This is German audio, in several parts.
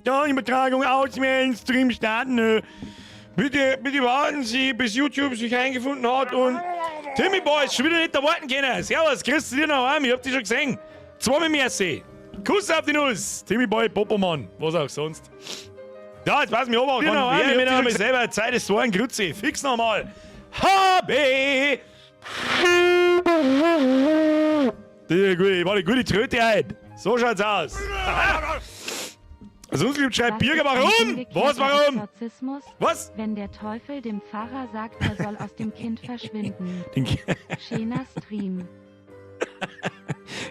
Ja, Übertragung auswählen, Stream starten. Bitte warten Sie, bis YouTube sich eingefunden hat und... Timmy Boys, schon wieder nicht erwarten können. Servus, grüß dir noch heim, ich hab dich schon gesehen. Zweimal Merci. Kuss auf die Nuss. Timmy Boy, Popomann, was auch sonst. Ja, jetzt weiß ich mich aber auch gar nicht. Ich hab mir selber Zeit ist so ein Grütze. Fix nochmal. HB! Die war eine gute Tröte ein. So schaut's aus. Sonst gibt schreibt Birger, warum? Was, warum? Was? Wenn der Teufel dem Pfarrer sagt, er soll aus dem Kind verschwinden. Schöner Stream.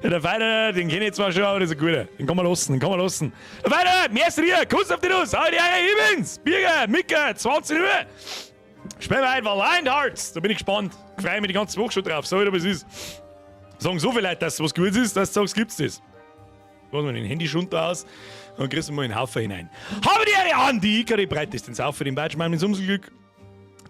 Ja, der Feiner, den kenne ich zwar schon, aber das ist ein guter. Den kann man lassen, Der Feiner, merci dir, Kuss auf die Nuss. Hau die Eier, Evans, Birger, Micke, 20 Uhr. Spielen wir einfach Lionhearts. Da bin ich gespannt. Ich freue mich die ganze Woche schon drauf. So wie es ist. Sagen so viele Leute, dass es was Gutes ist, dass du sagst, gibt's das. Lass mal den Handy-Schunter aus und kriegst du mal in den Haufen hinein. Habe die Ehre an, die Ikari breitet den Saufer, den Batschmann, den Sumselglück.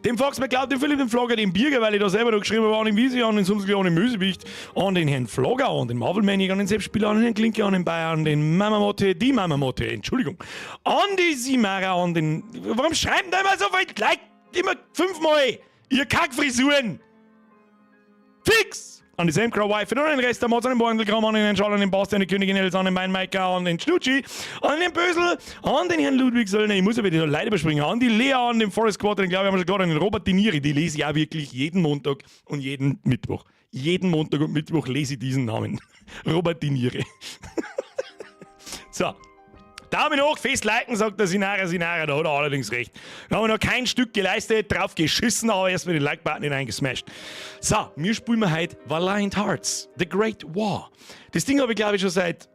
Dem Fox McCloud, den Philipp, den Flogger, den Birger, weil ich da selber noch geschrieben habe, an den Wiesi, an den Sumselglück, an den Mösewicht, an den Herrn Flogger, an den Marvelmanic, an den Selbstspieler, an den Herrn Klinke, an den Bayer, an den Mamamotte, die Mamamotte, Entschuldigung. An die Simara, an den... Warum schreiben da immer so viel? Gleich immer 5-mal, ihr Kackfrisuren. Fix! An die Sam Crow Wife, an den Rest der Mods, an den Borndelkram, an den Schall, an den Bast, an die Königin Els, an den Meinmeiker, an den Schnutschi, an den Bösel, an den Herrn Ludwig Söllner, ich muss aber die Leute überspringen, an die Lea, an den Forest Quarter, den glaube ich haben wir schon gerade, an den Robert Dinieri, die lese ich auch wirklich jeden Montag und jeden Mittwoch. Jeden Montag und Mittwoch lese ich diesen Namen. Robert Dinieri. So. Daumen hoch, fest liken, sagt der Sinara, da hat er allerdings recht. Da haben wir noch kein Stück geleistet, drauf geschissen, aber erst mit den Like-Button hineingesmashed. So, wir spielen heute Valiant Hearts, The Great War. Das Ding habe ich, glaube ich, schon seit...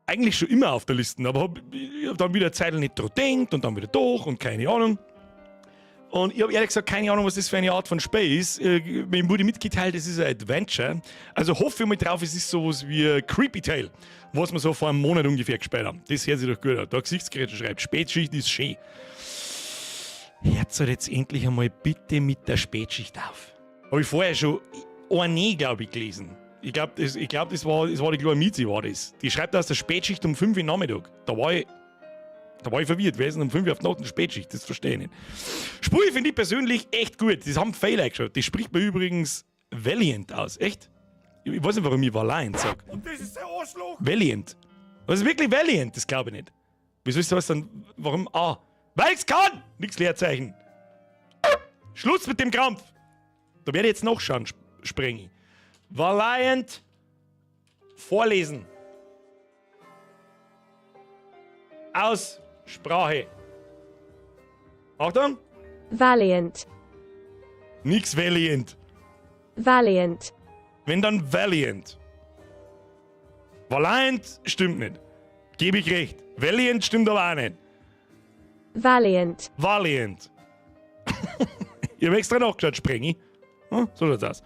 Eigentlich schon immer auf der Liste, aber ich habe dann wieder eine Zeit nicht dran gedacht und dann wieder doch und keine Ahnung. Und ich habe ehrlich gesagt keine Ahnung, was das für eine Art von Spiel ist. Mir wurde mitgeteilt, es ist ein Adventure. Also hoffe ich mal drauf, es ist sowas wie Creepy Tale, was wir so vor einem Monat ungefähr gespielt haben. Das hört sich doch gut an. Da Gesichtsgerät schreibt, Spätschicht ist schön. Hört halt jetzt endlich einmal bitte mit der Spätschicht auf. Habe ich vorher schon eine, glaube ich, gelesen. Ich glaube, das war die kleine Miezi, war das. Die schreibt aus der Spätschicht um 5 Uhr Nachmittag. Da war ich verwirrt. Wer ist denn um 5 Uhr auf die Nacht in der Spätschicht? Das verstehe ich nicht. Spur finde ich persönlich echt gut. Das haben Fehler geschaut. Das spricht mir übrigens Valiant aus. Echt? Ich weiß nicht, warum ich Valiant sage. Und das ist der Arschloch! Valiant. Was ist wirklich Valiant? Das glaube ich nicht. Wieso ist das dann? Warum? Ah. Weil ich's kann! Nix Leerzeichen. Schluss mit dem Krampf. Da werde ich jetzt nachschauen, Sprengi. Valiant. Vorlesen. Aussprache. Achtung. Valiant. Nix Valiant. Valiant. Wenn dann Valiant. Valiant stimmt nicht. Gebe ich recht. Valiant stimmt aber auch nicht. Valiant. Valiant. Ich habe extra nachgeschaut, Sprengi. Hm, so schaut's aus.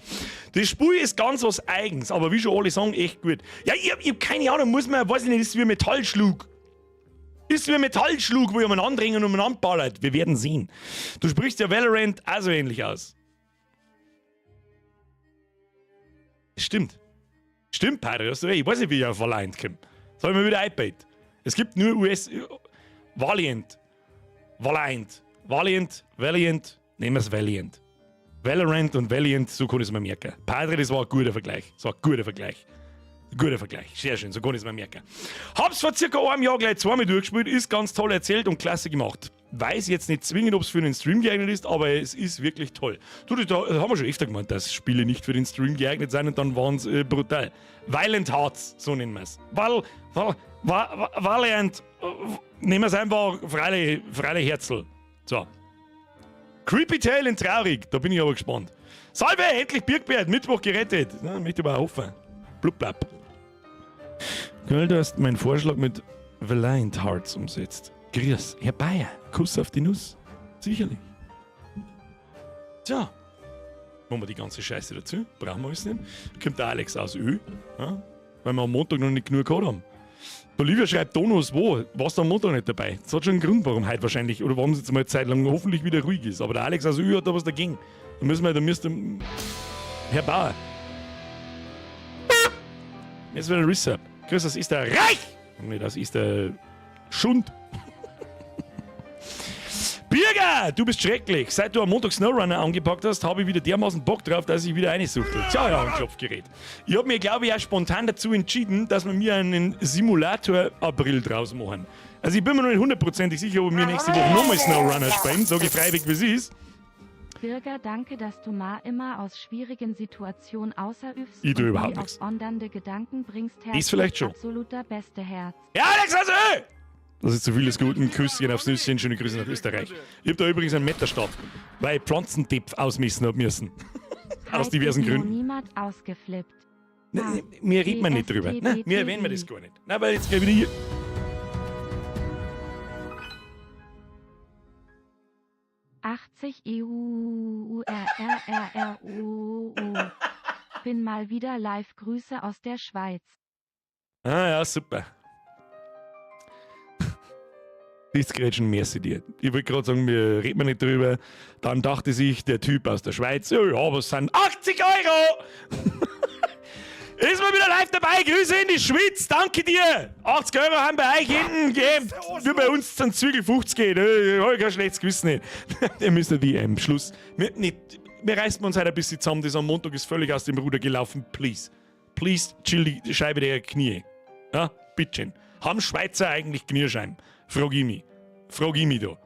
Das Spiel ist ganz was Eigens, aber wie schon alle sagen, echt gut. Ja, ich hab keine Ahnung, muss man, weiß ich nicht, ist wie ein Metallschlug. Ist wie ein Metallschlug, wo jemand andringen und man anballert. Wir werden sehen. Du sprichst ja Valorant auch so ähnlich aus. Stimmt. Stimmt, Padre, hast du recht. Ich weiß nicht, wie ich auf Valiant komme. Das habe ich mir wieder iPad. Es gibt nur US... Valiant. Valiant. Valiant. Valiant. Nehmen wir es Valiant. Valorant und Valiant, so kann ich es mir merken. Padre, das war ein guter Vergleich. Guter Vergleich. Sehr schön, so kann ich es mir merken. Hab's vor circa einem Jahr gleich zweimal durchgespielt, ist ganz toll erzählt und klasse gemacht. Weiß jetzt nicht zwingend, ob es für den Stream geeignet ist, aber es ist wirklich toll. Da haben wir schon öfter gemeint, dass Spiele nicht für den Stream geeignet sind und dann waren es brutal. Violent Hearts, so nennen wir es. Valiant, nehmen wir es einfach Freile Herzl. So. Creepy Tale in traurig, da bin ich aber gespannt. Salve, endlich Birkbert, Mittwoch gerettet. Ja, möchte ich aber hoffen. Blubblab. Gell, du hast meinen Vorschlag mit Valiant Hearts umsetzt. Grüß, Herr Bayer, Kuss auf die Nuss. Sicherlich. Tja, machen wir die ganze Scheiße dazu. Brauchen wir es nicht. Kommt der Alex aus Ö, ja? Weil wir am Montag noch nicht genug gehabt haben. Bolivia schreibt Donos wo? Warst du am Montag nicht dabei? Das hat schon einen Grund, warum heute wahrscheinlich, oder warum es jetzt mal eine Zeit lang hoffentlich wieder ruhig ist. Aber der Alex aus Ö hat da was dagegen. Da müsste Herr Bauer. Jetzt wieder ein Resub. Grüß, das ist der Reich! Nee, das ist der Schund. Birger, du bist schrecklich. Seit du am Montag Snowrunner angepackt hast, habe ich wieder dermaßen Bock drauf, dass ich wieder reinsuchte. Tja, ja, ein Klopfgerät. Ich habe mir, glaube ich, auch spontan dazu entschieden, dass wir mir einen Simulator-April draus machen. Also ich bin mir noch nicht hundertprozentig sicher, ob wir nächste Woche nochmal Snowrunner spielen, sage ich freiwillig, wie es ist. Birger, danke, dass du Ma immer aus schwierigen Situationen außerübst Ich tue und überhaupt nie nichts. auf wandernde Gedanken bringst. Ist vielleicht schon. Absoluter beste Herz. Ja, Alex, also! Das ist zu viel des Guten. Küsschen aufs Nüsschen, schöne Grüße nach Österreich. Ich habe da übrigens einen Meterstab, weil ich Pflanzentipp ausmessen habe müssen. Aus diversen Gründen. Niemand ausgeflippt. Nein, wir reden wir nicht drüber. Nein, wir erwähnen wir das gar nicht. Nein, weil jetzt gleich wieder hier. 80 EURRRU. Bin mal wieder live. Grüße aus der Schweiz. Ah ja, super. Sitzgrätschen, merci dir. Ich wollte gerade sagen, wir reden nicht drüber. Dann dachte sich der Typ aus der Schweiz, ja, was sind 80 Euro? Ist mal wieder live dabei. Grüße in die Schweiz, danke dir. 80 Euro haben bei euch hinten gegeben. Wie bei uns zum Zwiegel 50 geht. Ich habe kein schlechtes Gewissen nicht. Ihr müsst ja wie am Schluss. Wir reißen uns heute ein bisschen zusammen. Das am Montag ist völlig aus dem Ruder gelaufen. Please. Please, chill die Scheibe der Knie. Ja, bitteschön. Haben Schweizer eigentlich Knierscheiben? Frag ich mich da.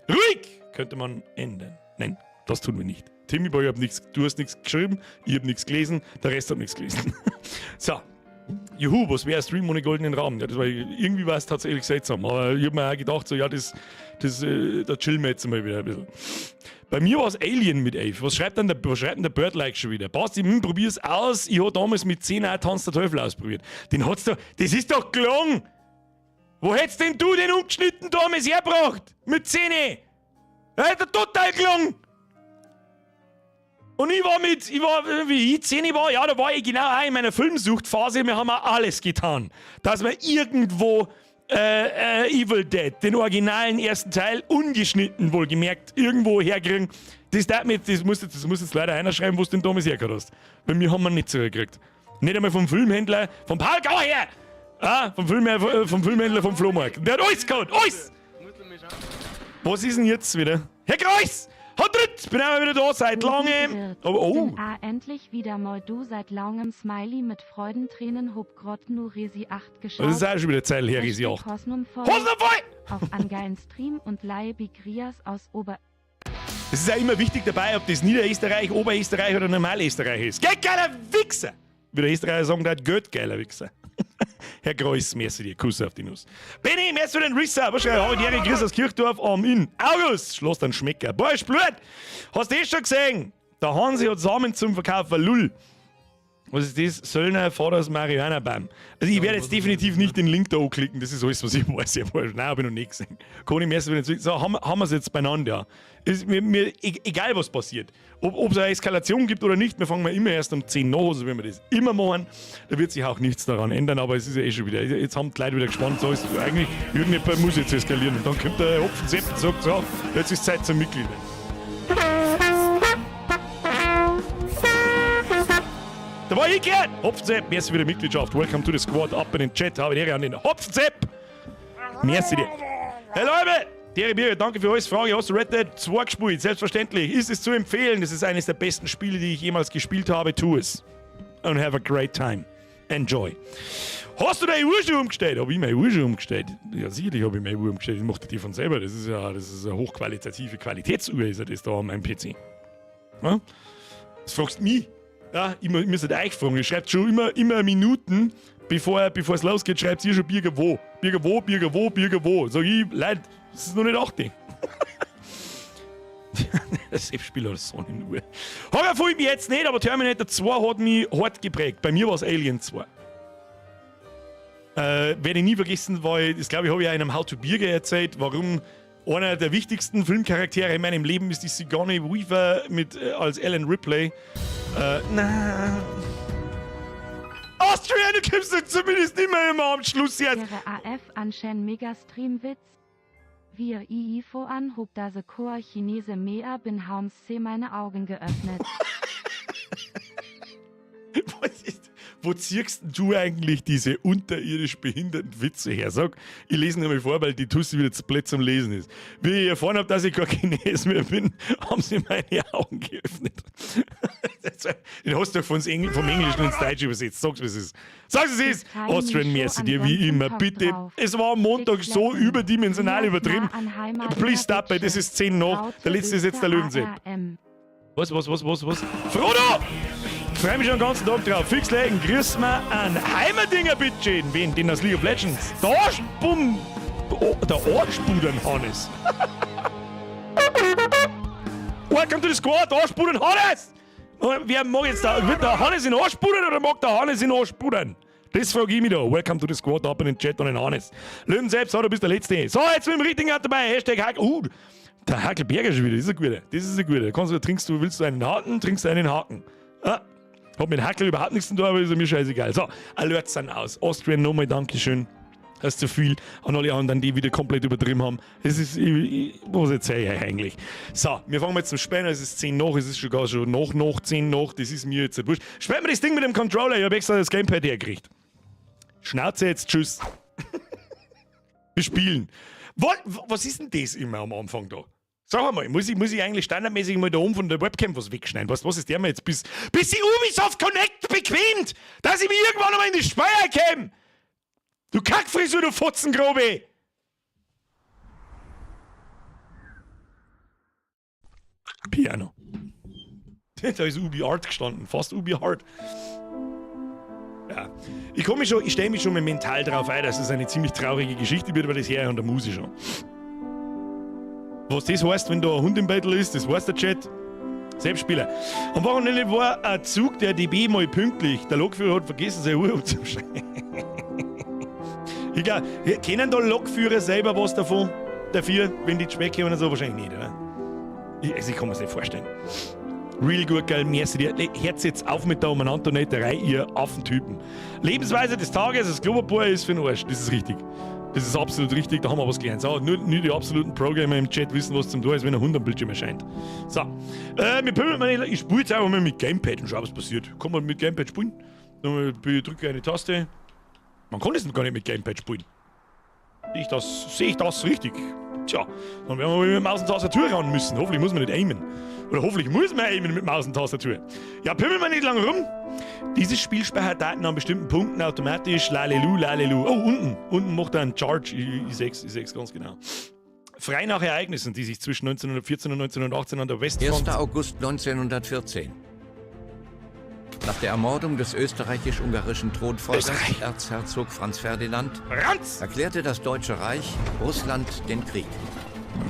Ruhig! Könnte man ändern. Nein, das tun wir nicht. Timmy Boy, du hast nichts geschrieben, ich habe nichts gelesen, der Rest hat nichts gelesen. So. Juhu, was wäre ein Stream ohne goldenen Rahmen? Ja, das war, irgendwie war es tatsächlich seltsam. Aber ich habe mir auch gedacht, so, ja, da chillen wir jetzt mal wieder ein bisschen. Bei mir war es Alien mit 11. Was schreibt denn der Birdlike schon wieder? Basti, probier's aus. Ich habe damals mit 10 auch Tanz der Teufel ausprobiert. Das ist doch gelungen! Wo hättest denn du den ungeschnitten damals hergebracht? Mit 10? Ja, hat er total gelungen! Und wie ich 10 war, ja, da war ich genau auch in meiner Filmsuchtphase. Wir haben auch alles getan, dass wir irgendwo Evil Dead, den originalen ersten Teil, ungeschnitten wohlgemerkt, irgendwo herkriegen. Das muss jetzt leider einer schreiben, wo du den damals hergehört hast. Bei mir haben wir nicht zurückgekriegt. Nicht einmal vom Filmhändler, vom Paul Gauer! Vom Filmhändler vom Flohmarkt. Der hat alles gehabt, alles! Was ist denn jetzt wieder? Herr Kreuz! Hat dritt! Bin auch wieder da seit langem. Oh. Endlich wieder mal du seit langem Smiley mit Freudentränen hob grott nur Resi 8 geschaut. Das ist auch schon wieder Zeit her, Resi 8. Hosnum voll! Auf angeilen Stream und Laie Bigrias aus Ober... Es ist auch immer wichtig dabei, ob das Niederösterreich, Oberösterreich oder Normalösterreich ist. Geldgeiler Wichser! Wie der Österreicher sagen, der hat Geldgeiler Wichser. Herr Kreuz, merci dir, Kuss auf die Nuss. Benni, merci für den Risser. Was schreibt heute Erik Chris aus Kirchdorf am Inn. August, schloss dann Schmecker. Boah, ist blöd. Hast du schon gesehen? Der Hansi hat Samen zum Verkaufen. Lull. Was ist das? Söllner Vaters Marihuana-Baum. Also ich werde jetzt definitiv nicht den Link da anklicken, das ist alles, was ich weiß. Nein, habe ich noch nicht gesehen. Kann ich mir erst so, haben wir es jetzt beieinander, ja. Ist mir egal, was passiert. Ob es eine Eskalation gibt oder nicht, wir fangen immer erst um 10 nach, also wenn wir das immer machen, da wird sich auch nichts daran ändern, aber es ist ja eh schon wieder. Jetzt haben die Leute wieder gespannt, so ist eigentlich, irgendjemand muss jetzt eskalieren. Und dann kommt der Hopfen-Sepp und sagt, so, jetzt ist Zeit zum Mitglied. Da war ich gehört! Hopfensepp, merci für die Mitgliedschaft. Welcome to the Squad. Ab in den Chat. Habe ich Ehre an den Hopfensepp. Merci dir. Hey Leute, Thierry Birger, danke für alles. Frage, hast du Red Dead 2 gespielt? Selbstverständlich. Ist es zu empfehlen? Das ist eines der besten Spiele, die ich jemals gespielt habe. Tu es. And have a great time. Enjoy. Hast du deine Uhr schon umgestellt? Habe ich meine Uhr schon umgestellt? Ja, sicherlich habe ich meine Uhr umgestellt. Ich mache die von selber. Das ist eine hochqualitative Qualitätsuhr, ist das da an meinem PC. Ja? Das fragst du mich. Ja, ich muss euch fragen. Ihr schreibt schon immer Minuten, bevor es losgeht, schreibt ihr schon Birger wo. Birger wo, Birger wo, Birger wo. Sag ich, Leute, das ist noch nicht 8. Das Selbstspiel hat so eine Uhr. Horror fühle ich mich jetzt nicht, aber Terminator 2 hat mich hart geprägt. Bei mir war es Alien 2. Werde ich nie vergessen, weil, das glaube ich, habe ich auch in einem How to Birger erzählt, warum einer der wichtigsten Filmcharaktere in meinem Leben ist die Sigourney Weaver als Ellen Ripley. Na. Austrian, du kommst doch zumindest immer am Schluss jetzt. Ihre AF anschen Megastream-Witz. Wir IIFO an, hob da se Chor Chinese Mea bin Haums C meine Augen geöffnet. wo ziehst du eigentlich diese unterirdisch behinderten Witze her? Sag, ich lese ihn mal vor, weil die Tussi wieder zu blöd zum Lesen ist. Wie ich erfahren habe, dass ich gar Chines mehr bin, haben sie meine Augen geöffnet. Den hast du doch vom Englischen ins Deutsche übersetzt. Sag's, wie es ist. Sag's, wie es ist. Austrian Mercy, dir wie immer. Bitte. Es war am Montag so überdimensional übertrieben. Please stop it. Das ist 10 nach. Der letzte ist jetzt der Löwensee. Was? Frodo! Ich freue mich schon den ganzen Tag drauf. Fix legen. Grüß mir an Heimerdinger, bitte. Wen? Den aus League of Legends. Der Arschbudern Hannes. Welcome to the squad, Arschbudern Hannes! Wer mag jetzt da? Wird der Hannes in Arschbudern oder mag der Hannes in Arschbudern? Das frage ich mich da. Welcome to the squad, ab in den Chat und den Hannes. Löwen selbst, du bist der Letzte. So, jetzt mit dem richtigen Art dabei. Hashtag Hakel. Der Hakelberger schon wieder. Das ist ein guter. Das ist ein guter. Willst du einen Haken, trinkst du einen Haken. Ah, hat mit Hakel überhaupt nichts zu tun, aber ist mir scheißegal. So, Alerts sind aus. Austrian nochmal Dankeschön. Das ist zu viel an alle anderen, die wieder komplett übertrieben haben. Es ist, was erzähle ich eigentlich? So, wir fangen jetzt zum Spielen. Es ist 10 nach, es ist sogar schon nach 10 nach. Das ist mir jetzt nicht wurscht. Spielen wir das Ding mit dem Controller. Ich habe extra das Gamepad hergekriegt. Schnauze jetzt, tschüss. Wir spielen. Was ist denn das immer am Anfang da? Sag mal, muss ich eigentlich standardmäßig mal da oben von der Webcam was wegschneiden? Was ist der mir jetzt bis die Ubisoft Connect bequemt, dass ich mich irgendwann einmal in die Speier käme? Du Kackfrisur, du Fotzengrobe! Piano. Da ist Ubi Art gestanden, fast Ubi Hard. Ja. Ich stelle mich schon mal mental darauf ein, dass es eine ziemlich traurige Geschichte wird, weil das her und der Musik schon. Was das heißt, wenn da ein Hund im Battle ist, das weiß der Chat. Selbstspieler. Am Wochenende war ein Zug der DB mal pünktlich. Der Lokführer hat vergessen, seine Uhr umzuschreiben. Egal, kennen da Lokführer selber was davon? Dafür, wenn die Speck kommen und so? Wahrscheinlich nicht, oder? Ich kann mir das nicht vorstellen. Real good, geil, merci dir. Hört jetzt auf mit der Umeinanderneterei, ihr Affentypen. Lebensweise des Tages, das Klopapier ist für den Arsch. Das ist richtig. Das ist absolut richtig, da haben wir was gelernt. So, nur die absoluten Programmer im Chat wissen, was zum Tor ist, wenn ein Hund am Bildschirm erscheint. So, wir pimmeln mal nicht. Ich spiele jetzt einfach mal mit Gamepad und schau, was passiert. Kann man mit Gamepad spielen? Dann drücke eine Taste. Man kann das gar nicht mit Gamepad spielen. Sehe ich das richtig? Tja, dann werden wir mit Maus und Tastatur ran müssen. Hoffentlich muss man nicht aimen. Oder hoffentlich muss man aimen mit Maus und Tastatur. Ja, pimmeln wir nicht lange rum. Dieses Spiel speichert Daten an bestimmten Punkten automatisch. Lalelu. Oh, unten macht er einen Charge. Ich sech's ganz genau. Frei nach Ereignissen, die sich zwischen 1914 und 1918 an der Westfront... 1. August 1914. Nach der Ermordung des österreichisch-ungarischen Thronfolgers, Erzherzog Franz Ferdinand, erklärte das Deutsche Reich Russland den Krieg.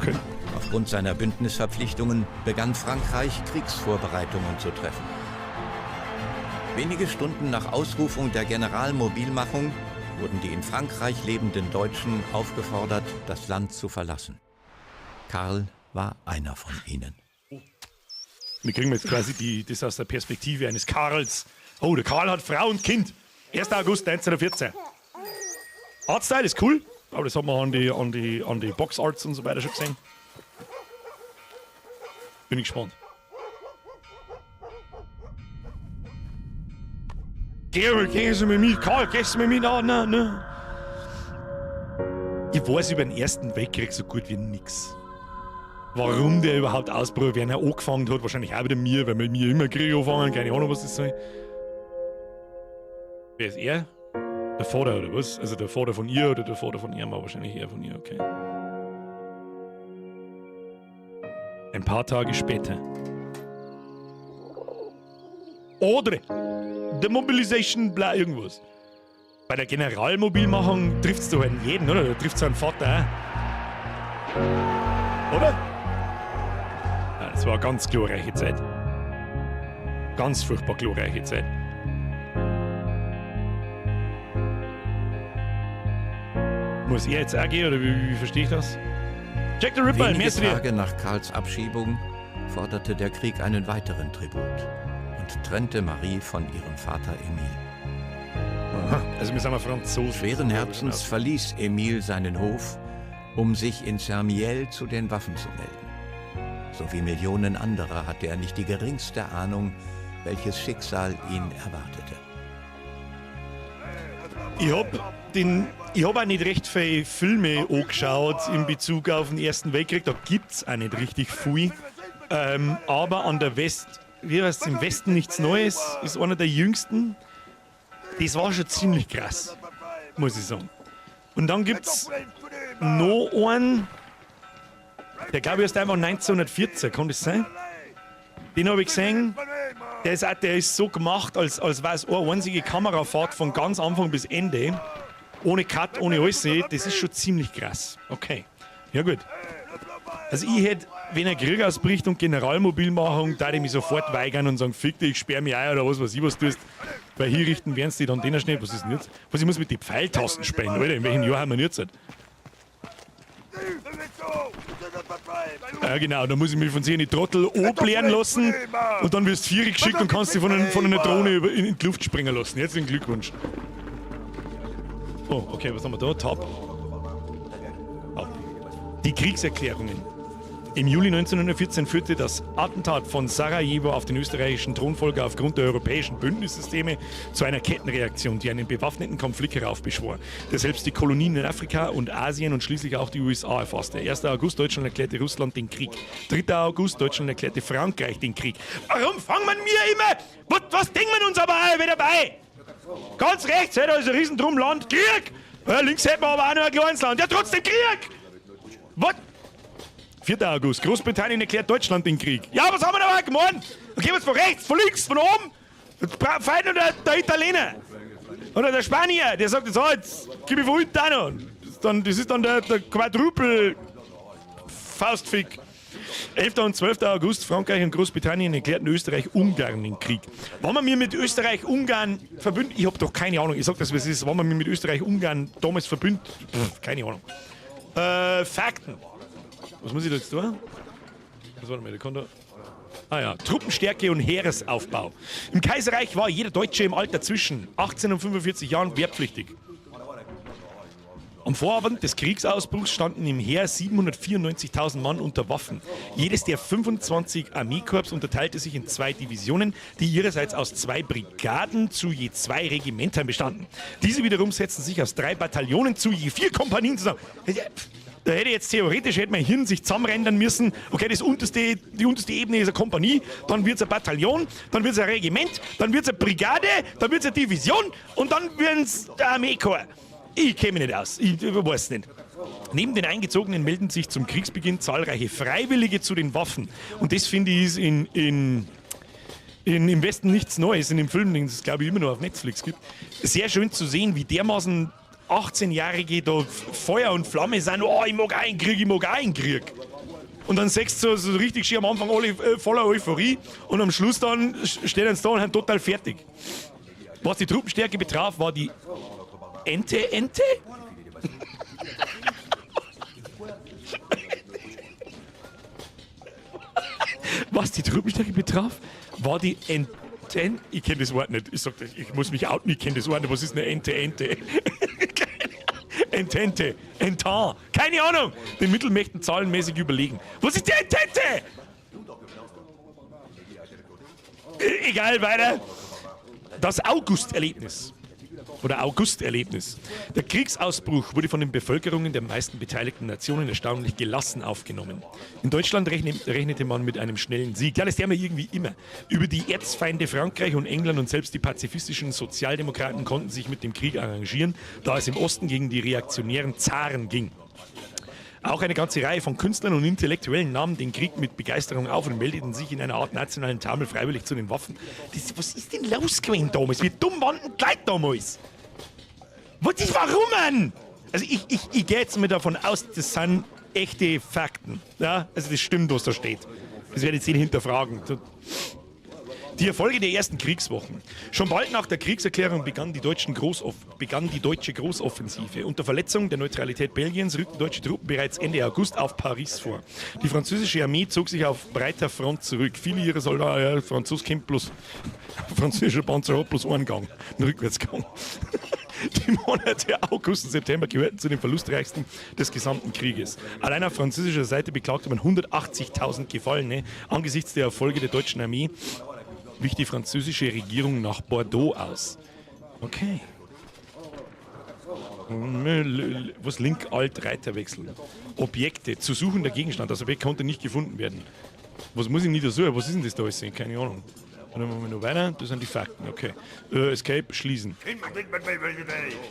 Okay. Aufgrund seiner Bündnisverpflichtungen begann Frankreich, Kriegsvorbereitungen zu treffen. Wenige Stunden nach Ausrufung der Generalmobilmachung wurden die in Frankreich lebenden Deutschen aufgefordert, das Land zu verlassen. Karl war einer von ihnen. Wir kriegen jetzt quasi das aus der Perspektive eines Karls. Oh, der Karl hat Frau und Kind. 1. August 1914. Artstyle ist cool, aber das hat man an die Boxarts und so weiter schon gesehen. Bin ich gespannt. Geh Sie mit mir, Karl, gehst du mit mir? Nein. Ich weiß über den Ersten Weltkrieg so gut wie nix. Warum der überhaupt ausbruch, wer ihn angefangen hat, wahrscheinlich auch wieder mir, weil wir mir immer Krieg anfangen, keine Ahnung, was das soll. Wer ist er? Der Vater oder was? Also der Vater von ihr oder der Vater von ihm, aber wahrscheinlich eher von ihr, okay. Ein paar Tage später. Oder Demobilisation, bla irgendwas. Bei der Generalmobilmachung trifft es doch einen jeden, oder? Da trifft es einen Vater auch. Oder? Ja, das war eine ganz glorreiche Zeit. Ganz furchtbar glorreiche Zeit. Muss er jetzt auch gehen, oder wie verstehe ich das? Jack the Ripper, wenige Tage nach Karls Abschiebung forderte der Krieg einen weiteren Tribut und trennte Marie von ihrem Vater Emil. Aha, also wir sind mal Franzosen. Schweren Herzens verließ Emil seinen Hof, um sich in Sermiel zu den Waffen zu melden. So wie Millionen anderer hatte er nicht die geringste Ahnung, welches Schicksal ihn erwartete. Ich hab auch nicht recht viele Filme angeschaut in Bezug auf den Ersten Weltkrieg. Da gibt's auch nicht richtig viel. Aber an der wie heißt im Westen nichts Neues, ist einer der jüngsten. Das war schon ziemlich krass, muss ich sagen. Und dann gibt's noch einen, der glaube ich erst einfach 1914, kann das sein? Den habe ich gesehen. Der ist so gemacht, als wäre es eine einzige Kamerafahrt von ganz Anfang bis Ende. Ohne Cut, ohne alles. Das ist schon ziemlich krass. Okay, ja gut. Also ich hätte, wenn ein Krieg ausbricht und Generalmobilmachung, da ich mich sofort weigern und sagen, fick dich, ich sperr mich ein oder was weiß ich, was du tust. Weil hier richten werden sie dann den schnell. Was ist denn jetzt? Was, ich muss mit den Pfeiltasten spielen, Alter. In welchem Jahr haben wir denn jetzt? Ja genau, da muss ich mich von so einem Trottel ableeren lassen und dann wirst du vierig geschickt und kannst dich von einer Drohne in die Luft springen lassen. Herzlichen Glückwunsch. Oh, okay, was haben wir da? Tab. Oh. Die Kriegserklärungen. Im Juli 1914 führte das Attentat von Sarajevo auf den österreichischen Thronfolger aufgrund der europäischen Bündnissysteme zu einer Kettenreaktion, die einen bewaffneten Konflikt heraufbeschwor, der selbst die Kolonien in Afrika und Asien und schließlich auch die USA erfasste. 1. August Deutschland erklärte Russland den Krieg. 3. August Deutschland erklärte Frankreich den Krieg. Warum fangen wir immer? Was denken wir uns aber alle wieder bei? Ganz rechts, da ist ein Riesendrumland. Krieg! Ja, links hätten wir aber auch noch ein kleines Land. Ja, trotzdem Krieg! Was? 4. August. Großbritannien erklärt Deutschland den Krieg. Ja, was haben wir da gemacht? Okay, was von rechts, von links, von oben? Feind oder der Italiener? Oder der Spanier, der sagt jetzt, so, jetzt gib ich von unten auch noch. Das ist dann der Quadruple-Faustfick. 11. und 12. August, Frankreich und Großbritannien erklärten Österreich-Ungarn den Krieg. Wenn man mir mit Österreich-Ungarn verbündet, ich habe doch keine Ahnung, ich sag das, was es ist, wenn man mir mit Österreich-Ungarn damals verbündet, keine Ahnung. Fakten. Was muss ich da jetzt tun? Warte mal, der kann da. Ah ja, Truppenstärke und Heeresaufbau. Im Kaiserreich war jeder Deutsche im Alter zwischen 18 und 45 Jahren wehrpflichtig. Am Vorabend des Kriegsausbruchs standen im Heer 794.000 Mann unter Waffen. Jedes der 25 Armeekorps unterteilte sich in 2 Divisionen, die ihrerseits aus 2 Brigaden zu je 2 Regimentern bestanden. Diese wiederum setzten sich aus 3 Bataillonen zu je 4 Kompanien zusammen. Da hätte jetzt theoretisch mein Hirn sich zusammenrendern müssen. Okay, die unterste Ebene ist eine Kompanie, dann wird es ein Bataillon, dann wird es ein Regiment, dann wird es eine Brigade, dann wird es eine Division und dann wird es der Armeekorps. Ich kenne mich nicht aus, ich weiß nicht. Neben den Eingezogenen melden sich zum Kriegsbeginn zahlreiche Freiwillige zu den Waffen. Und das finde ich ist im Westen nichts Neues, in dem Film, den es glaube ich immer noch auf Netflix gibt. Sehr schön zu sehen, wie dermaßen 18-Jährige da Feuer und Flamme sind. Oh, ich mag auch einen Krieg, ich mag auch einen Krieg. Und dann sechst du so richtig schön am Anfang alle voller Euphorie und am Schluss dann stehen sie da und sind total fertig. Was die Truppenstärke betraf, war die Ente? Was die Truppenstärke betraf, war die Enten. Ich kenne das Wort nicht. Ich sag das, ich muss mich outen, ich kenne das Wort nicht. Was ist eine Ente? Entente. Entan. Keine Ahnung. Den Mittelmächten zahlenmäßig überlegen. Was ist die Entente? Egal, weiter. Das August-Erlebnis. Der Kriegsausbruch wurde von den Bevölkerungen der meisten beteiligten Nationen erstaunlich gelassen aufgenommen. In Deutschland rechnete man mit einem schnellen Sieg. Ja, das haben wir irgendwie immer. Über die Erzfeinde Frankreich und England und selbst die pazifistischen Sozialdemokraten konnten sich mit dem Krieg arrangieren, da es im Osten gegen die reaktionären Zaren ging. Auch eine ganze Reihe von Künstlern und Intellektuellen nahmen den Krieg mit Begeisterung auf und meldeten sich in einer Art nationalen Taumel freiwillig zu den Waffen. Was ist denn los gewesen damals? Wie dumm waren die Leute damals? Warum? Also ich gehe jetzt mal davon aus, das sind echte Fakten. Ja? Also das stimmt, was da steht. Das werde ich jetzt nicht hinterfragen. Die Erfolge der ersten Kriegswochen. Schon bald nach der Kriegserklärung begann die deutsche Großoffensive. Unter Verletzung der Neutralität Belgiens rückten deutsche Truppen bereits Ende August auf Paris vor. Die französische Armee zog sich auf breiter Front zurück. Viele ihrer Soldaten, französischer Panzer hat bloß einen Gang, einen Rückwärtsgang. Die Monate August und September gehörten zu den verlustreichsten des gesamten Krieges. Allein auf französischer Seite beklagte man 180.000 Gefallene angesichts der Erfolge der deutschen Armee. Wich die französische Regierung nach Bordeaux aus. Okay. Was Link, Alt, Reiter wechseln. Objekte, zu suchender Gegenstand. Das Objekt konnte nicht gefunden werden. Was muss ich nicht so? Was ist denn das da alles? Keine Ahnung. Dann machen wir noch weiter. Das sind die Fakten. Okay. Escape, schließen. Ich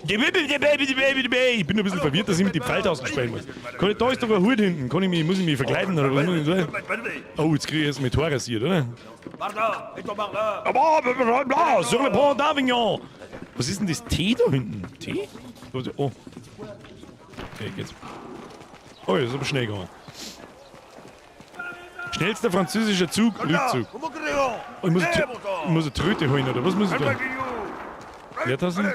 bin ein bisschen verwirrt, dass ich mit die Pfeiltasten spielen muss. Da ist doch ein Hut hinten. Muss ich mich verkleiden oder was muss ich tun? Oh, jetzt kriege ich jetzt mit Tor rasiert, oder? Sur le Pont d'Avignon. Was ist denn das T da hinten? T? Oh. Okay, geht's. Oh, das ist aber schnell gegangen. Schnellster französischer Zug, Rückzug. Oh, ich muss eine Tröte holen, oder was muss ich da? Leertassen?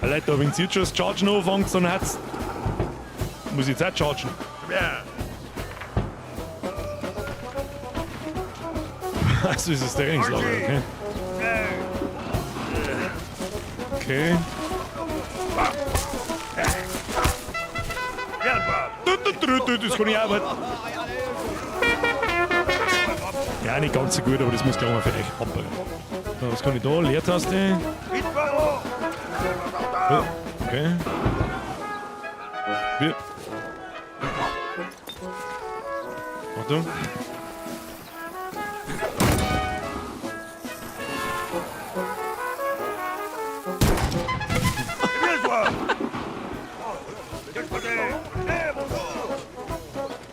Leute, wenn Sie jetzt schon das Chargen anfangen, dann hat's. Muss ich jetzt auch chargen? Also ist es der Trainingslager, okay? Okay. Das kann ich auch, aber... Ja, nicht ganz so gut, aber das muss gleich mal für euch abbauen. So, was kann ich da? Leertaste. Okay. Hier. Achtung.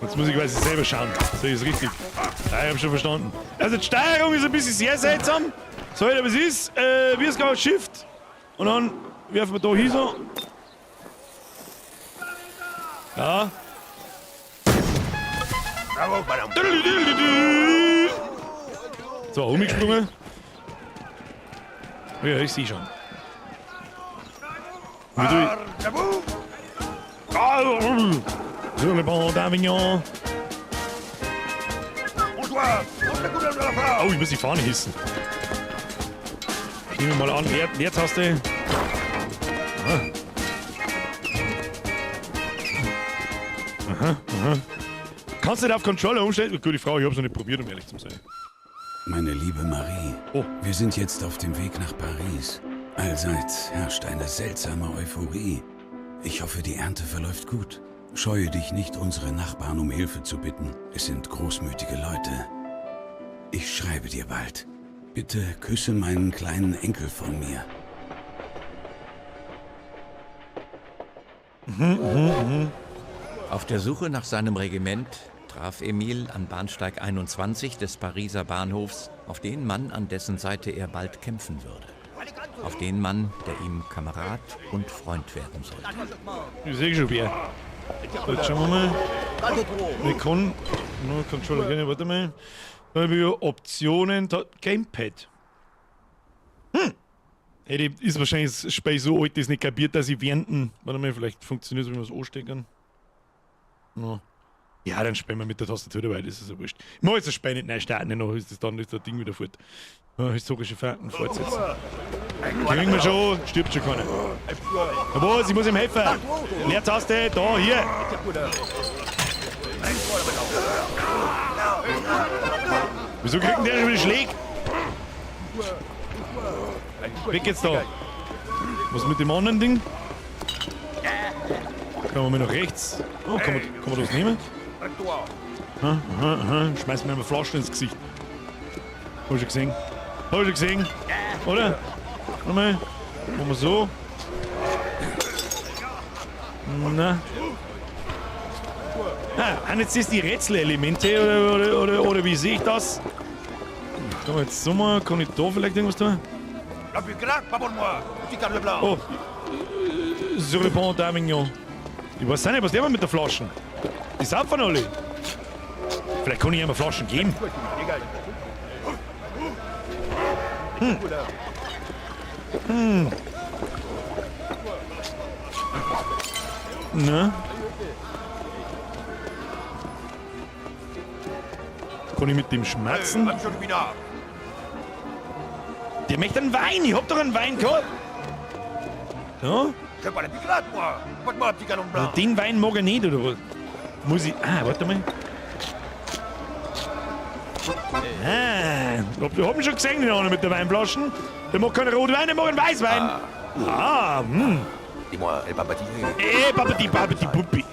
Jetzt muss ich quasi selber schauen. So ist richtig. Ja, ich hab schon verstanden. Also die Steuerung ist ein bisschen sehr seltsam. So, aber es ist, wir es gerade Shift. Und dann werfen wir da hin so. Ja. So, umgesprungen. Ja, ich sehe schon. Wie du... Sur le Pont d'Avignon. Oh, ich muss die Fahne hissen. Ich nehme mal an, Leertaste. Aha. Kannst du nicht auf Controller umstellen? Gute Frage, ich hab's noch nicht probiert, um ehrlich zu sein. Meine liebe Marie, wir sind jetzt auf dem Weg nach Paris. Allseits herrscht eine seltsame Euphorie. Ich hoffe, die Ernte verläuft gut. Scheue dich nicht, unsere Nachbarn um Hilfe zu bitten. Es sind großmütige Leute. Ich schreibe dir bald. Bitte küsse meinen kleinen Enkel von mir. Auf der Suche nach seinem Regiment traf Emil am Bahnsteig 21 des Pariser Bahnhofs auf den Mann, an dessen Seite er bald kämpfen würde. Auf den Mann, der ihm Kamerad und Freund werden sollte. Ich sehe schon wer. So, jetzt schauen wir mal. Wir können. Nur Controller gerne, warte mal. Da haben wir Optionen. Gamepad. Hey, ist wahrscheinlich das Spiel so alt, das nicht kapiert, dass ich während. Warte mal, vielleicht funktioniert es, wenn wir es anstecken. No. Ja, dann spielen wir mit der Tastatur dabei, das ist ja wurscht. Ich mache jetzt das Spiel nicht neu starten, noch ist das dann ist das Ding wieder fort. Ja, historische Fakten fortsetzen. Kriegen wir schon, stirbt schon keiner. Aber ich muss ihm helfen. Leertaste, da, hier. Wieso kriegt denn der schon wieder Schläge? Weg jetzt da. Was mit dem anderen Ding? Kann man mal nach rechts. Oh, kann man das nehmen? Schmeiß mir eine Flasche ins Gesicht. Hab ich schon gesehen. Hab ich schon gesehen. Oder? Warte mal. Machen wir so. Na. Ah, jetzt ist die Rätselelemente oder wie sehe ich das? Kann man jetzt so mal, kann ich da vielleicht irgendwas tun? Oh. Sur le Pont d'Avignon. Ich weiß nicht, was der mit der Flaschen? Die saufen alle. Vielleicht kann ich ihm Flaschen geben. Na? Kann ich mit dem schmerzen? Der möchte einen Wein. Ich hab doch einen Wein gehabt. Ja? Also den Wein mag er nicht, oder was? Muss ich... Ah, warte mal. Wir haben schon gesehen, den anderen mit der Weinflaschen. Der macht keine Rotwein, der macht einen Weißwein. Dis-moi, el Papati. Babadi, Puppi.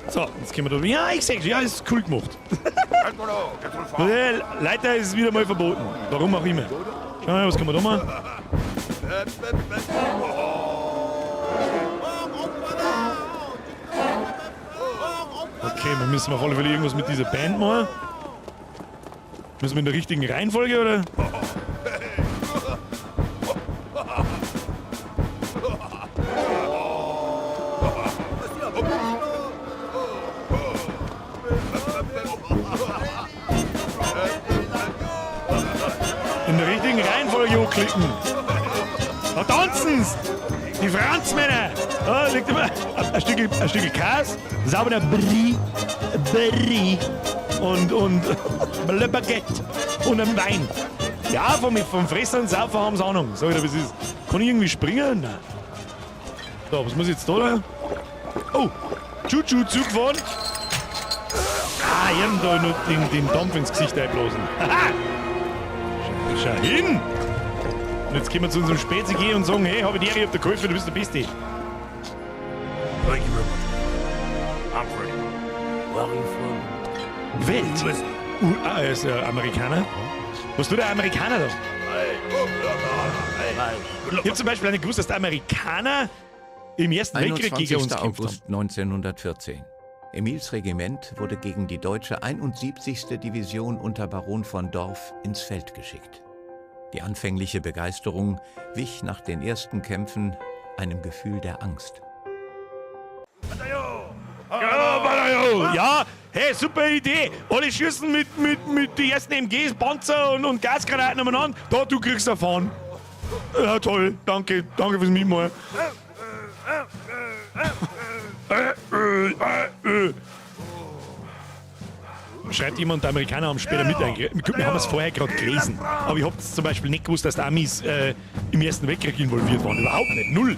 So, jetzt können wir da. Ja, ich sag's, ja, ist cool gemacht. Leider ist es wieder mal verboten. Warum auch immer. Schau mal, was kann man da machen? Okay, wir müssen auf alle Fälle irgendwas mit dieser Band machen. Müssen wir in der richtigen Reihenfolge, oder? In der richtigen Reihenfolge hochklicken. Da tanzen's! Die Franzmänner! Da liegt immer ein Stück Käse, sauberer Brie und Le Baguette und ein Wein. Ja, vom Fressen und Saufen haben sie Ahnung. Sag ich dir, was ist. Kann ich irgendwie springen? Nein. So, was muss ich jetzt da? Oh, Chuchu zugefahren. Ich hab da nur den Dampf ins Gesicht einblasen. Haha! Schau hin! Und jetzt können wir zu unserem Spezi gehen und sagen, hey, habe ich dir auf der Käufe, du bist der Beste. Thank you very much. I'm free. Where are you from? Welt? Er ist Amerikaner. Was tut der Amerikaner da? Ich habe zum Beispiel nicht gewusst, dass der Amerikaner im Ersten Weltkrieg gegen uns 21. gekämpft August haben. 1914. Emils Regiment wurde gegen die deutsche 71. Division unter Baron von Dorf ins Feld geschickt. Die anfängliche Begeisterung wich nach den ersten Kämpfen einem Gefühl der Angst. Ja, hey, super Idee. Alle schießen mit den ersten MGs, Panzer und Gasgranaten umeinander. Da, du kriegst erfahren. Ja, toll. Danke fürs Mitmachen. Schreibt jemand, der Amerikaner haben später mit eingereicht. Wir haben es vorher gerade gelesen. Aber ich habe zum Beispiel nicht gewusst, dass die Amis im Ersten Weltkrieg involviert waren. Überhaupt nicht. Null.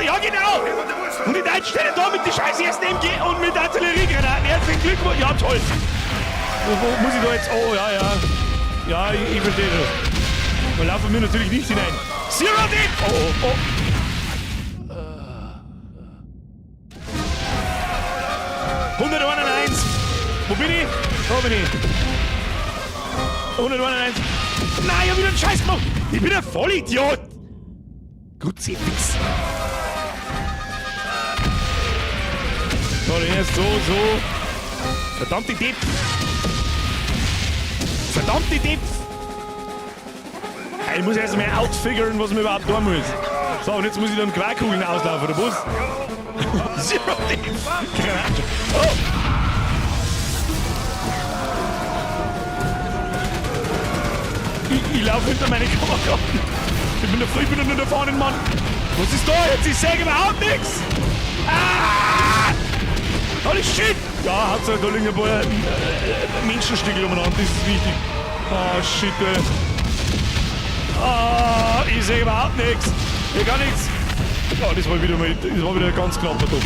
Ja, genau. Und die Deutschen stehen da mit den scheiß ersten MG und mit Artilleriegranaten. Herzlichen Glückwunsch. Ja, toll. Wo muss ich da jetzt? Oh, ja. Ja, ich verstehe das. Da laufen wir natürlich nicht hinein. Zero Deep! Oh. 101. Wo bin ich? Da bin ich. 101. Nein, ich hab wieder einen Scheiß gemacht. Ich bin ein Vollidiot. Gut, fix. So, den erst so. Verdammte Depp. Ich muss erst mal outfiguren, was mir überhaupt tun muss. So, und jetzt muss ich dann Quakugeln auslaufen, oder was? Zero Deep. Granate. Oh. Ich laufe hinter meine Kameraden. Ich bin nur der vorne, Mann. Was ist da jetzt? Ich sehe überhaupt nichts. Holy shit! Ja, Hauptsache da liegen ein paar Menschenstücke umeinander, das ist wichtig. Oh shit, ey. Oh, ich sehe überhaupt nichts. Ich gar nichts. Ja, das war wieder ein ganz knapper Topf.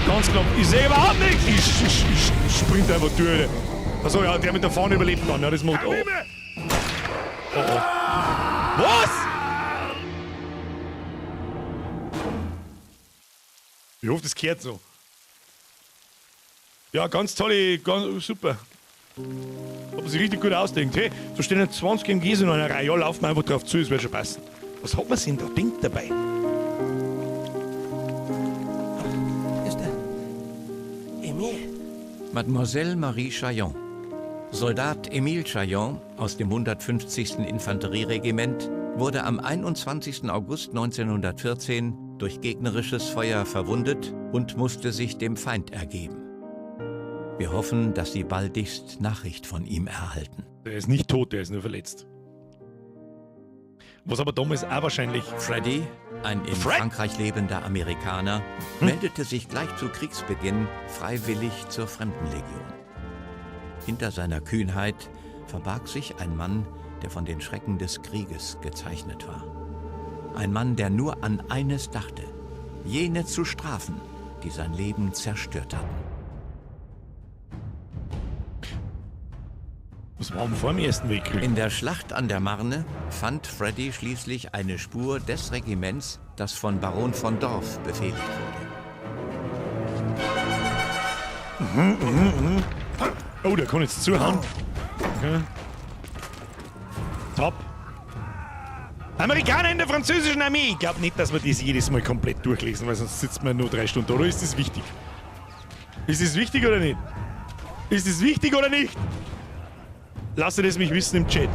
Ganz knapp. Ich sehe überhaupt nichts. Ich sprinte einfach durch. Achso, ja, der mit der Fahne überlebt dann. Ja, das macht. Oh. Was? Ich hoffe, das gehört so. Ja, ganz tolle, ganz super. Haben sich richtig gut ausdenkt. Hey, da stehen jetzt 20 MGs in einer Reihe. Ja, laufen wir einfach drauf zu, das wird schon passen. Was hat man denn da denkt dabei? Ist der Emil? Mademoiselle Marie Chaillon. Soldat Emile Chaillon aus dem 150. Infanterieregiment wurde am 21. August 1914 durch gegnerisches Feuer verwundet und musste sich dem Feind ergeben. Wir hoffen, dass Sie baldigst Nachricht von ihm erhalten. Der ist nicht tot, der ist nur verletzt. Was aber damals auch wahrscheinlich... Freddy, ein in Frankreich lebender Amerikaner, meldete sich gleich zu Kriegsbeginn freiwillig zur Fremdenlegion. Hinter seiner Kühnheit verbarg sich ein Mann, der von den Schrecken des Krieges gezeichnet war. Ein Mann, der nur an eines dachte: jene zu strafen, die sein Leben zerstört hatten. Was war vor dem Ersten Weltkrieg? In der Schlacht an der Marne fand Freddy schließlich eine Spur des Regiments, das von Baron von Dorf befehligt wurde. Oh, der kann jetzt zuhauen. Okay. Top. Amerikaner in der französischen Armee. Ich glaube nicht, dass wir das jedes Mal komplett durchlesen, weil sonst sitzt man nur 3 Stunden. Oder ist das wichtig? Ist das wichtig oder nicht? Ist das wichtig oder nicht? Lasst es mich wissen im Chat.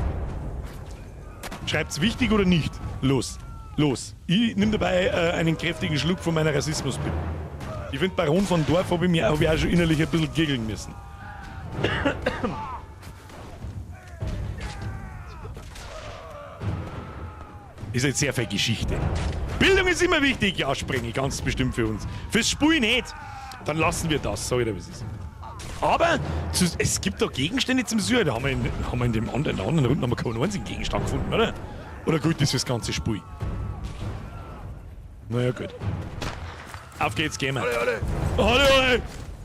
Schreibt's wichtig oder nicht? Los. Los. Ich nehme dabei einen kräftigen Schluck von meiner Rassismusbitte. Ich finde, Baron von Dorf habe ich auch schon innerlich ein bisschen giggeln müssen. Ist jetzt sehr viel Geschichte. Bildung ist immer wichtig. Ja, Sprengi, ganz bestimmt für uns. Fürs Spiel nicht. Dann lassen wir das, sag ich dir, was ist. Aber es gibt da Gegenstände zum Suchen. Da haben wir in der anderen Runde haben wir keinen einzigen Gegenstand gefunden, oder? Oder gilt das fürs ganze Spiel? Naja, gut. Auf geht's, gehen wir. Alle!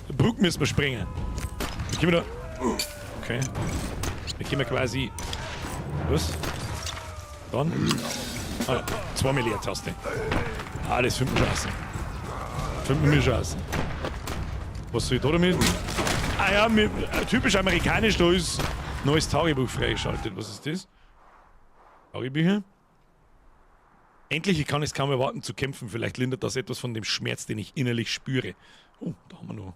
Die Brücke müssen wir sprengen. Wie können wir da... Okay. Dann können wir quasi... Was? Dann... Ah, 2 mal Leertaste. Ah, das findet man schon aus. Findet man schon aus. Was soll ich da damit? Ah ja, typisch amerikanisch, da ist neues Tagebuch freigeschaltet. Was ist das? Tagebücher? Endlich, ich kann es kaum erwarten zu kämpfen. Vielleicht lindert das etwas von dem Schmerz, den ich innerlich spüre. Oh, da haben wir noch...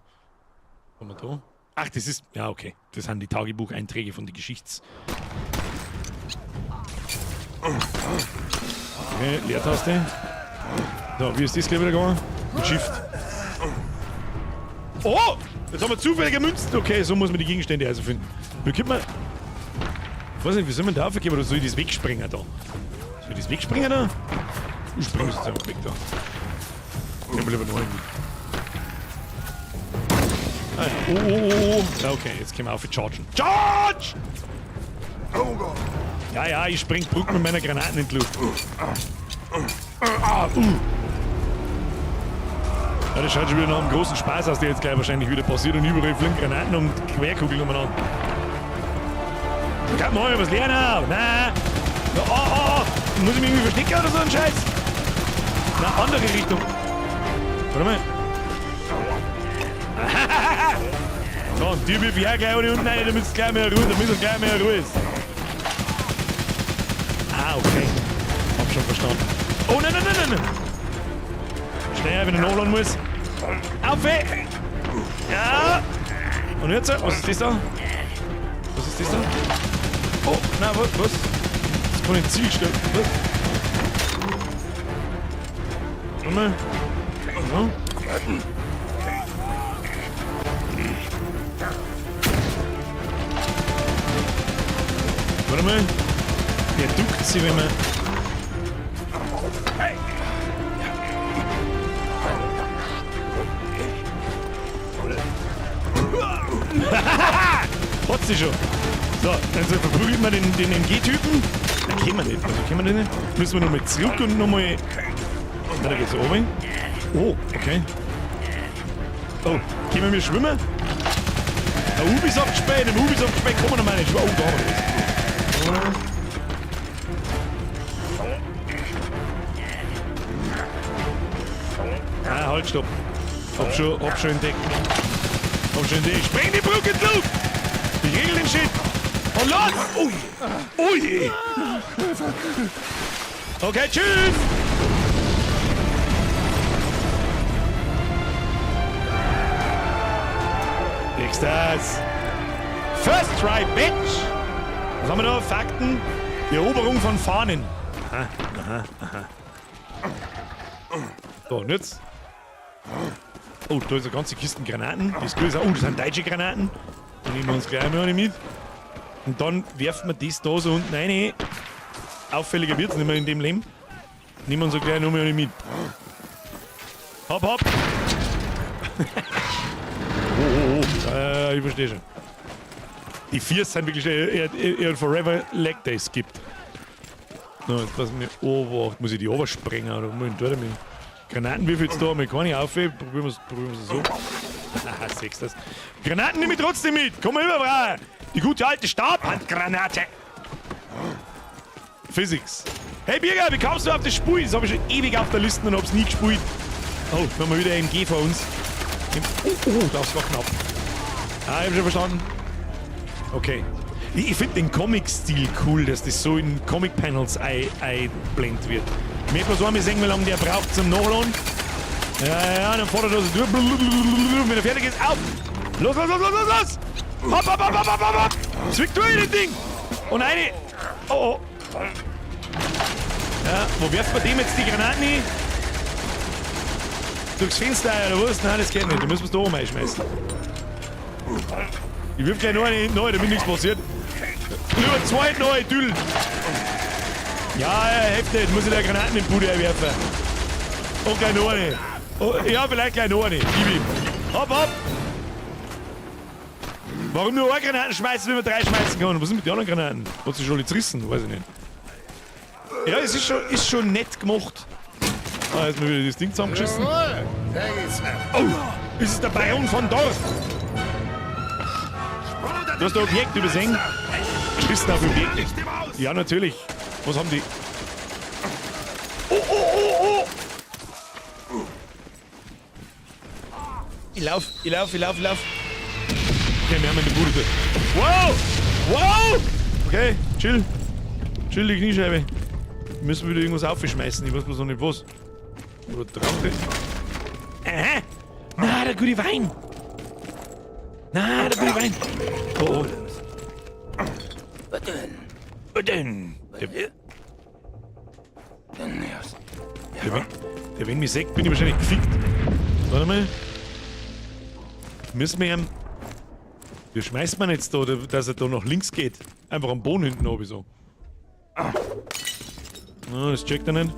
Was haben wir da? Ach, das ist... Ja, okay. Das sind die Tagebucheinträge von den Geschichts... Okay, Leertaste. So, wie ist das gleich wieder gegangen? Mit Shift. Oh! Jetzt haben wir zufällige Münzen. Okay, so muss man die Gegenstände also finden. Wie kann man... Ich weiß nicht, wie soll man da aufgeben oder soll ich das wegspringen da? Soll ich das wegspringen da? Ich springe es jetzt einfach weg da. Ich hab lieber noch irgendwie. Ah, oh. Ja, okay, jetzt können wir auf chargen. Charge! Ja, ich spring Brücken mit meiner Granaten in die Luft. Ja, das schaut schon wieder nach einem großen Spaß aus, der jetzt gleich wahrscheinlich wieder passiert und überall fliegen Granaten und Querkugeln umeinander. Kann man was lernen? Nein! Oh! Muss ich mich irgendwie verstecken oder so ein Scheiß? Na, andere Richtung. Warte mal. So, und die wirf ich auch gleich unten rein, damit es gleich mehr Ruhe ist. Ah, okay. Hab schon verstanden. Oh, nein. Schnell, wenn ich nachladen muss. Auf! Ja! Und jetzt? Was ist das da? Oh, nein, was? Das kann ich ins Ziel stellen. Was? Warte mal. Ja. Warte mal. Der duckt sie, wenn man... Hat sie schon. So, dann verprügelt man den MG-Typen. Dann können wir nicht. Also können wir nicht. Müssen wir nochmal zurück und nochmal... Na, da geht's oben. Oh, okay. Oh, können wir schwimmen? Ein Ubisoft-Spät, im Ubisoft-Spät kommen wir nochmal nicht. Oh, da haben wir das. Ah, halt, stopp. Hab schon entdeckt. Ich spreng die Brücke in die Luft! Ich regel den Shit! Und los! Ui! Okay, tschüss! Nächstes! First try, bitch! Was haben wir da? Fakten? Die Eroberung von Fahnen. Aha. So, und jetzt? Oh, da ist eine ganze Kiste Granaten. Das ist größer. Oh, das sind deutsche Granaten. Die nehmen wir uns gleich mal eine mit. Und dann werfen wir das da so unten rein. Auffälliger wird es nicht mehr in dem Leben. Nehmen wir uns so gleich noch mal eine mit. Hopp. Oh. Ich verstehe schon. Die 4 sind wirklich eher Forever Leg Days gibt. No, jetzt passen wir. Oh, muss ich die oversprengen oder muss ich da damit? Granaten, wie viel jetzt da haben wir? Keine auf, probieren wir es so. Haha, 6 das. Granaten nehme ich trotzdem mit! Komm mal rüber, Frau! Die gute alte Stabhandgranate. Physics. Hey Birger, wie kommst du auf das Spiel? Das habe ich schon ewig auf der Liste und hab's nie gespielt. Oh, wir haben wieder MG vor uns. Das war knapp. Ah, ich hab schon verstanden. Okay. Ich finde den Comic-Stil cool, dass das so in Comic-Panels einblendet wird. Ich möchte bloß einmal sehen, wie lange der braucht zum Nachladen. Ja, dann fordert er so durch. Wenn er fertig ist, auf! Los! Hopp! Zwick durch das Ding! Und eine... Oh. Ja, wo werft man dem jetzt die Granaten hin? Durchs Fenster oder was? Nein, das geht nicht. Da müssen wir es da oben einschmeißen. Ich wirf gleich noch eine hinten rein, damit nichts passiert. Nur zwei neue Düll. Ja, hilft nicht. Muss ich da Granaten in die Bude einwerfen. Und gleich noch eine. Oh, ja, vielleicht gleich noch eine. Gib ihm. Hopp! Warum nur eine Granaten schmeißen, wenn man 3 schmeißen kann? Was ist mit den anderen Granaten? Hat sich schon alle zerrissen? Weiß ich nicht. Ja, es ist schon nett gemacht. Ah, jetzt mal wieder das Ding zusammengeschissen. Oh, ist es der Baron von Dorf? Du hast ein Objekt übersehen. Geschissen auf Objekt. Ja, natürlich. Was haben die? Oh! Ich lauf. Okay, wir haben eine Bude. Wow! Okay, chill die Kniescheibe. Wir müssen wieder irgendwas aufschmeißen. Ich weiß bloß noch nicht was. Oder Traute. Aha! Na, der gute Wein! Oh. Was denn? Der wenn mich sagt, bin ich wahrscheinlich gefickt. Warte mal. Müssen wir ihm... Wie schmeißt man jetzt da, dass er da nach links geht? Einfach am Boden hinten oben so. Na, das checkt er nicht.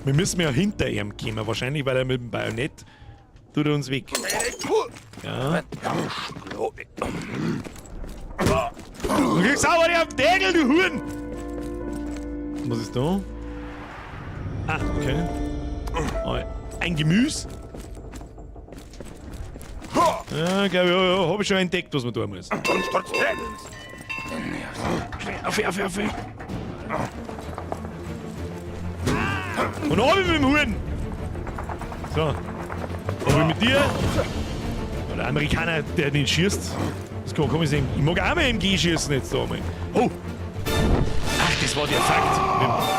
Wir müssen ja hinter ihm kommen, wahrscheinlich, weil er mit dem Bajonett tut er uns weg. Ja. Du kriegst sauber auf den Degel, du Huren! Was ist da? Ah, okay. Oh, ein Gemüse? Ja, glaube ich, ja, habe ich schon entdeckt, was man tun muss. Auf. Und runter mit dem Huren! So. Aber mit dir? Der Amerikaner, der nicht schießt. Das kann ich sehen. Ich mag auch mal MG schießen jetzt da mal. Oh! Ach, das war der Fakt.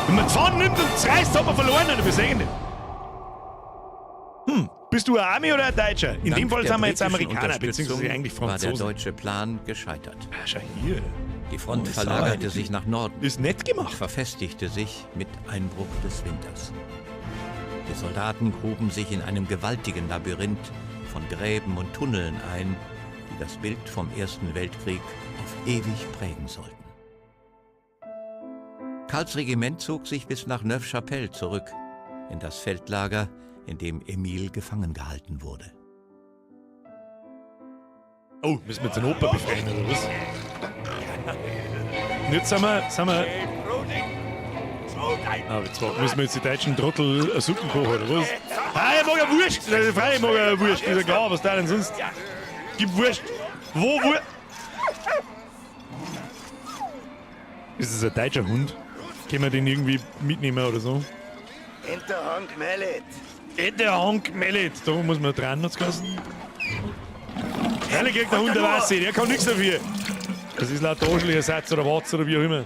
Wenn man die Fahnen nimmt und es reißt, hat man verloren und wir sehen nicht. Bist du ein Army oder ein Deutscher? In dem Fall sind wir jetzt Amerikaner, beziehungsweise eigentlich Franzosen. War der deutsche Plan gescheitert. Ah, schau hier. Die Front verlagerte sich nach Norden. Ist nett gemacht. Und verfestigte sich mit Einbruch des Winters. Die Soldaten gruben sich in einem gewaltigen Labyrinth von Gräben und Tunneln ein, die das Bild vom Ersten Weltkrieg auf ewig prägen sollten. Karls Regiment zog sich bis nach Neufchâtel zurück, in das Feldlager, in dem Emil gefangen gehalten wurde. Oh, müssen wir jetzt den Opa befreien, oder was? Und jetzt sind wir... Ah, jetzt müssen wir jetzt die deutschen Trottel Suppen kochen, oder was? Ah, ich mag ja Wurst! Freilich mag ja Wurst, ist ja klar, was da denn sonst? Gib Wurst! Wo Wurst? Ist das ein deutscher Hund? Können wir den irgendwie mitnehmen oder so? Hinterhang Mellet! Da muss man dran, hat's geheißen. Freilich kriegt der Hund eine Wasser, der kann nichts dafür. Das ist laut Ersatz oder Watz oder wie auch immer.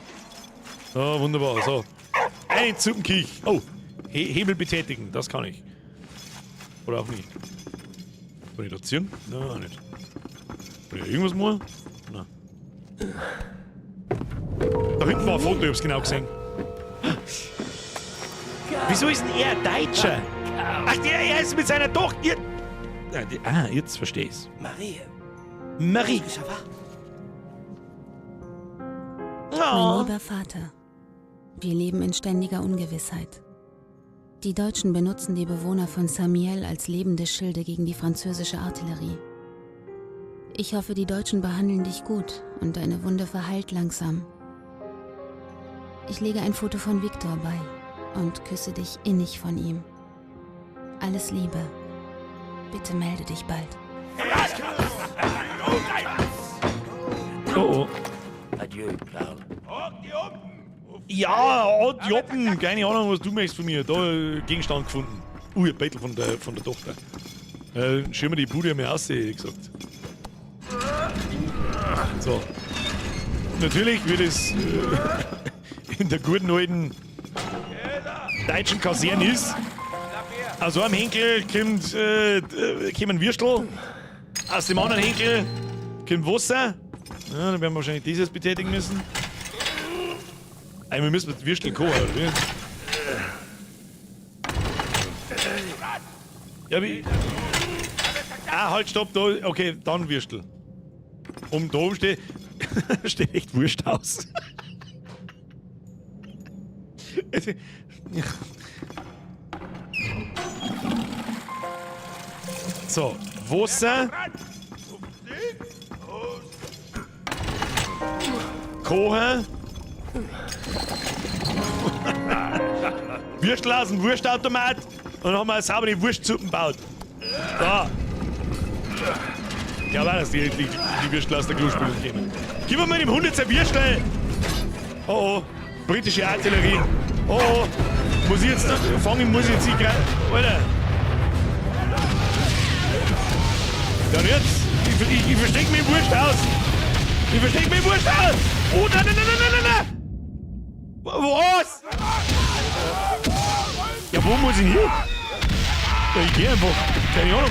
So, wunderbar, so. Ein Suppenkich. Oh, Hebel betätigen, das kann ich. Oder auch nicht. Kann ich da ziehen? Nein, auch nicht. Kann ich irgendwas machen? Nein. Da hinten war ein Foto, ich hab's genau gesehen. Wieso ist denn er ein Deutscher? Ach, er ist mit seiner Tochter. Jetzt verstehe ich's. Marie. Mein lieber Vater, wir leben in ständiger Ungewissheit. Die Deutschen benutzen die Bewohner von Saint-Mihiel als lebende Schilde gegen die französische Artillerie. Ich hoffe, die Deutschen behandeln dich gut und deine Wunde verheilt langsam. Ich lege ein Foto von Viktor bei und küsse dich innig von ihm. Alles Liebe. Bitte melde dich bald. Oh oh. Adieu, Karl. Ja, Joppen, keine Ahnung, was du möchtest von mir. Da Gegenstand gefunden. Ein Bettel von der Tochter. Schau mir die Bude mal aus, hätte ich gesagt. So. Natürlich wird es in der guten alten deutschen Kaserne ist. Aus einem Henkel kommen Würstel. Aus dem anderen Henkel kommt Wasser. Ja, dann werden wir wahrscheinlich dieses betätigen müssen. Einmal müssen wir die Würstel kochen, oder wie? Ja, wie? Ah, halt, stopp, da. Okay, dann Würstel. Da oben steht echt Wurst aus. So, Wasser. Kochen. Würstel aus dem Wurstautomat. Und dann haben wir eine saubere Wurstsuppen gebaut. Da. Ich glaube auch, dass die Würstel aus der Klospülung kommen. Gib mir mal dem Hund jetzt ein Würstel! Oh oh, britische Artillerie. Oh oh, muss ich jetzt fangen, muss ich jetzt nicht greifen. Alter! Dann jetzt! Ich versteck mir Wurst aus! Ich versteck mir Wurst aus! Oh nein, nein, nein, nein, nein, nein! Was? Ja, wo muss ich hin? Ja, ich geh einfach. Keine Ahnung.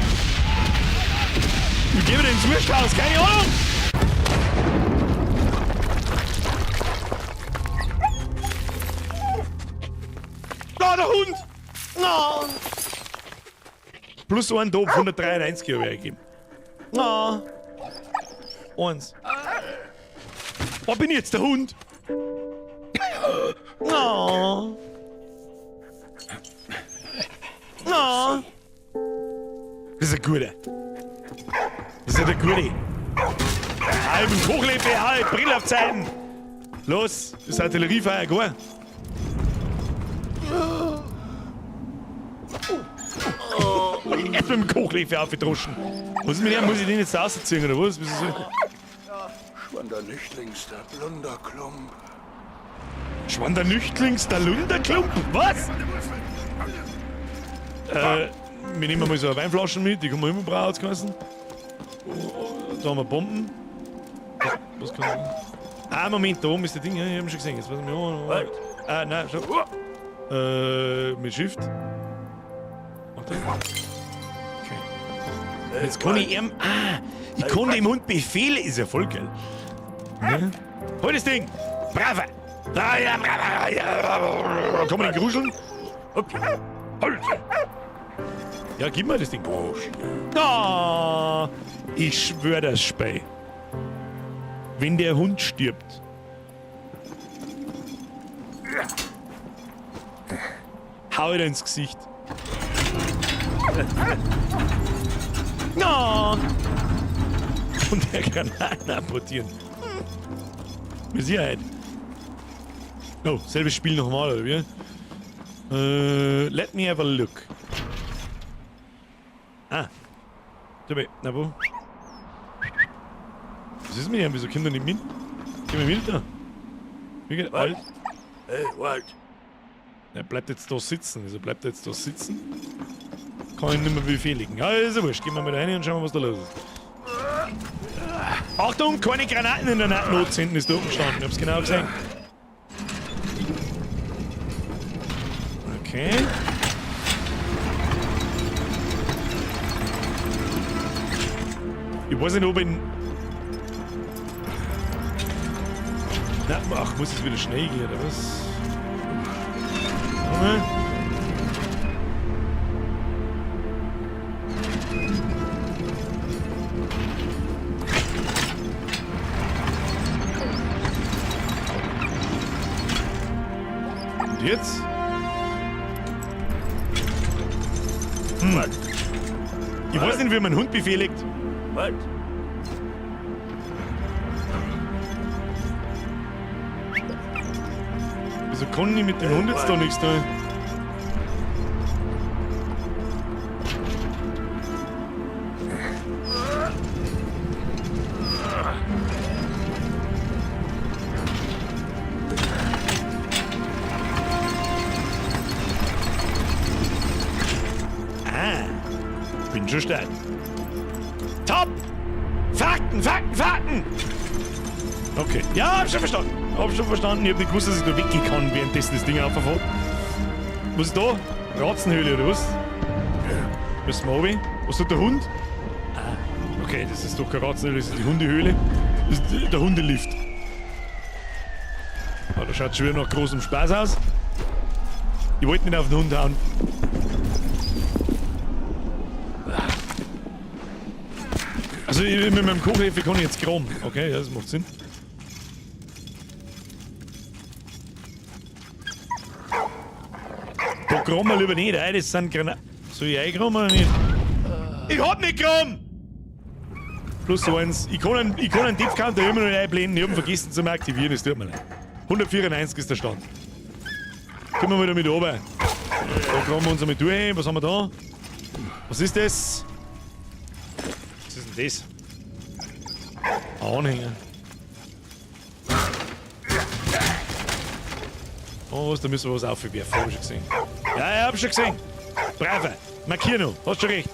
Ich gebe dir ins Wursthaus, keine Ahnung! Da, der Hund! No. Plus einen Top, 193 habe ich eingegeben. No. Eins. Oh, bin ich jetzt der Hund? No. No. Das ist ein guter. Das ist ja der Gute. Halb im Kochlepe, halb Brille auf Zeiten. Los, das ist Artilleriefeuer, gar. Erst mit dem Kochlepe aufgedroschen. Was ist mit dem? Muss ich den jetzt rausziehen oder was? Schwander Nüchtlings, der Blunderklump. Schwander Nüchtlings, der Lunderklump? Was? Wir nehmen mal so eine Weinflasche mit, die kann man immer brauchen, hat's geheißen. Da haben wir Bomben. Was kann man? Ah, Moment, da oben ist das Ding, ja, ich hab schon gesehen. Jetzt weiß ich nicht. Ah, nein, schau. Mit Shift. Warte. Okay. Jetzt kann ich ihm. Ah, ich kann dem Hund Befehle, ist ja voll geil. Ja. Halt das Ding! Bravo! Kann man den gruscheln? Okay. Halt! Ja, gib mir das Ding. Oh, ich schwör das Spei. Wenn der Hund stirbt. Hau dir ins Gesicht. No. Und der Granaten apportieren. Mit Sicherheit. Oh, selbes Spiel nochmal, oder wie? Let me have a look. Ah. Na wo? Was ist mit ihm? Wieso kommt er nicht mit? Geh mal mit da. Wie geht alt? Hey, Walt. Er bleibt jetzt da sitzen. Wieso bleibt er jetzt da sitzen? Kann ich nicht mehr befehligen. Ja, ist ja wurscht. Gehen wir mal rein und schauen, was da los ist. Achtung, keine Granaten in der Not hinten ist da oben gestanden. Ich hab's genau gesehen. Okay. Ich weiß nicht, ob ich... Na, ach, muss es wieder schnell gehen, oder was? Warte mal. Und jetzt? Ich weiß nicht, wie man einen Hund befehligt. Was? Wieso kann ich mit dem Hund jetzt da nichts tun? bin schon steil. Top! Fakten, Fakten, Fakten! Okay. Ja, hab schon verstanden. Ich hab nicht gewusst, dass ich da weggehen kann, währenddessen das Ding aufverfährt. Was ist da? Ratzenhöhle oder was? Müssen wir oben? Was tut der Hund? Ah, okay, das ist doch keine Ratzenhöhle, das ist die Hundehöhle. Das ist der Hundelift. Ah, das schaut schon wieder nach großem Spaß aus. Ich wollte nicht auf den Hund hauen. Also mit meinem Kochhefe kann ich jetzt graben. Okay, ja, das macht Sinn. Da graben wir lieber nicht, ey, das sind Granaten. Soll ich eingraben oder nicht? Ich hab nicht graben! Plus eins. Ich kann einen Tippcounter immer noch einblenden, ich hab ihn vergessen zu aktivieren, das tut mir leid. 194 ist der Stand. Kommen wir wieder mit oben. Da graben wir uns einmal durch. Was haben wir da? Was ist das? Was ist denn das? Anhänger. Oh, was, da müssen wir was aufwerfen, hab ich schon gesehen. Ja, ich hab schon gesehen. Bravo. Markier noch, hast schon recht.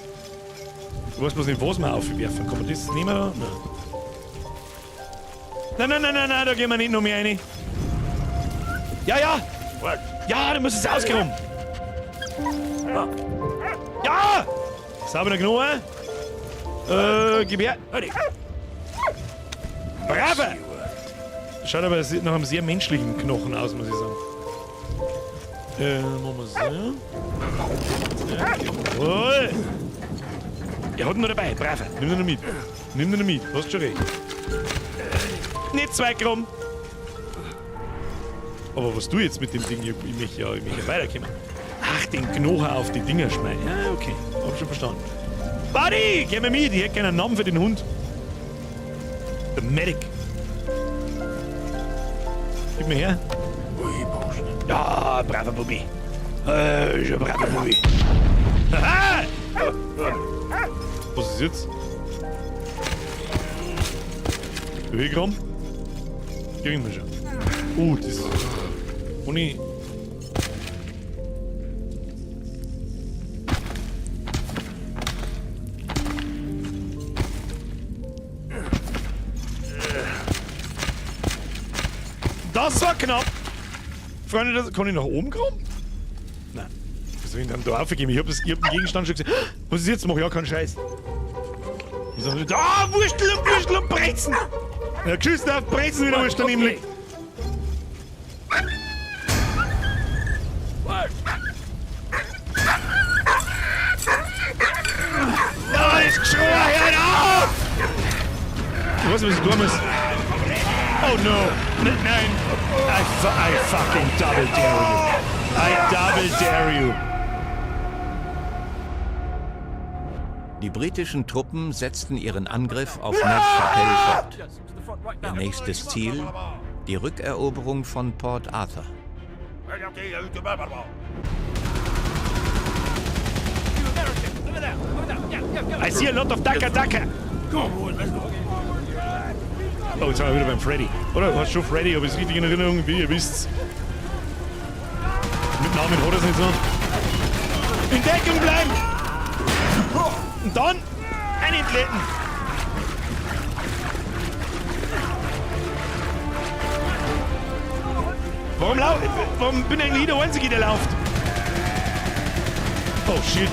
Du weißt bloß nicht, was wir aufwerfen. Kann man das nehmen? Nein. Nein, da gehen wir nicht noch mehr rein. Ja! Ja, da muss es ausgeräumt. Ja! Sauber genommen. Gib her. Bravo! Schaut aber nach einem sehr menschlichen Knochen aus, muss ich sagen. Machen wir so. Jawohl! Er hat ihn noch dabei, bravo. Nimm ihn noch mit. Nimm ihn noch mit, hast schon recht. Nicht 2 Gramm. Aber was du jetzt mit dem Ding? Ich möchte ja weiterkommen. Ach, den Knochen auf die Dinger schmeißen. Ja, okay. Hab schon verstanden. Buddy, geh mal mit. Ich hätte gerne einen Namen für den Hund. Der Medic. Gib mir her. Ja, braver Bubi. Schon braver Bubi. Haha! Was ist jetzt? Wie viel Gramm? Kriegen wir schon. Das ist... Ohne... Das war knapp! Freunde, kann ich nach oben graben? Nein. Was soll ich denn da aufgeben? Ich hab den Gegenstand schon gesehen. Was ist jetzt? Mach ja keinen Scheiß. Wurstel und Brezen! Ja, geschissen auf Brezen wieder Wurstel nämlich. Da ist geschrien, hört auf! Ich weiß, was ich tun muss. Oh no! Nein! I fucking double dare you! I double dare you! Die britischen Truppen setzten ihren Angriff auf Neuchâtel fort. Ihr nächstes Ziel, die Rückeroberung von Port Arthur. I see a lot of Daka. Oh, jetzt sind wir wieder beim Freddy. Oder? Hast du schon Freddy? Habe ich es richtig in Erinnerung? Wie ihr wisst. Mit Namen hat er es nicht so. In Deckung bleiben! Und dann einentleten! Warum bin ich eigentlich der Einzige, der läuft? Oh shit!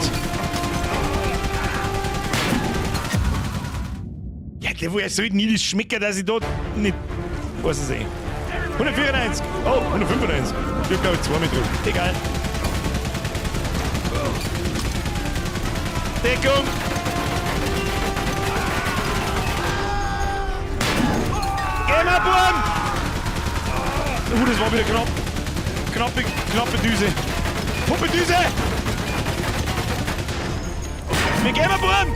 Ja, woher soll nie das schmecken, dass ich dort nicht... Was ist es 194! Oh, 195! Ich hab glaube ich 2 mit drauf. Egal. Deckung! Geh mal, Burm! Das war wieder knapp. Knappe Düse. Puppedüse! Wir gehen mal, Burm!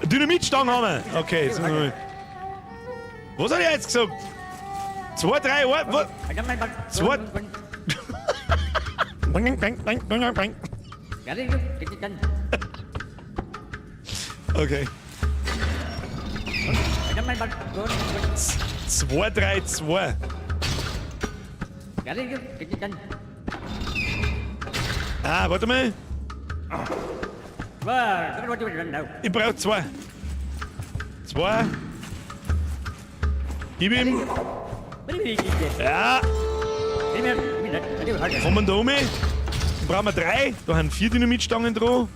Dynamitstangen haben wir. Okay, jetzt müssen wir... Was hat er jetzt gesagt? 2, 3, was? 2... Okay. 2, 3, 2. Ah, warte mal. Ich brauch 2. 2. Gib ihm. Ja. Kommen wir da um. Dann brauchen wir 3. Da haben 4 Dynamitstangen dran.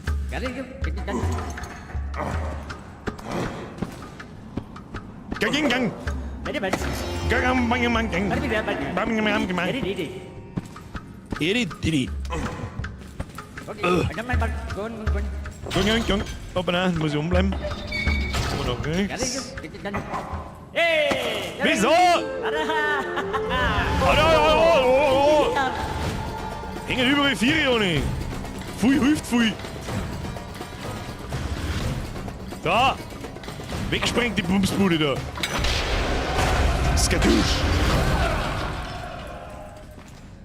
Gang. Gang. Opa, nein, muss ich umbleiben. Noch rechts. Wieso? Hängen überall 4 ohne. Pfui, hilft pfui. Da. Wegsprengt die Bumsbude da. Skadoosh.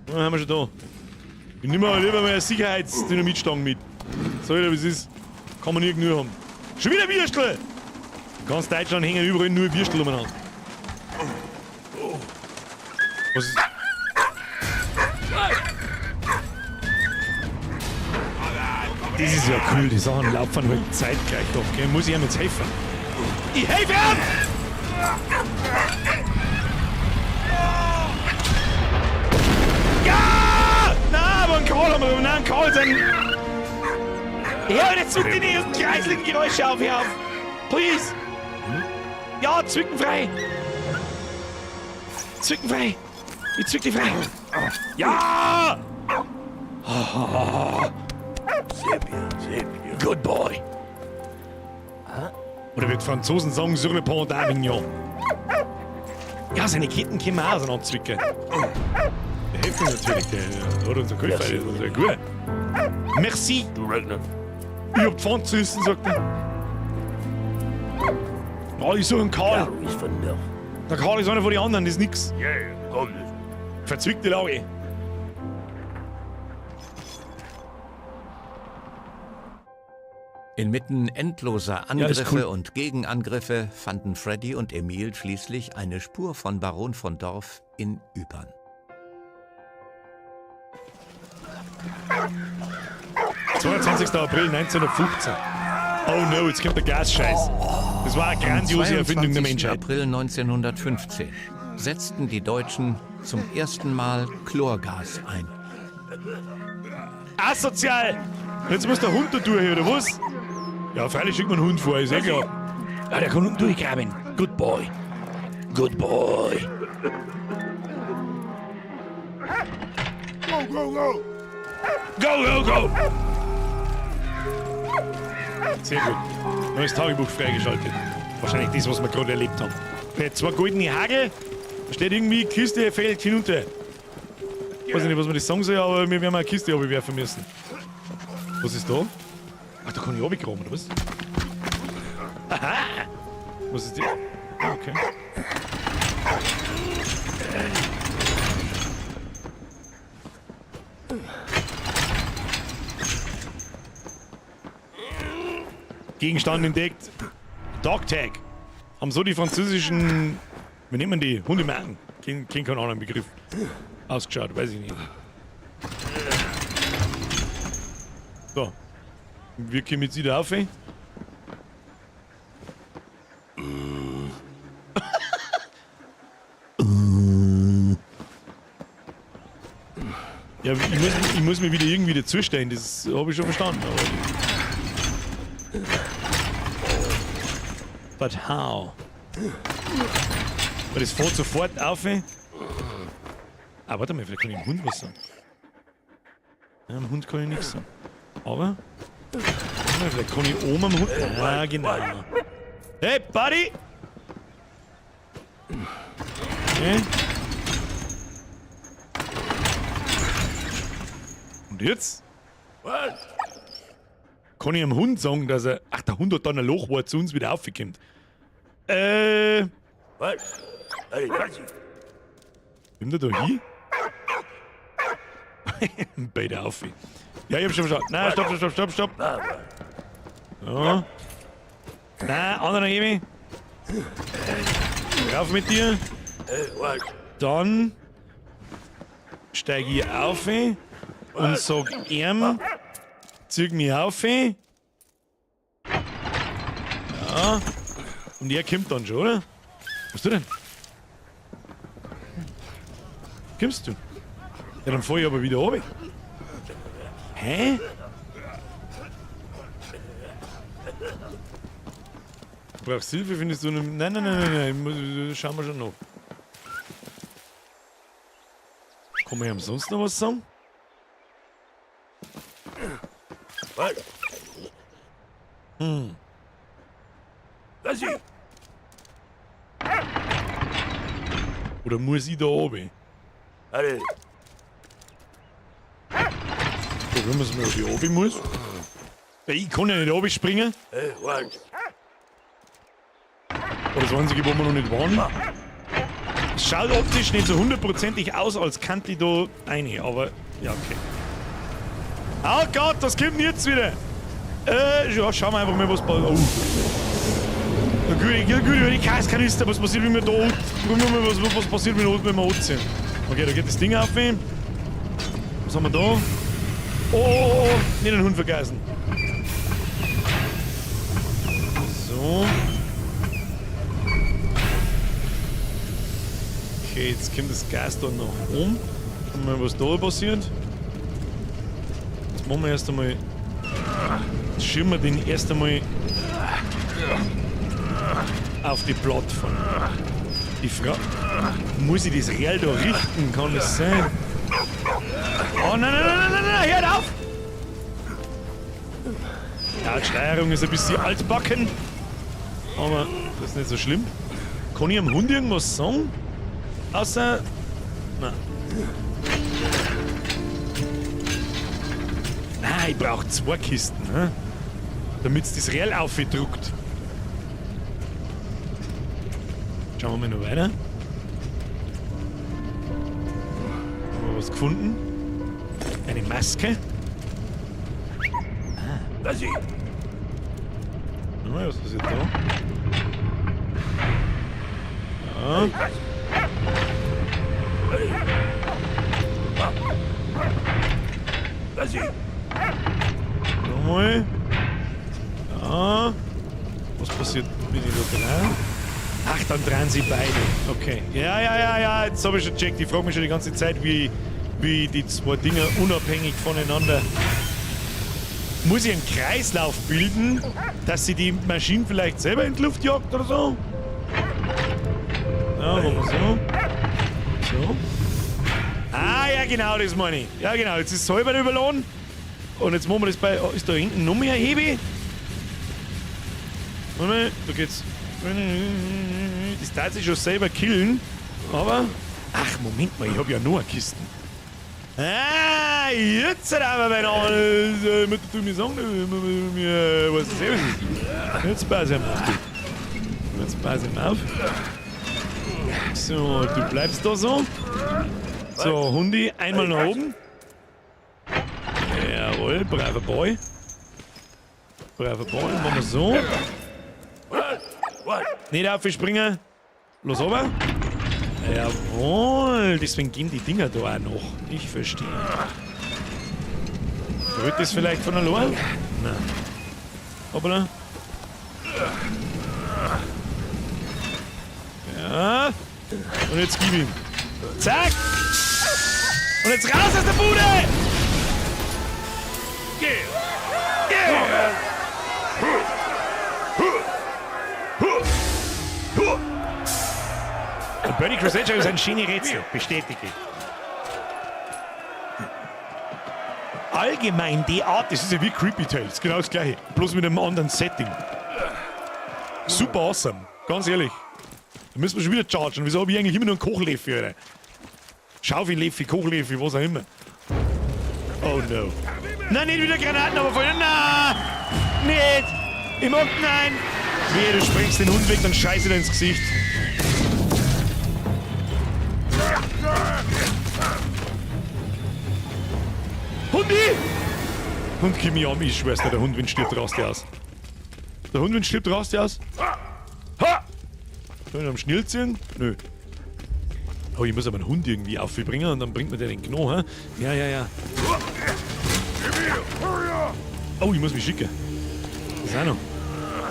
Dann haben wir schon da. Ich nehme aber lieber mal eine Sicherheitsdynamitstange mit. So, wie es ist. Kann man nirgendwo haben. Schon wieder Würstel! In ganz Deutschland hängen überall nur Würstel umeinander. Was ist... Das ist ja cool, die Sachen laufen halt zeitgleich doch, gell? Muss ich ihm jetzt helfen? Ich helfe ihm! Ja! Nein, aber ein Karl haben wir, nein, Karl sein... Ja, jetzt zückt die nicht kreislichen Geräusche auf, hör auf! Please! Ja, zückenfrei! Zückenfrei! Ich zück die frei! Ja! Good boy! Oder wie die Franzosen sagen, sur le pont d'Avignon. Ja, seine Ketten können wir auch auseinanderzwicken. Der hilft uns natürlich, der hat uns einen Köfer, das ist ja gut. Merci! Du Ragnar. Ich hab Pfand zu essen, sagt er. Oh, ich suche einen Karl. Ja, ist von mir. Der Karl ist einer von den anderen, das ist nix. Ja, komm. Verzwickte Lage. Inmitten endloser Ja, ist Angriffe cool. und Gegenangriffe fanden Freddy und Emil schließlich eine Spur von Baron von Dorf in Ypern. Der 22. April 1915. Oh no, jetzt kommt der Gasscheiß. Das war eine grandiose Erfindung der 22. Menschheit. April 1915 setzten die Deutschen zum ersten Mal Chlorgas ein. Asozial! Jetzt muss der Hund da durch, oder was? Ja, freilich schickt man einen Hund vor, ist eh klar. Ja, der kann unten durchgraben. Good boy. Good boy. Go! Sehr gut. Neues Tagebuch freigeschaltet. Wahrscheinlich das, was wir gerade erlebt haben. Jetzt 2 goldene Hagel. Da steht irgendwie, Kiste fällt hinunter. Ich weiß nicht, was man das sagen soll, aber wir werden eine Kiste abwerfen müssen. Was ist da? Ach, da kann ich runtergraben, oder was? Aha! Was ist die? Ah, okay. Gegenstand entdeckt. Dogtag. Haben so die französischen, wie nennt man die? Hundemarken. Kein anderen Begriff. Ausgeschaut, weiß ich nicht. So. Wir kommen jetzt wieder auf. Ja, ich muss mir wieder irgendwie dazustellen, das habe ich schon verstanden. But how? Weil das fährt sofort auf. Ah, warte mal, vielleicht kann ich dem Hund was sagen. Ja, dem Hund kann ich nichts sagen. Aber. Vielleicht kann ich oben am Hund. Ah, genau. Hey, Buddy! Okay. Und jetzt? Kann ich dem Hund sagen, dass er. Ach, der Hund hat dann ein Loch, wo er zu uns wieder raufkommt. Was? Hey, was? Kommt er da hin? Beide auf. Ja, ich hab schon verstanden. Nein, stopp. So. Nein, anderen Hebe. Rauf mit dir. Hey, was? Dann. steige ich auf und sag ihm, zieh mich auf. Ja. Und er kommt dann schon, oder? Was du denn? Kommst du? Ja, dann fahr ich aber wieder runter. Hä? Brauchst du Hilfe, findest du eine... Nein. Schauen wir schon noch. Kann man ihm sonst noch was sagen? Was? Was ich? Oder muss ich da oben? Warte. So, wenn man es mal da oben muss. Ja, ich kann ja nicht oben springen. Was? Oder das Einzige, wo wir noch nicht waren. Es schaut optisch nicht so hundertprozentig aus, als kann die da rein. Aber, ja, okay. Oh Gott, das kommt jetzt wieder. Ja, schauen wir einfach mal, was passiert. Oh. Gut, die Gaskanister, was passiert, wenn wir da... Was passiert, wenn wir anziehen? Okay, da geht das Ding auf. Was haben wir da? Oh, nicht den Hund vergessen. So. Okay, jetzt kommt das Gas da nach oben. Schauen wir mal, was da passiert. Jetzt machen wir erst einmal... Jetzt schieben wir den erst einmal auf die Plattform. Die Frage... Muss ich das Real da richten? Kann das sein? Oh nein, hört auf! Ja, die Steuerung ist ein bisschen altbacken. Aber das ist nicht so schlimm. Kann ich am Hund irgendwas sagen? Außer... Nein. Nein, ich brauche 2 Kisten, ne? Damit es das Real aufdruckt. Schauen wir mal noch weiter. Haben wir was gefunden? Eine Maske. Was ich? Was ist jetzt da? Ja. Was ich? Nochmal. Ja. Was passiert, wenn ich da dran? Ach, dann drehen sie beide. Okay. Ja. Jetzt habe ich schon gecheckt. Ich frage mich schon die ganze Zeit, wie die 2 Dinger unabhängig voneinander. Muss ich einen Kreislauf bilden, dass sie die Maschine vielleicht selber in die Luft jagt oder so? Ja, machen wir so. So. Ah, ja, genau, das meine ich. Ja, genau, jetzt ist es halber überladen. Und jetzt machen wir das bei... Oh, ist da hinten noch mehr Hebe? Warte mal, da geht's... Das darf sich schon selber killen, aber... Ach, Moment mal, ich habe ja noch eine Kiste. Ah, jetzt haben wir wieder... Mit du mir sagen, was ist das? Jetzt pass ich auf. Jetzt pass ich auf. So, du bleibst da so. So, Hundi, einmal nach oben. Jawohl, braver Boy. Braver Boy, machen wir so. Nicht aufspringen. Los runter. Jawohl, deswegen gehen die Dinger da auch noch. Ich verstehe. Wird das vielleicht von allein? Nein. Hoppala. Ja. Und jetzt gib ihm. Zack! Und jetzt raus aus der Bude! Und Bernie Crusader ist ein Schiene-Rätsel. Bestätige. Allgemein die Art, das ist ja wie Creepy Tales, genau das gleiche. Bloß mit einem anderen Setting. Super awesome, ganz ehrlich. Da müssen wir schon wieder chargen. Wieso habe ich eigentlich immer nur einen Kochlöffel, Alter? Schaufellöffel, Kochlöffel, was auch immer. Oh no. Nein, nicht wieder Granaten, aber vorhin. Nein! Nicht! Ich mag nein! Wehe, du sprengst den Hund weg, dann scheiße dir ins Gesicht. Hundi! Hund, gib mich an, ich schwör's dir, der Hund, wenn stirbt, raus dir aus. Der Hund, wenn stirbt, raus dir aus. Ha! Sollen wir am Schnell ziehen? Nö. Oh, ich muss aber einen Hund irgendwie aufbringen und dann bringt mir der den Knochen. Ja, ja, ja. Oh, ich muss mich schicken. Das ist auch noch.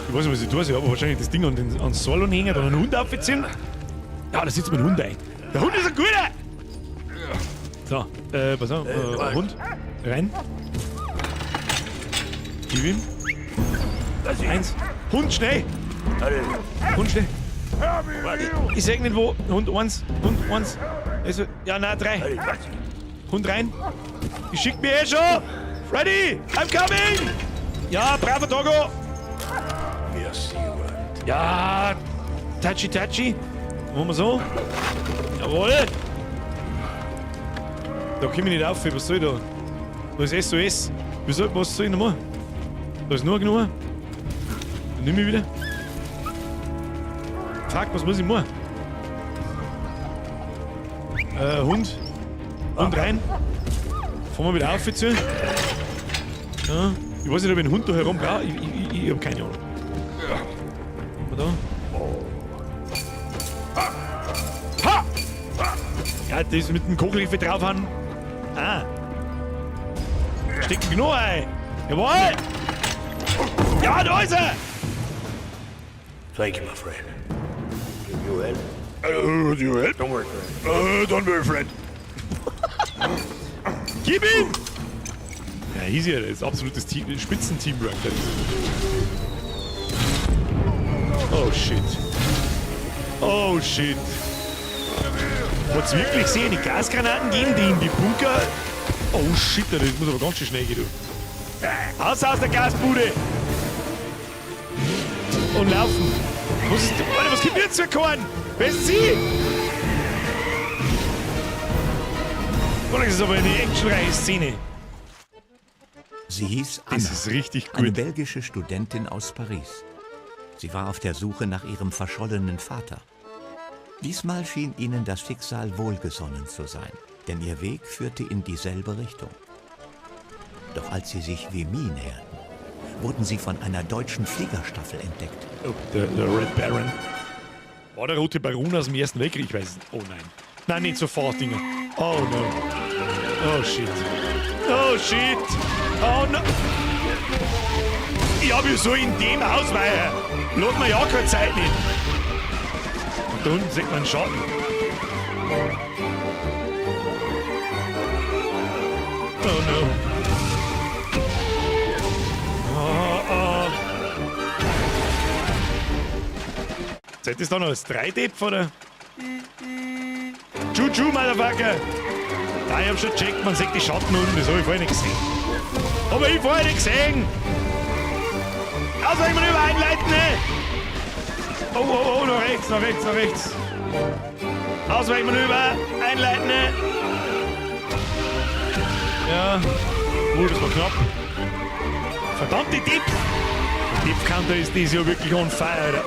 Ich weiß nicht, was ich tue. Ich habe wahrscheinlich das Ding an den Salon hängen und einen Hund aufziehen. Ja, da sitzt mein Hund ein. Der Hund ist ein guter! So, pass auf. Hund. Rein. Gib ihm. 1. Hund, schnell! Hund, schnell! Ich sag nicht wo. Hund 1. Hund 1. Also, ja, na, 3. Hund rein. Ich schick mir eh schon. Freddy, I'm coming! Ja, braver Doggo. Ja, touchy, touchy. Machen wir so. Jawohl. Da komm ich nicht auf. Was soll ich da? Da ist SOS. Was soll ich noch machen? Da ist nur genug. Dann nimm ich wieder. Fuck, was muss ich machen? Hund. Hund rein. Fahren wir wieder auf jetzt. Ja. Ich weiß nicht, ob ich einen Hund da herum brauche. Ich hab keine Ahnung. Da. Ha! Ja, das mit dem Kochlöffel draufhauen. Ah. Stecken genug ein. Jawohl! Ja, da ist er! Thank you, my friend. You help? You help? Don't worry, friend. Don't worry, friend. Gib ihm! Ja, easy, das ist absolutes Spitzenteamwork. Oh shit. Oh shit. Wollt's wirklich sehen, die Gasgranaten gehen, die in die Bunker. Oh shit, das muss aber ganz schön schnell gehen, du. Aus der Gasbude! Und laufen. Was gibt jetzt für Korn? Wer ist sie? Oh, das ist aber eine actionreiche Szene. Sie hieß Anna, Das ist richtig eine gut. belgische Studentin aus Paris. Sie war auf der Suche nach ihrem verschollenen Vater. Diesmal schien ihnen das Schicksal wohlgesonnen zu sein, denn ihr Weg führte in dieselbe Richtung. Doch als sie sich Vimy näherten, wurden sie von einer deutschen Fliegerstaffel entdeckt. Oh, der Red Baron. War der rote Baron aus dem Ersten Weltkrieg? Ich weiß es. Oh nein. Nein, nicht sofort, Dinger. Oh no. Oh shit. Oh shit. Oh no. Ich hab ja so in dem Haus, weil lässt man ja keine Zeit nicht. Und da unten sieht man einen Schatten. Oh no. Seid ihr da noch als 3D oder? Juju, Motherfucker! Ja, ich hab schon gecheckt, man sieht die Schatten unten, das hab ich vorher nicht gesehen. Aber ich vorher nicht gesehen! Also, ich muss über einleiten, ne? Oh, nach rechts, nach rechts, nach rechts. Ausweichmanöver, einleiten, ne? Ja. Das war knapp. Verdammt, die Dip! Der Dip-Counter ist dieses Jahr wirklich on fire.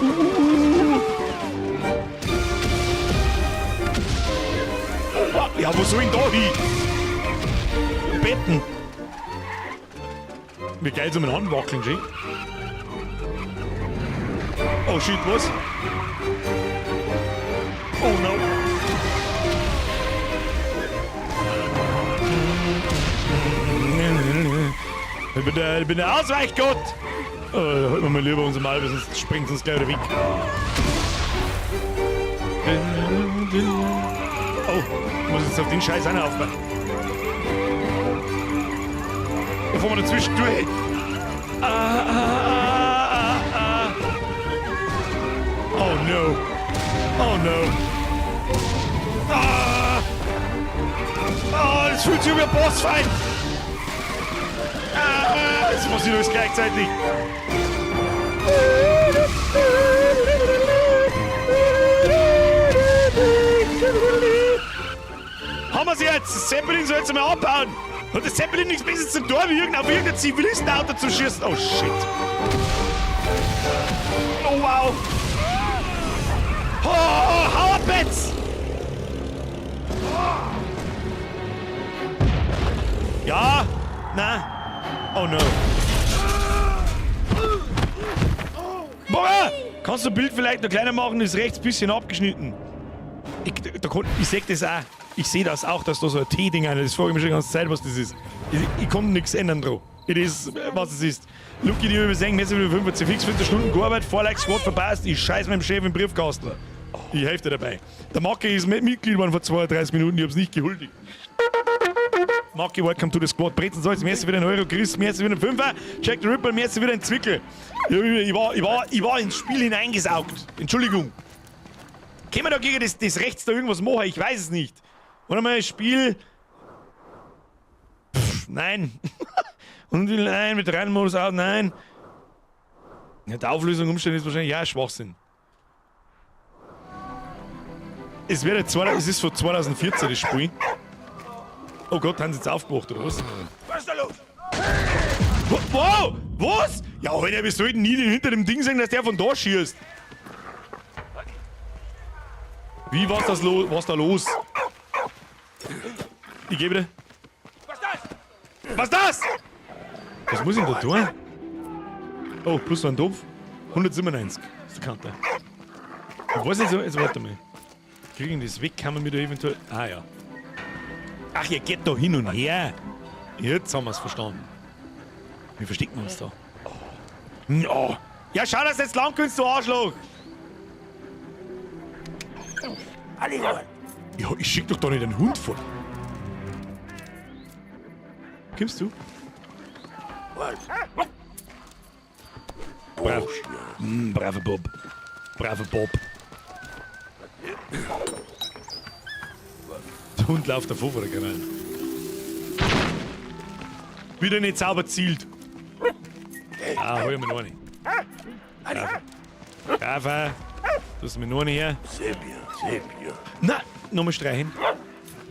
Ja, wo soll ich denn da hin? Betten. Wie geil so mit den Hand wackeln, schön. Oh shit, was? Oh no. Ich bin der Ausweichgott. Halten wir mal lieber unser Mal, sonst springt uns gleich wieder weg. Oh, ich muss jetzt auf den Scheiß einer aufpassen. Da fahren wir dazwischen durch. Oh no. Oh no. Oh, das fühlt sich wie ein Bossfight. Jetzt muss ich alles gleichzeitig. Haben wir sie jetzt? Das Zeppelin soll jetzt mal abbauen. Hat das Zeppelin nichts Besseres zum Tor, wie auf irgendein Zivilistenauto zu schießen? Oh shit. Oh wow. Oh, hau ab jetzt! Ja? Na? Oh no. Boah! Kannst du das Bild vielleicht noch kleiner machen? Ist rechts ein bisschen abgeschnitten. Ich sehe das auch. Ich sehe das auch, dass da so ein T-Ding ist. Das frage ich mich schon die ganze Zeit, was das ist. Ich kann nichts ändern dran. Das ist, was es ist. Lucky, die übersehen, wir sind wieder 45 fix, 50 Stunden gearbeitet, Vorleik Squad verpasst, ich scheiß meinem Chef im Briefkasten. Ich helfe dir dabei. Der Macke ist Mitglied geworden vor 32 Minuten, ich hab's nicht gehuldigt. Macke, welcome to the Squad. Brezen Salz, merci wieder ein Euro, Chris, merci wieder ein Fünfer, Jack the Ripper, merci wieder ein Zwickel. Ich war ins Spiel hineingesaugt. Entschuldigung. Können wir da gegen das rechts da irgendwas machen? Ich weiß es nicht. Oder mal ein Spiel. Nein. Und nein, mit Rennmodus auch, nein. Ja, die Auflösung umstellen ist wahrscheinlich ja Schwachsinn. Es ist von 2014 das Spiel. Oh Gott, haben sie jetzt aufgewacht, oder was? Was ist da los? Wow! Was? Ja, Alter, wir sollten nie hinter dem Ding sehen, dass der von da schießt. Wie war's das was da los? Ich gebe dir. Was das? Was muss ich denn da tun? Oh, plus ein Topf. 197 ist der Kanter. Ich weiß nicht so, jetzt warte mal. Kriegen das weg, kann man mir da eventuell. Ah ja. Ach, ihr geht da hin und her. Jetzt haben wir es verstanden. Wir verstecken uns da. Oh. Ja, schau, dass du jetzt lang kannst, du Arschloch! Ja, ich schick doch da nicht einen Hund vor. Kommst du? Brav. Braver Bob. Braver Bob. Der Hund läuft davor vor der Kanal. Wieder nicht sauber zielt. Ah, hol mir noch eine. Braver. Du hast mir noch eine her. Sepia. Na, nochmal streichen.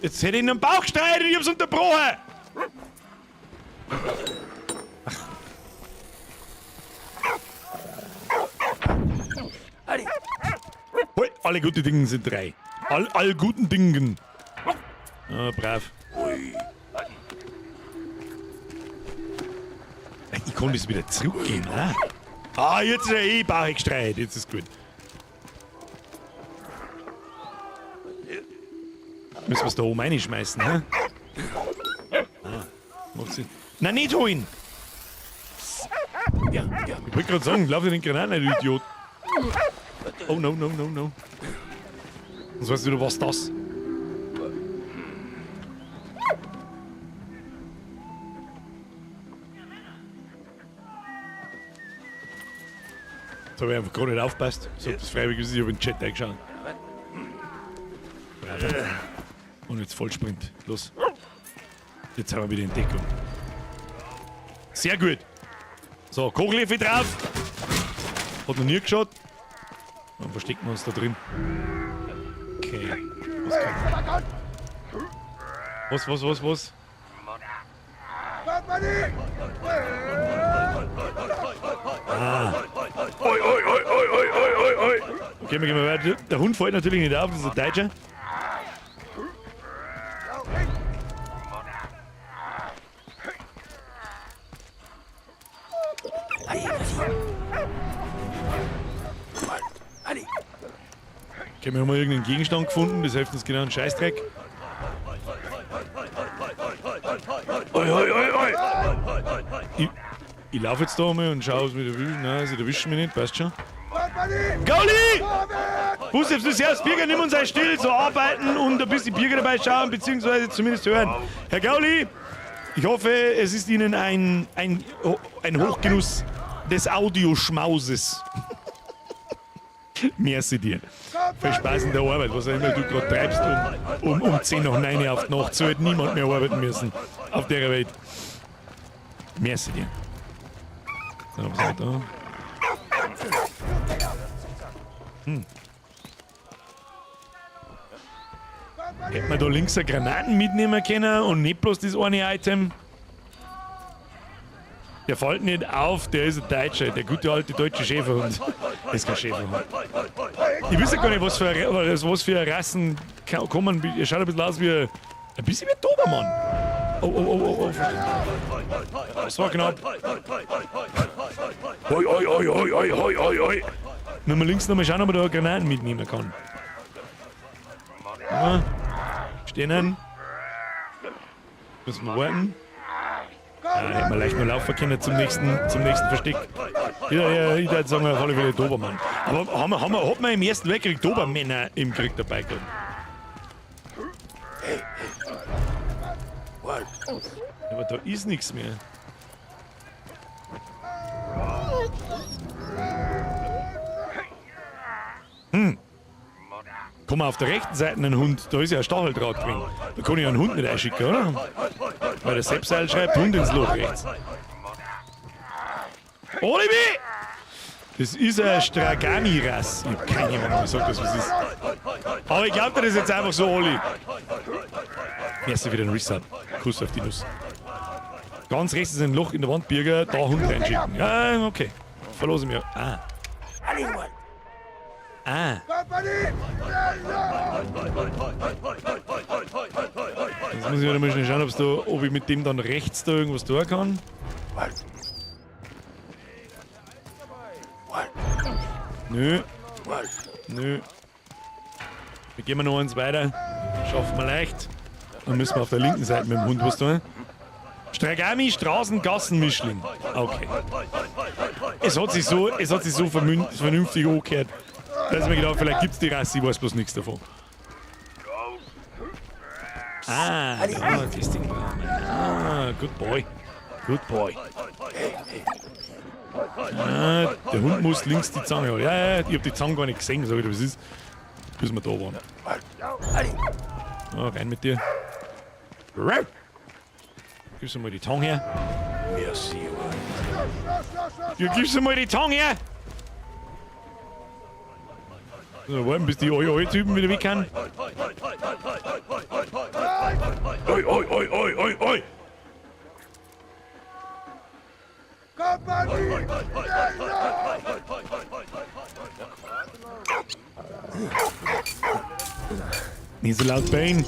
Jetzt hätte ich in den Bauch gestreichen, ich hab's unterbrochen. Hoi, alle guten Dinge sind 3. All guten Dingen. Ah, brav. Ich kann das wieder zurückgehen, oder? Ah, jetzt ist er eh bauchig gestreicht. Jetzt ist gut. Müssen wir es da oben reinschmeißen, hä? Ah, macht Sinn. Nein, nicht holen! Ja. Ich wollte gerade sagen, lauf dir den Granaten, du Idiot. Oh, no. Sonst weißt du, was das? Jetzt habe ich einfach gerade nicht aufgepasst. So, das freiwillig ist, ich habe in den Chat eingeschaut. Und jetzt Vollsprint. Los. Jetzt haben wir wieder Entdeckung. Sehr gut. So, Kochlöffel drauf. Hat noch nie geschaut. Dann verstecken wir uns da drin. Okay. Was? Ah. Oi. Okay, wir gehen mal weiter. Der Hund fällt natürlich nicht auf, das ist ein Deutscher. Okay, wir haben mal irgendeinen Gegenstand gefunden, das hilft uns genau einen Scheißdreck. Oi. Ich laufe jetzt da mal und schaue, was mich erwischen. Nein, sie erwischen mich nicht, passt schon. Gauli! Bussi, du selbst Bierger, nimm uns ein still, so arbeiten und ein bisschen Bierger dabei schauen, beziehungsweise zumindest hören. Herr Gauli, ich hoffe, es ist Ihnen ein Hochgenuss des Audioschmauses. Merci dir. Viel Spaß in der Arbeit, was auch immer du gerade treibst, um 10 nach 9 auf die Nacht. So hat niemand mehr arbeiten müssen auf der Welt. Merci dir. So, was haben wir da? Hätte man da links eine Granaten mitnehmen können und nicht bloß das eine Item? Der fällt nicht auf, der ist ein Deutscher, der gute alte deutsche Schäferhund. Das ist kein Schäferhund. Ich weiß ja gar nicht, was für Rassen kommen. Er schaut ein bisschen aus wie ein bisschen wie ein Dobermann. Oh. Das war knapp. Oi. Wenn wir links nochmal schauen, ob man da Granaten mitnehmen kann. Ja. Stehen. Müssen wir warten. Ja, hätten wir leicht mal laufen können zum nächsten Versteck. Ja, ich würde sagen, auf alle Fälle Dobermann. Aber hat man im Ersten Weltkrieg Dobermänner im Krieg dabei gehabt? Aber da ist nichts mehr. Kann man auf der rechten Seite einen Hund, da ist ja ein Stacheldraht drin. Da kann ich einen Hund nicht einschicken, oder? Weil der Seppseil schreibt Hund ins Loch rechts. Olivi! Das ist ein Stragani-Rass. Ich hab keine Ahnung, wie sagt das, was ist. Aber ich glaube dir das jetzt einfach so, Oli. Merci für den Reset. Kuss auf die Nuss. Ganz rechts ist ein Loch in der Wand, Birger, da Hund reinschicken. Ja, okay. Verlose mir. Ah. Jetzt muss ich wieder mal schnell schauen, ob ich mit dem dann rechts da irgendwas tun kann. Nö. Wir gehen noch eins weiter. Schaffen wir leicht. Dann müssen wir auf der linken Seite mit dem Hund was tun. Stragami, Straßen-Gassen-Mischling. Okay. Es hat sich so vernünftig angehört, dass ich mir gedacht, vielleicht gibt es die Rasse, ich weiß bloß nichts davon. Das Ding war. Good boy. Good boy. Der Hund muss links die Zange haben. Ja, ich hab die Zange gar nicht gesehen, sag ich dir, was ist. Bis wir da waren. Rein mit dir. Gib's mal die Zange her. Merci. Ja, gib's mal die Zange her! So, warten, bis die Typen wieder weg kann. Oi! Nicht so laut Bein.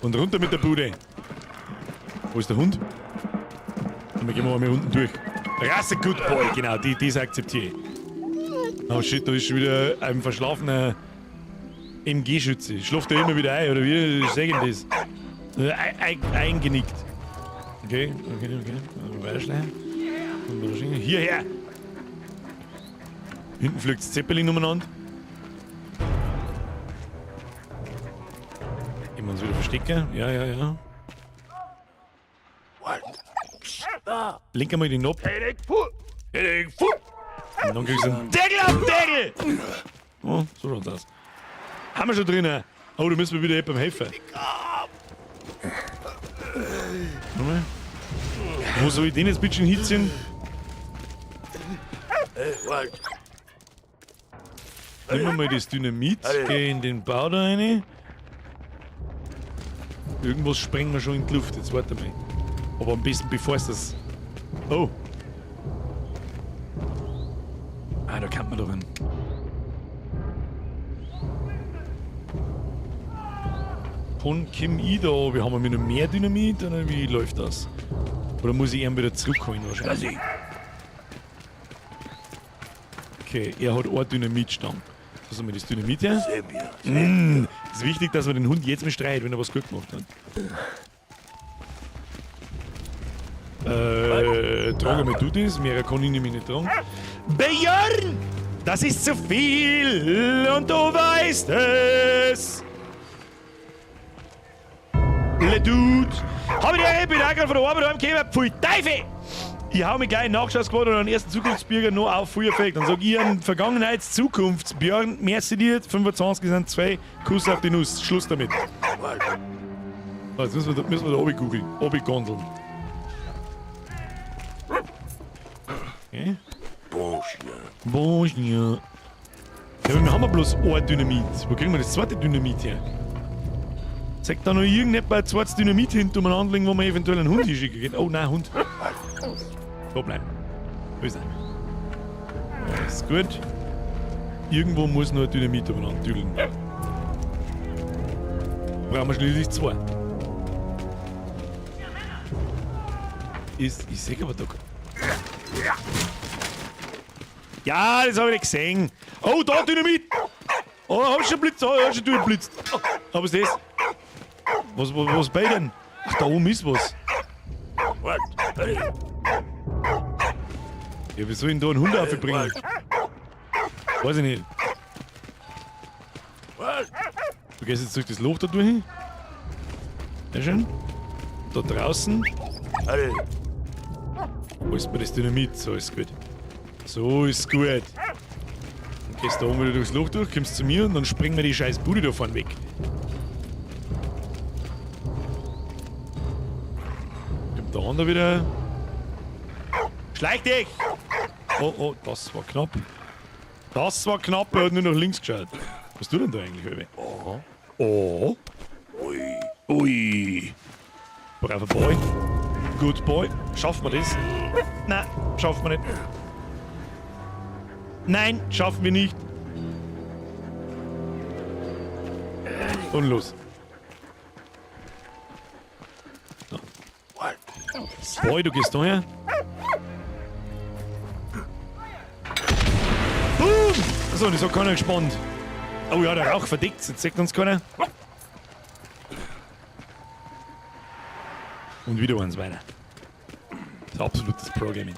Und runter mit der Bude. Wo ist der Hund? Und wir gehen mal unten durch. Rasse Good Boy, genau, die akzeptiere ich. Oh shit, da ist schon wieder ein verschlafener MG-Schütze. Schlaft der immer wieder ein, oder wie sagen das? Eingenickt. Okay. Weiterschleichen. Hierher! Hinten fliegt das Zeppelin umeinander. Immer uns wieder verstecken. Ja. Link einmal den Knopf. Und dann kriegst du einen Deckel auf den Deckel! Oh, so schaut's aus. Haben wir schon drinnen. Oh, da müssen wir wieder jemandem helfen. Nochmal. Wo soll ich den jetzt bitte hinziehen? Nehmen wir mal das Dynamit, geh in den Bau da rein. Irgendwas sprengen wir schon in die Luft, jetzt warte mal. Aber am besten bevor es das... Oh! Da kann man doch hin. Von Kim Ida, wir haben wir noch mehr Dynamit oder wie läuft das? Oder muss ich ihn wieder zurückholen wahrscheinlich? Okay, er hat eine Dynamitstange. Was haben wir das Dynamit her? Es ist wichtig, dass man den Hund jetzt mal streicht, wenn er was gut gemacht hat. Trage mal du das, mehr kann ich nämlich nicht tragen. Björn! Das ist zu viel und du weißt es! Le Dude! Hab ich dir bin auch gerade von der Arbeit heimgekommen, pfui Teufel! Ich hau mich gleich in Nachschlagsquad und einen ersten Zukunftsbürger noch auf Feuerfeld. Dann sag ich einen Vergangenheits-Zukunfts-Björn, merci dir, 25 sind 2, Kuss auf die Nuss, Schluss damit. Jetzt müssen wir da oben googeln, oben gondeln. Okay. Bonjour. Ja, wir haben bloß ein Dynamit. Wo kriegen wir das zweite Dynamit her? Sagt da noch irgendjemand ein zweites Dynamit hinter um einen Anlegen, wo man eventuell einen Hund hinschicken geht? Oh nein, Hund. Da bleiben. Böse. Ja, ist gut. Irgendwo muss noch ein Dynamit umeinander düdeln. Brauchen wir schließlich 2. Ich sehe aber da. Ja, das habe ich nicht gesehen. Oh, da Dynamit! Oh, hab schon blitzt, oh, hab schon durchblitzt. Aber was ist das? Was bei denn? Ach, da oben ist was. What? Hey, Ja, wie soll ich denn da einen Hund aufbringen? Weiß ich nicht. what? Du gehst jetzt durch das Loch da durch. Sehr schön. Da draußen. Hey, Wo ist mir das Dynamit? So ist gut. So ist gut. Dann gehst du da oben wieder durchs Loch durch, kommst zu mir und dann springen wir die scheiß Bude da vorne weg. Kommt der andere wieder. Schleich dich! Oh, das war knapp. Das war knapp, er hat nur nach links geschaut. Was tut denn da eigentlich, Höwe? Oh. Ui. Braver Boy. Good Boy. Schaffen wir das? Nein, schaffen wir nicht. Nein, schaffen wir nicht. Und los. So. Boy, du gehst da her. Boom! Achso, das hat keiner gespannt. Oh ja, der Rauch verdeckt, jetzt sagt uns keiner. Und wieder eins weiter. Das ist absolutes Pro-Gaming.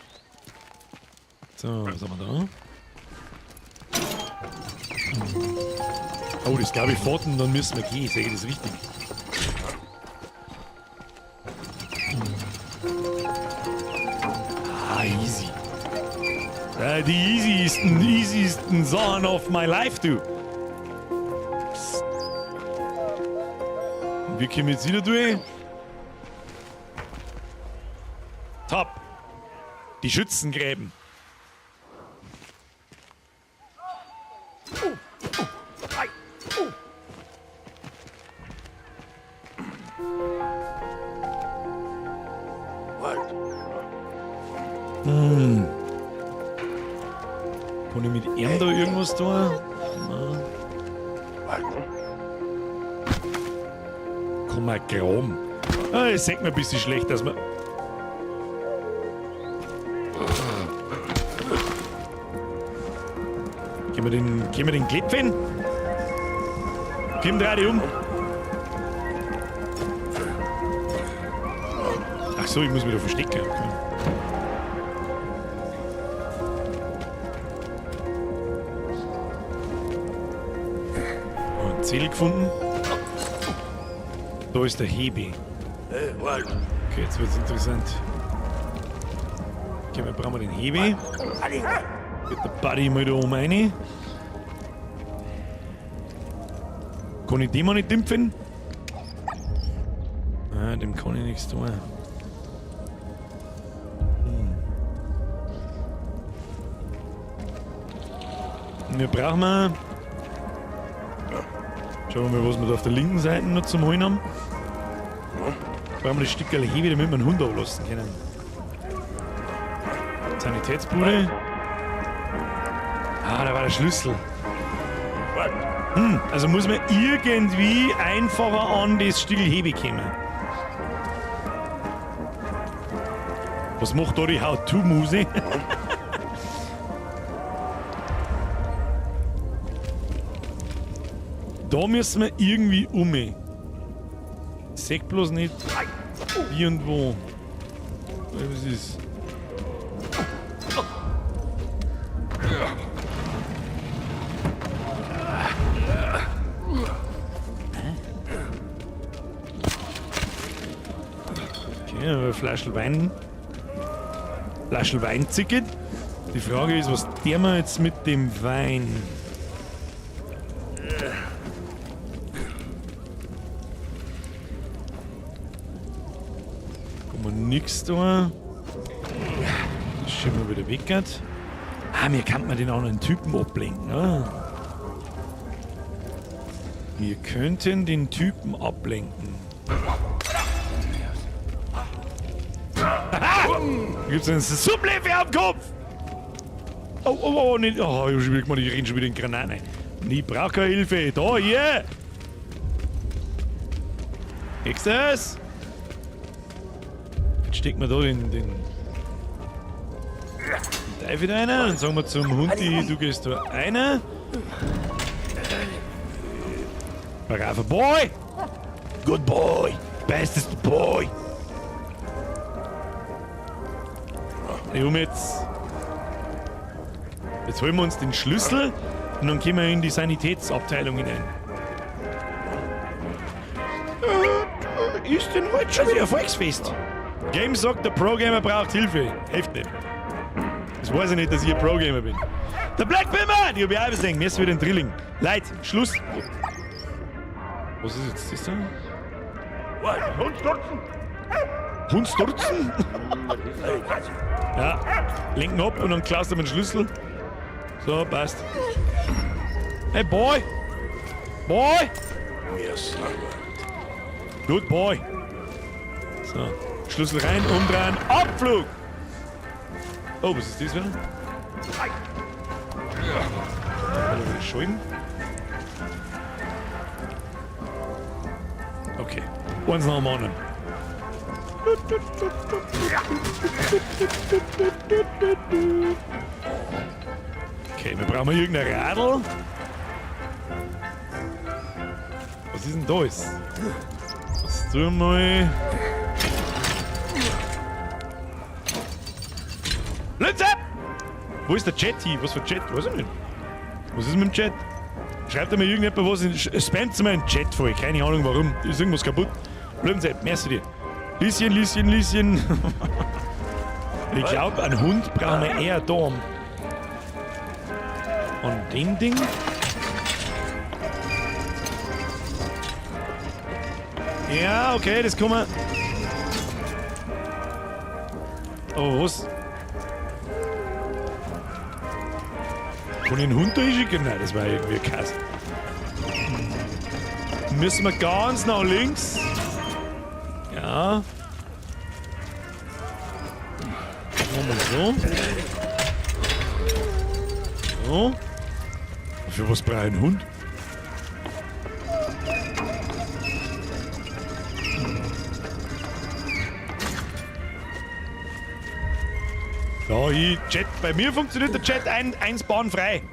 So, was haben wir da? Oh, das glaube ich fort und dann müssen wir gehen. Sehe ich das richtig? Ah, easy. Die easiesten Sachen of my life, du. Und wir kommen jetzt wieder durch. Top. Die Schützengräben. Kann ich mit ihm da irgendwas tun? Nein. Kann man graben. Ah, es sagt mir ein bisschen schlecht, dass man. Gehen wir den Clip hin? Komm, dreh dich um. Ach so, ich muss mich da verstecken. Okay. Ein Ziel gefunden. Da ist der Hebe. hey, what? Okay, jetzt wird's interessant. Okay, wir brauchen den Hebe. Geht der Buddy mal da oben rein. Kann ich dem mal nicht dämpfen? Ah, dem kann ich nichts tun. Wir brauchen mal. Schauen wir mal, was wir da auf der linken Seite noch zum Holen haben. Brauchen wir das Stück Hebe, damit wir einen Hund ablassen können. Sanitätsbude. Ah, da war der Schlüssel. Also muss man irgendwie einfacher an das Stück Hebe kommen. Was macht da die How-To-Muse? Da müssen wir irgendwie um. Ich seh bloß nicht wie und wo. Was ist? Okay, eine Flasche Wein. Flasche Wein zicket. Die Frage ist, was tun wir jetzt mit dem Wein? Nix da. Das ist schon mal wieder weg. Ah, mir kann man den anderen Typen ablenken. Ah. Wir könnten den Typen ablenken. Aha! Gibt's einen Suppleffe am Kopf? Oh, nicht. Oh, ich renn schon wieder in Granaten rein. Ich brauche keine Hilfe. Da, hier! Kriegst du das? Stecken wir da den Teufel rein und sagen wir zum Hundi, du gehst da rein. Braver Boy! Good Boy! Bestest Boy! Jetzt holen wir uns den Schlüssel und dann gehen wir in die Sanitätsabteilung hinein. Ist denn heute schon wieder Volksfest? Game sagt, der Pro-Gamer braucht Hilfe. Hilft nicht. Das weiß ich nicht, dass ich ein Pro-Gamer bin. Der Black Bimmer! Die hab ich auch gesehen. Mir ist wieder ein Drilling. Leute, Schluss. Was ist jetzt das da? Hundstürzen! Hundstürzen? Ja, lenken ab und dann klaust du mir den Schlüssel. So, passt. Hey, Boy! Boy! Yes, Good Boy. So, Schlüssel rein, umdrehen, Abflug! Oh, was ist das wieder? Schulden? Okay, eins nach dem anderen. Okay, wir brauchen irgendein Radl. Was ist denn da jetzt? Das tun wir mal. Linse! Wo ist der Chat hier? Was für Chat? Weiß ich nicht. Was ist mit dem Chat? Schreibt mir irgendjemand was, spammt mir einen Chat voll. Keine Ahnung warum. Ist irgendwas kaputt. Linse, merci dir. Lieschen. Ich glaube, einen Hund brauchen wir eher da. Und den Ding. Ja, okay, das kann man. Oh, was? Kann ich einen Hund da hinschicken? Nein, das war irgendwie krass. Müssen wir ganz nach links. Ja. Machen wir so. So. Für was braucht ein Hund? Ja, Chat. Bei mir funktioniert der Chat eins Bahn frei.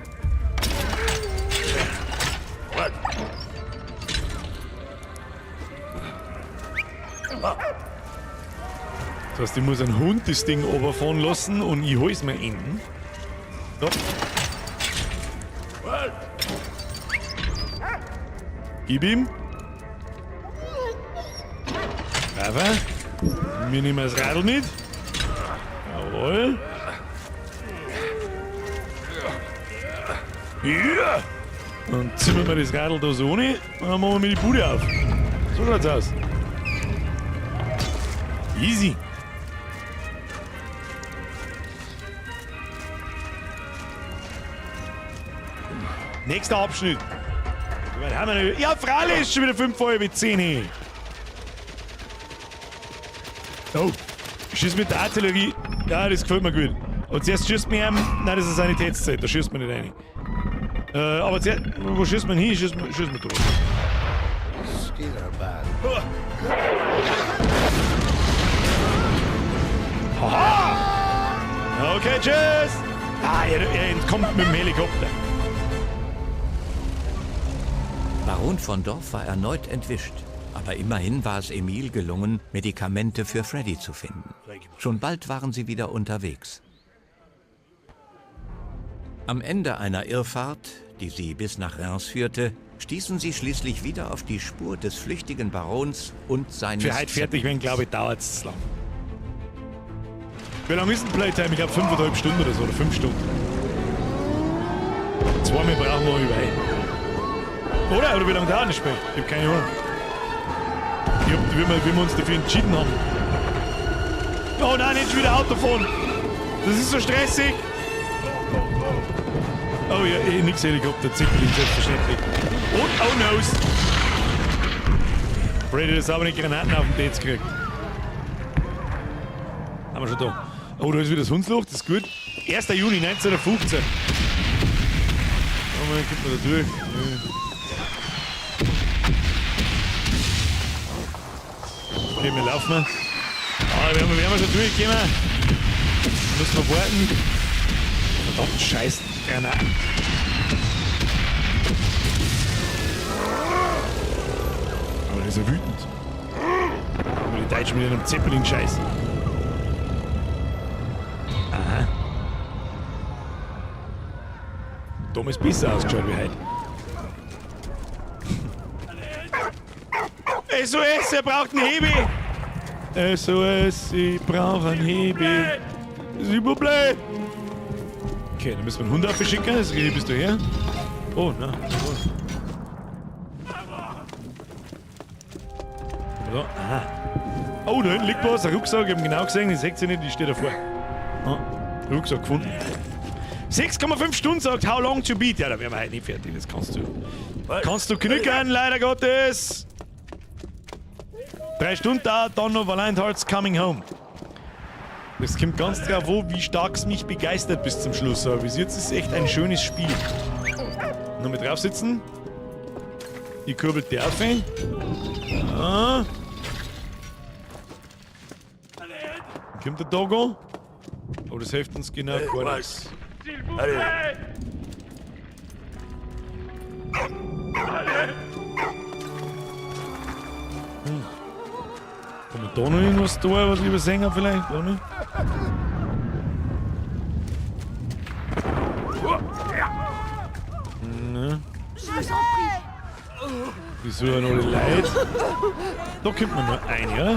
Das heißt, ich muss einen Hund das Ding runterfahren lassen und ich hol's mir innen. So. Gib ihm. Aber wir nehmen das Radl mit. Jawohl. Ja. Dann ziehen wir das Radl da so rein und dann machen wir die Bude auf. So schaut's aus. Easy. Nächster Abschnitt. Ja, Frale ist schon wieder 5 vor mit 10. Oh, schießt mit der Artillerie. Ja, das gefällt mir gut. Und zuerst schießt man ihm. Nein, das ist eine Sanitätszeit, da schießt man nicht rein. Aber zuerst, wo schießt man hin? Schießt man durch. Haha! Okay, tschüss! Ah, er entkommt mit dem Helikopter. Baron von Dorf war erneut entwischt. Aber immerhin war es Emil gelungen, Medikamente für Freddy zu finden. Schon bald waren sie wieder unterwegs. Am Ende einer Irrfahrt, die sie bis nach Reims führte, stießen sie schließlich wieder auf die Spur des flüchtigen Barons und seines... Für heute fertig werden, glaube ich, dauert es zu lang. Wie lange ist ein Playtime? Ich glaube 5,5 Stunden oder so, oder 5 Stunden. 2 mehr brauchen wir über. Oder wie lange dauert das Spiel? Ich habe keine Ahnung. Wie wir uns dafür entschieden haben. Oh nein, nicht schon wieder Autofahren. Das ist so stressig. Oh ja, nix Helikopter, Zickling, selbstverständlich. Und oh no's. Freddy, das aber nicht Granaten auf dem Dates gekriegt. Haben wir schon da. Oh, da ist wieder das Hundsloch, das ist gut. 1. Juni 1915. Oh mein, kommt man da durch. Okay, wir laufen. Ah, werden wir schon durchgekommen. Müssen wir warten. Verdammt, scheiß Granaten. dann ist er wütend. Aber die Deutschen mit einem Zeppelin-Scheiß. Aha. Damals besser ausgeschaut wie heute. SOS, er braucht einen Hebel! SOS, ich brauche einen Hebel. S'il vous plaît! Okay, dann müssen wir einen Hund aufschicken. Das bist du her? Oh, na. So, aha. Oh, da hinten liegt was, ein Rucksack. Ich hab ihn genau gesehen, die seht ihr nicht, die steht davor. Ah, Rucksack gefunden. 6,5 Stunden sagt, how long to beat? Ja, da wären wir heute nicht fertig, das kannst du. Kannst du knicken, leider Gottes. 3 Stunden dauert, dann noch Valiant Hearts Coming Home. Das kommt ganz drauf an, wie stark es mich begeistert bis zum Schluss. Aber bis jetzt ist es echt ein schönes Spiel. Noch mit drauf sitzen. Ich kurbel die auf. Ah. Kommt der Doggo? Oh, das hilft uns genau gar nichts. Kann man da noch irgendwas tun, was ich übersehen habe vielleicht? Oder nicht? Ne. Die suchen alle Leute. Da kommt man nur ein, ja?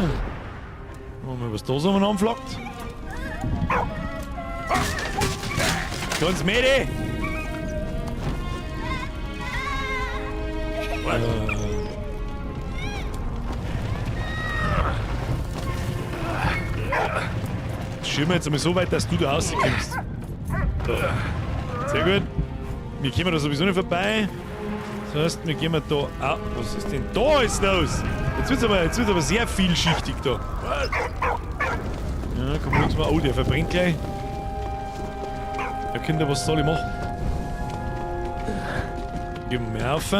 Mal was da so anflackt. Ganz Mädel! Schieben wir jetzt einmal so weit, dass du da rauskommst. So. Sehr gut. Wir kommen da sowieso nicht vorbei. Das heißt, wir gehen da. Ah, was ist denn da ist los? Jetzt wird's aber sehr vielschichtig da. Ja, komm, uns mal. Oh, der verbrennt gleich. Ja, Kinder, was soll ich machen? Geben wir auf.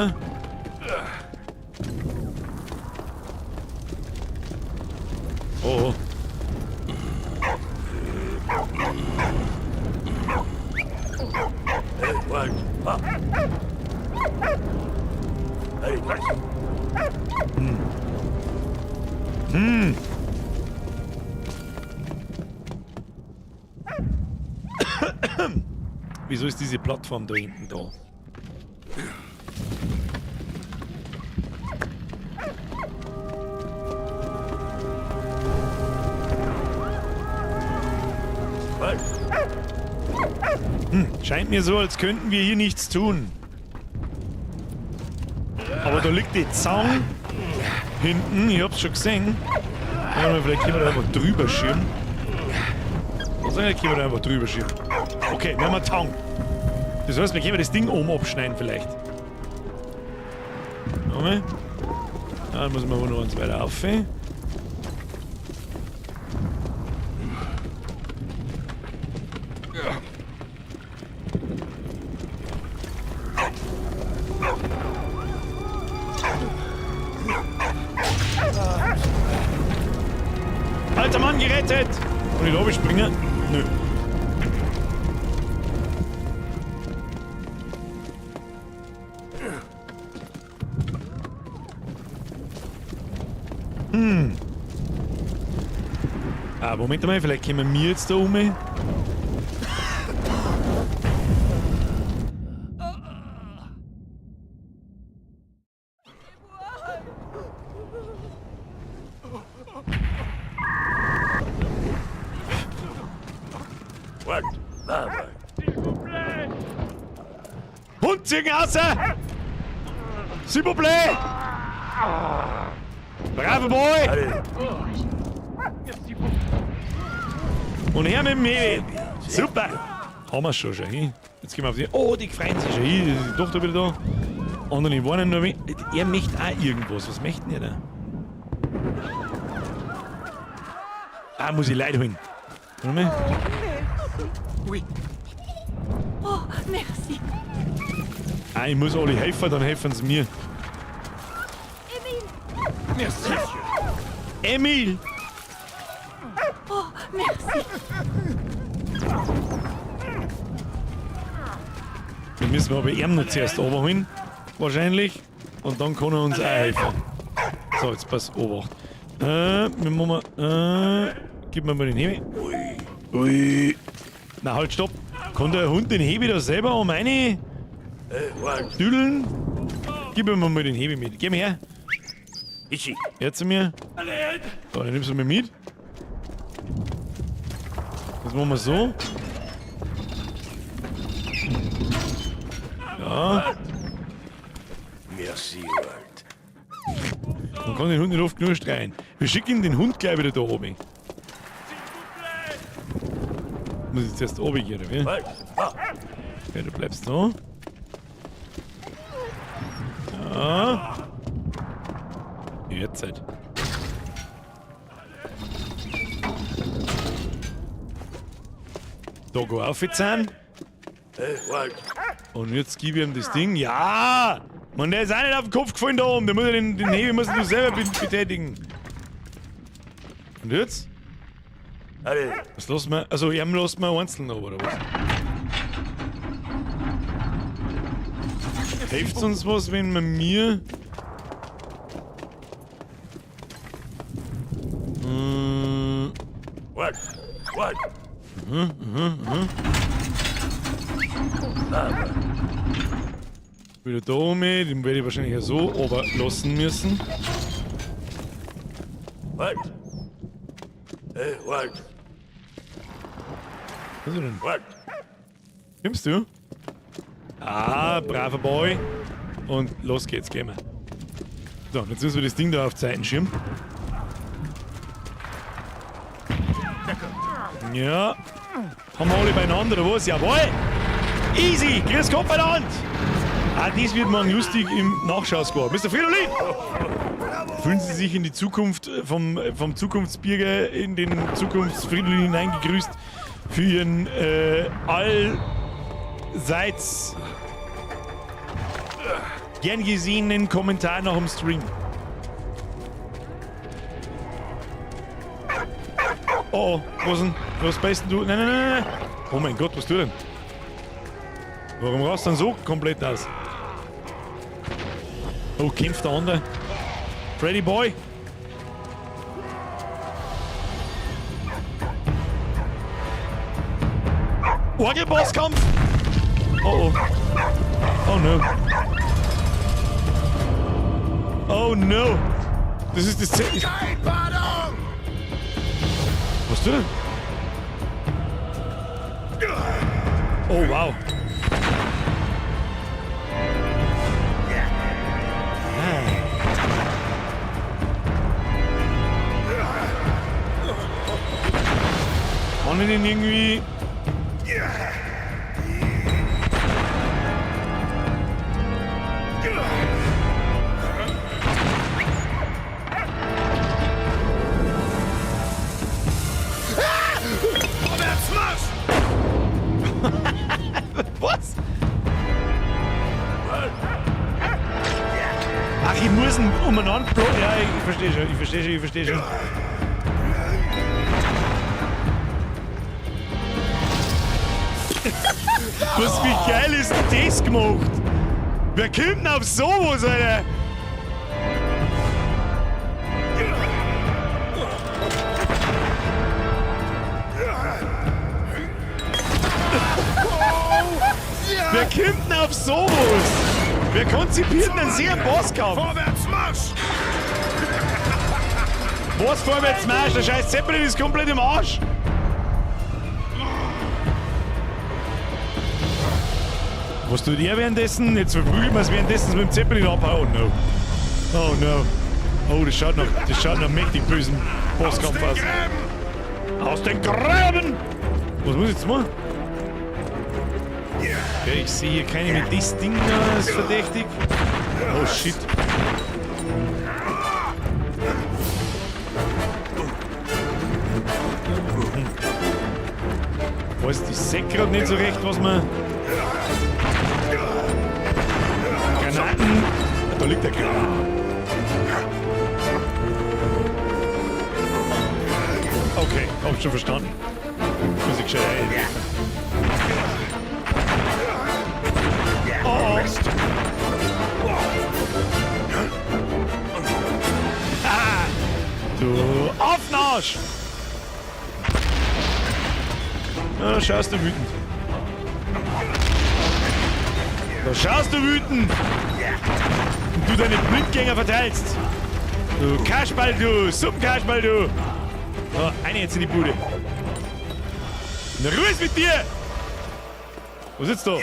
Oh. Wieso ist diese Plattform da hinten da? Scheint mir so, als könnten wir hier nichts tun. Aber da liegt die Zaun hinten, ich hab's schon gesehen. Ja, vielleicht können wir da einfach drüber schirmen. Vielleicht können wir da einfach drüber schirmen. Okay, wir haben einen Tang. Das heißt, wir können das Ding oben abschneiden vielleicht. Okay. Dann müssen wir aber noch eins weiter auf. Alter Mann gerettet! Und ich glaube, ich springe. Nö. Ah, Moment mal, vielleicht kommen wir jetzt da um. Hund ziehen raus! S'il vous plaît! Bravo Boy! Und her mit dem Mädel! Super! Haben wir schon hin. Jetzt gehen wir auf die. Oh, die freuen sich schon hin. Die Tochter wieder da. Andere warnen nur. Er möchte auch irgendwas. Was möchten ihr da? Ah, muss ich Leute holen. Warte mal. Oui. Oh, merci. Ah, ich muss alle helfen, dann helfen sie mir. Emile. Merci. Emil! Oh, merci. Dann müssen wir aber ihm noch zuerst runterholen. Wahrscheinlich. Und dann kann er uns auch helfen. So, jetzt pass Obacht. Wir machen gib mir mal den Hebel. Ui. Na halt, stopp. Kann der Hund den Hebel da selber um meine düdeln? Gib mir mal den Hebel mit. Geh mal her. Ichi. Her zu mir. So, dann nimmst du mir mit. Das machen wir so. Ja. Merci, Walt. Man kann den Hund nicht oft genug streien. Wir schicken den Hund gleich wieder da oben. Muss ich jetzt erst oben gehen, oder wie? Walt. Ah. Okay, du bleibst da. Ja. Jetzt halt. Da go auf jetzt an. Walt. Und jetzt gib ich ihm das Ding. Ja! Mann, der ist auch nicht auf den Kopf gefallen da oben. Der muss ja den Hebel musst du selber betätigen. Und jetzt? Alle. Was lassen wir? Also, ihm lassen wir einzeln aber, oder was? Hilft uns was, wenn wir mir. Walt. Walt. Wieder da oben, den werde ich wahrscheinlich ja so ober lassen müssen. Walt. Walt. Was ist denn? Walt. Kommst du? Ah, braver Boy. Und los geht's, gehen wir. So, jetzt müssen wir das Ding da auf Seitenschirm. Ja. Haben wir alle beieinander, oder was? Jawohl! Easy! Grüß Gott bei der Hand! Ah, dies wird man lustig im Nachschau-Score. Mr. Fridolin! Fühlen Sie sich in die Zukunft vom Zukunftsbürger in den Zukunftsfridolin hineingegrüßt für Ihren allseits gern gesehenen Kommentar nach dem Stream. Oh, was beißt denn du? Nein. Oh mein Gott, was tust du denn? Warum rast du dann so komplett aus? Oh, kämpft der andere. Freddy Boy. Orgelbosskampf! Oh. Oh no. Oh no. Das ist das Zelt. Was du denn? Oh wow. Kann ich den irgendwie... Was? Ach, ich muss ihn umeinander blocken. Ja, ich verstehe schon. Was, wie geil ist denn das gemacht? Wer kommt denn auf sowas, Alter? Wer kommt denn auf sowas? Wer konzipiert denn so einen Bosskampf? Vorwärtsmarsch! Was Vorwärtsmarsch? Der scheiß Zeppelin ist komplett im Arsch. Was tut ihr währenddessen? Jetzt verprügeln wir es währenddessen mit dem Zeppelin abhauen. Oh no. Oh no. Oh, das schaut nach mächtig bösen Bosskampf aus. Aus den Gräben! Was muss ich jetzt machen? Okay, ich sehe hier keine mit das Ding da, ist verdächtig. Oh shit. Weiß die Säck gerade nicht so recht, was man. Granaten. Da liegt der Granat. Okay, hab schon verstanden. Muss ich gescheit einwerfen. Oh. Da schaust du wütend. Da schaust du wütend. Und du deine Blindgänger verteilst. Du Kasperl, du Suppenkasperl, du. So, eine jetzt in die Bude. Na, Ruhe ist mit dir! Wo sitzt du? Oh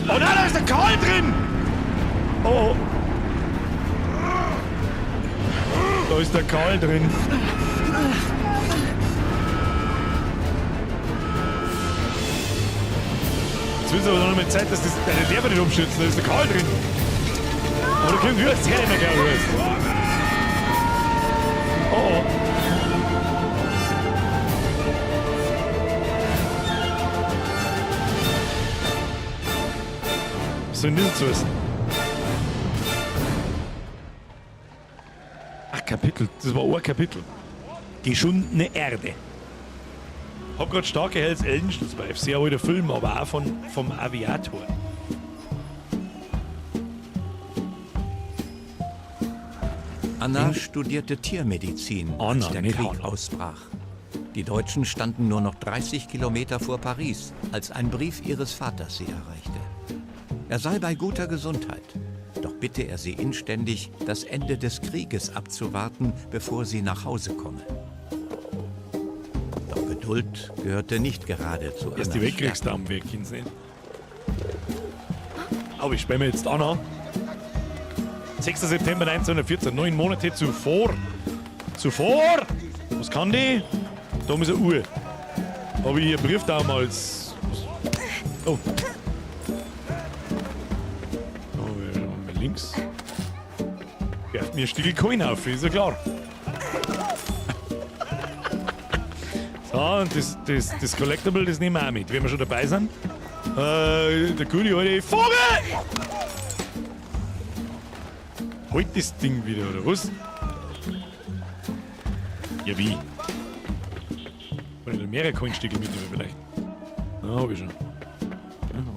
nein, da ist der Karl drin! Oh. Da ist der Karl drin. Jetzt wird es aber noch mal Zeit, dass deine Lehrer nicht umschützen. Da ist der Karl drin. Aber du kommst höchst her, immer gleich höchst. Oh oh. Was soll denn das zu essen? Ach, Kapitel. Das war ein Kapitel. Geschundene Erde. Hab grad starke Hells Angels bei. Sehr alter Film, aber auch vom Aviator. Anna studierte Tiermedizin, als der Krieg ausbrach. Die Deutschen standen nur noch 30 Kilometer vor Paris, als ein Brief ihres Vaters sie erreichte. Er sei bei guter Gesundheit, doch bitte er sie inständig, das Ende des Krieges abzuwarten, bevor sie nach Hause komme. Doch Geduld gehörte nicht gerade zu Dass die wegkriegst, am Weg hinsehen. Aber ich sperre mir jetzt an. 6. September 1914, 9 Monate zuvor. Was kann die? Da ist eine Uhr. Habe ich hier Brief damals. Oh. Oh, links. Werft mir ein Stück Coin auf, ist ja klar. So, und das Collectible, das nehmen wir auch mit, wenn wir schon dabei sind. Der gute alte Vogel! Halt das Ding wieder, oder was? Ja, wie? Wollen da mehrere Coinstücke mitnehmen vielleicht? Na, hab ich schon. Ja,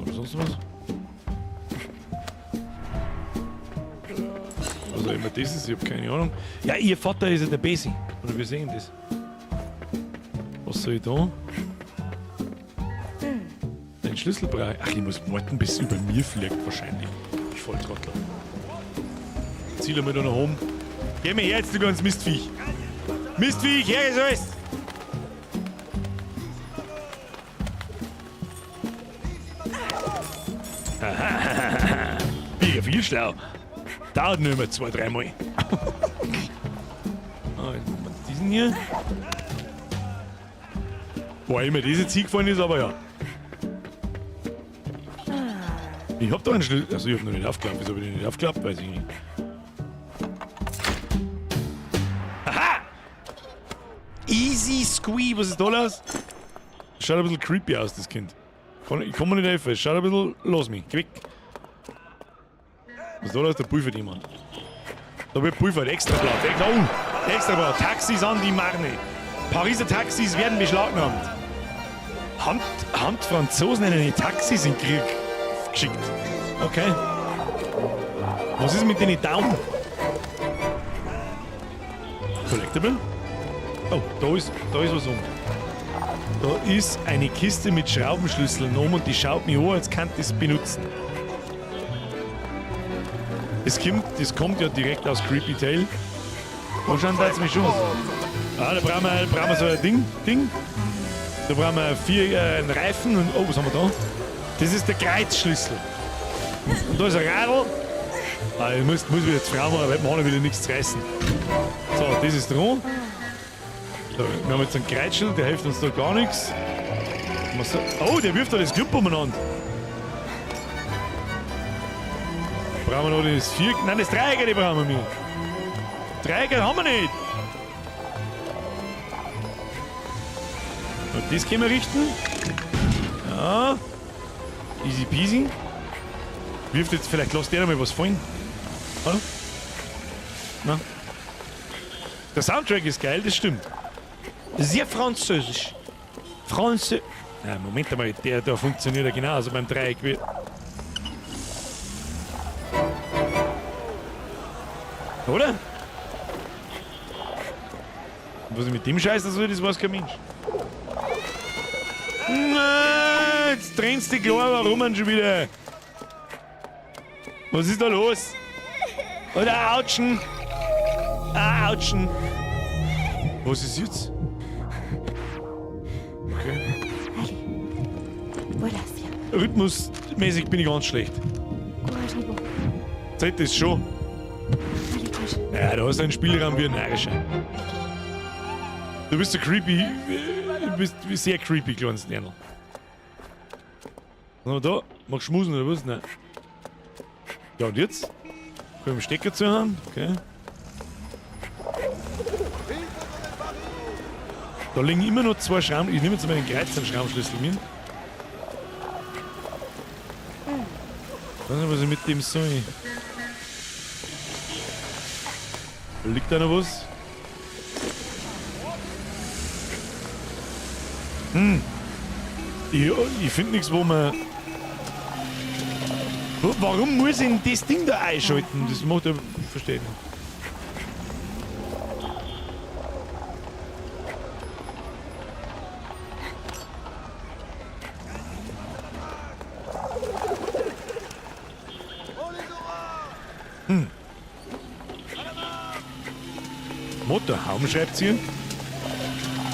oder sonst was? Was auch immer das ist, ich hab keine Ahnung. Ja, ihr Vater ist ja der Besi. Oder wir sehen das. Was soll ich da? Den Schlüssel brauche ich. Ach, ich muss warten, bis es über mir fliegt wahrscheinlich. Ich voll Trottel. Ziel einmal da nach oben. Geh mir her jetzt, du ganz Mistviech. Mistviech, her ist alles. Bin ja viel schlau. Dauert nur immer 2-3 Mal. Diesen hier. Boah, immer diese Ziel gefallen ist, aber ja. Ich hab da einen Schlüssel. Also ich hab noch nicht aufgeklappt. Wieso hab ich den nicht aufgeklappt? Weiß ich nicht. Aha! Easy Squee, was ist da los? Schaut ein bisschen creepy aus, das Kind. Ich kann mir nicht helfen, es schaut ein bisschen. Los mich, geh weg. Was ist da los? Der Pulver jemand. Da wird Pulver, extra Blatt. Extra Blatt. Taxis an die Marne. Pariser Taxis werden beschlagnahmt. Handfranzosen in eine Taxis in Krieg geschickt. Okay. Was ist mit den Daumen? Collectible? Oh, da ist was um. Da ist eine Kiste mit Schraubenschlüsseln um und die schaut mich an, als kann ich das benutzen. Das kommt ja direkt aus Creepy Tale. Wahrscheinlich hat es mich schon. Ah, da brauchen wir so ein Ding. Da brauchen wir 4 einen Reifen und. Oh, was haben wir da? Das ist der Kreuzschlüssel. Und da ist ein Radl. Ah, ich muss wieder zu Frau machen, weil wir haben wieder nichts zu reißen. So, das ist dran. So, wir haben jetzt einen Kreuzschlüssel, der hilft uns da gar nichts. Oh, der wirft da das Club umeinander. Brauchen wir noch das 4. Nein, das Dreieck, die brauchen wir nicht. Dreieck haben wir nicht. Und das können wir richten. Ja. Easy peasy. Wirft jetzt, vielleicht lasst der mal was fallen. Oder? Na? Der Soundtrack ist geil, das stimmt. Sehr französisch. Ja, Moment einmal, der da funktioniert ja genauso beim Dreieck wie. Oder? Was ich mit dem Scheiß soll, das weiß kein Mensch. Nein, jetzt trennst du dich klar, warum man schon wieder? Was ist da los? Oder Autschen? Autschen. Was ist jetzt? Okay. Voilà, Sia. Rhythmusmäßig bin ich ganz schlecht. Courage, Nibo. Zeit ist schon. Allez, courage. Ja, da hast du einen Spielraum wie ein Närrischer. Du bist so creepy. Du bist sehr creepy, kleines Nerl. Was haben wir da? Machst du Schmusen oder was? Nein. Ja, und jetzt? Können wir Stecker zu haben? Okay. Da liegen immer noch 2 Schrauben. Ich nehme jetzt mal den Kreuz einen Schraubenschlüssel mit. Ich weiß nicht, was ich mit dem soll. Da liegt da noch was? Ich finde nichts, wo man... Warum muss ich denn das Ding da einschalten? Das macht ich verstehe nicht. Motorhaum schreibt sie. Habe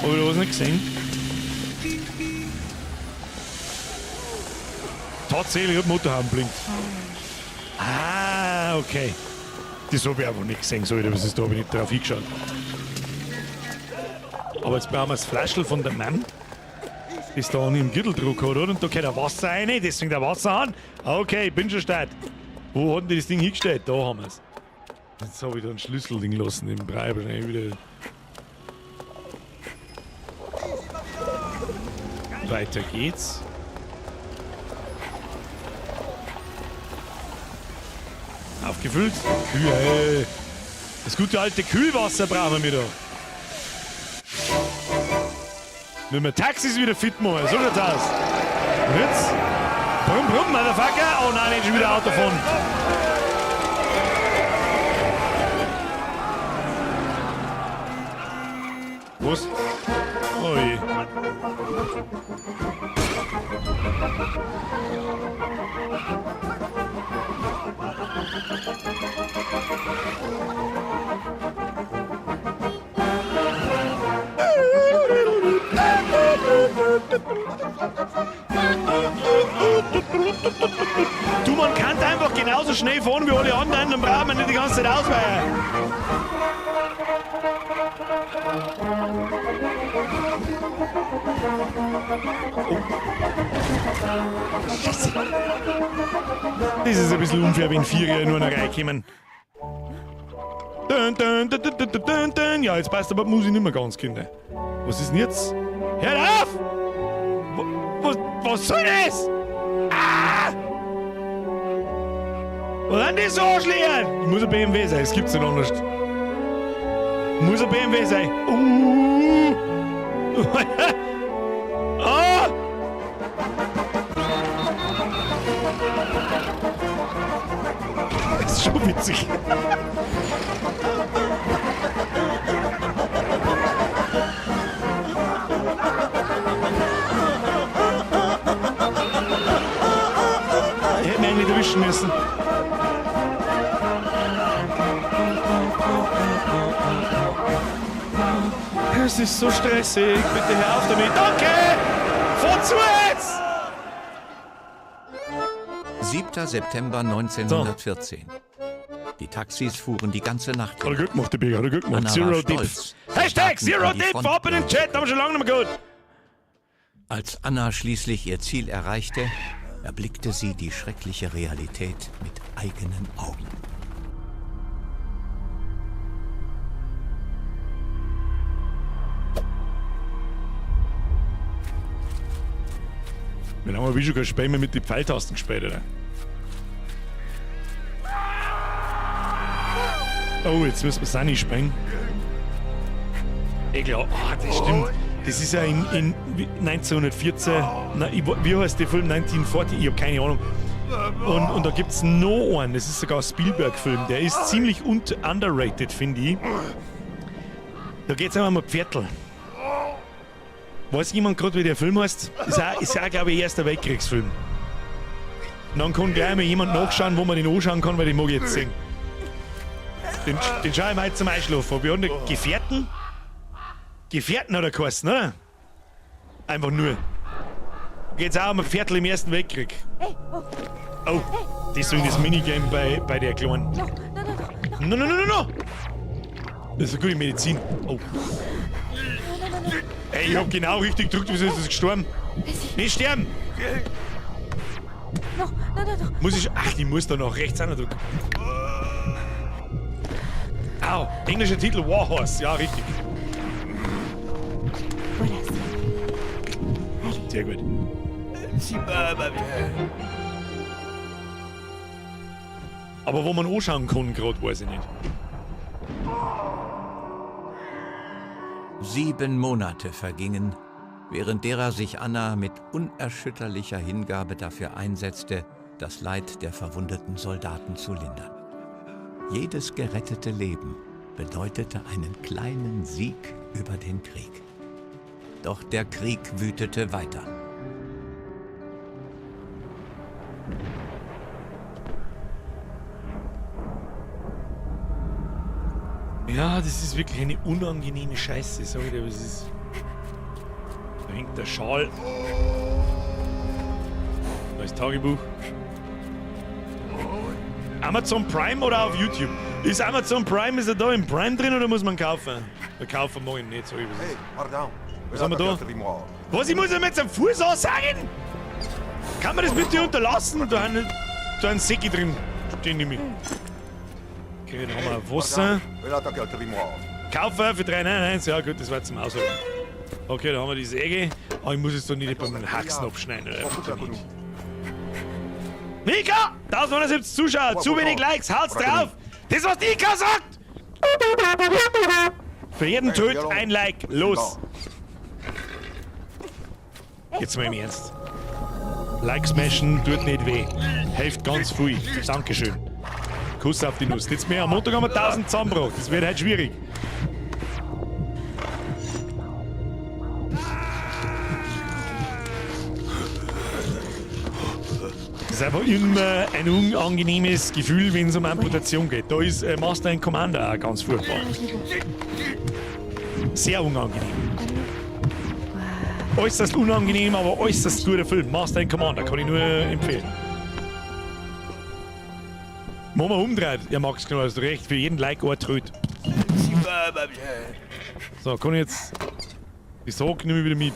ich da was nicht gesehen? Tatsächlich hat Motorhaum blinkt. Ah, okay. Das habe ich einfach nicht gesehen, so was ist da, habe ich nicht drauf hingeschaut. Aber jetzt brauchen wir das Flaschel von der Mann, das da an im Gürteldruck hat, oder? Und da geht ein Wasser rein, deswegen der Wasserhahn. Okay, bin schon stark. Wo hat denn das Ding hingestellt? Da haben wir es. Jetzt habe ich da einen Schlüssel liegen lassen im Brei. Wieder. Weiter geht's. Aufgefüllt. Kühl. Das gute alte Kühlwasser brauchen wir da. Wenn wir Taxis wieder fit machen, so schaut's aus. Und jetzt? Brumm, brumm, Motherfucker. Oh nein, nicht schon wieder Auto davon. Was? Oh je. Du, man kann einfach genauso schnell fahren wie alle anderen, dann braucht man nicht die ganze Zeit ausweichen. Das ist ein bisschen unfair, wenn 4 nur noch reinkommen. Ja, jetzt passt aber die Musik nicht mehr ganz, Kinder. Was ist denn jetzt? Hört auf! Was soll das? Ah! Was sind die so Arschlöcher? Muss ein BMW sein, es gibt's nicht anders. Muss ein BMW sein. Ah! Das ist schon witzig. Hätte mich eigentlich erwischen müssen. Es ist so stressig. Bitte hör auf damit. Danke! Fahr zu jetzt! 7. September 1914. Die Taxis fuhren die ganze Nacht Hat er gut gemacht, der Bigger. Hat er gut gemacht. Anna Zero war Dip. stolz. Hashtag Sie Zero starten an die Dip. Front. Ab in den Chat. Haben wir schon lange nicht mehr gehört. Als Anna schließlich ihr Ziel erreichte, erblickte sie die schreckliche Realität mit eigenen Augen. Wir haben wie schon kein Spiel mehr mit den Pfeiltasten gespielt, oder? Oh, jetzt müssen wir Sunny springen. Klar, das stimmt. Das ist ja in 1914. Wie heißt der Film? 1940? Ich habe keine Ahnung. Und da gibt es noch einen. Das ist sogar ein Spielberg-Film. Der ist ziemlich underrated, finde ich. Da geht's einmal um ein Pferdl. Weiß jemand gerade, wie der Film heißt? Ist auch glaube ich, Erster Weltkriegsfilm. Und dann kann gleich mal jemand nachschauen, wo man den anschauen kann, weil den mag ich jetzt sehen. Den schaue ich mal zum Einschlafen. Hab ich nicht Gefährten? Gefährten hat er geheißen, oder? Einfach nur. Geht's auch um ein Viertel im Ersten Weltkrieg. Oh, deswegen das Minigame bei der Kleinen. No. Das ist eine gute Medizin. Oh. Ey, ich hab genau richtig gedrückt, wieso ist das gestorben? Nicht sterben! Muss ich. Ach, die muss da noch rechts drücken. Au, englischer Titel Warhorse, ja, richtig. Sehr gut. Aber wo man anschauen kann, gerade weiß ich nicht. 7 Monate vergingen, während derer sich Anna mit unerschütterlicher Hingabe dafür einsetzte, das Leid der verwundeten Soldaten zu lindern. Jedes gerettete Leben bedeutete einen kleinen Sieg über den Krieg. Doch der Krieg wütete weiter. Ja, das ist wirklich eine unangenehme Scheiße, sag ich dir, was ist. Da hängt der Schal. Da ist Tagebuch. Amazon Prime oder auf YouTube? Ist Amazon Prime, ist er da im Prime drin oder muss man kaufen? Kaufen mag ich nicht, sag ich, was ist. Was haben wir da? Was, ich muss ihm jetzt am Fuß ansagen? Kann man das bitte unterlassen? Da haben Säcke drin. Stehen die mit. Okay, dann haben wir Wasser. Kaufen für 3,99. Ja gut, das war zum Aushalten. Okay, dann haben wir die Säge. Aber ich muss jetzt doch nicht beim Haxen abschneiden. Oder? Mika! 1079 Zuschauer, zu wenig Likes, haut's drauf! Das, was die Ika sagt! Für jeden Töt ein Like, los! Jetzt mal im Ernst. Like smashen tut nicht weh. Hilft ganz viel. Dankeschön. Kuss auf die Nuss. Jetzt mehr. Am Montag haben wir 1000 zusammengebracht. Das wird halt schwierig. Das ist einfach immer ein unangenehmes Gefühl, wenn es um Amputation geht. Da ist Master and Commander auch ganz furchtbar. Sehr unangenehm. Äußerst unangenehm, aber äußerst guter Film. Master and Commander, kann ich nur empfehlen. Mama umdreht. Ja, Max, genau, hast du recht. Für jeden Like ein Tröd. So, kann ich jetzt. Die Socke nehme ich wieder mit.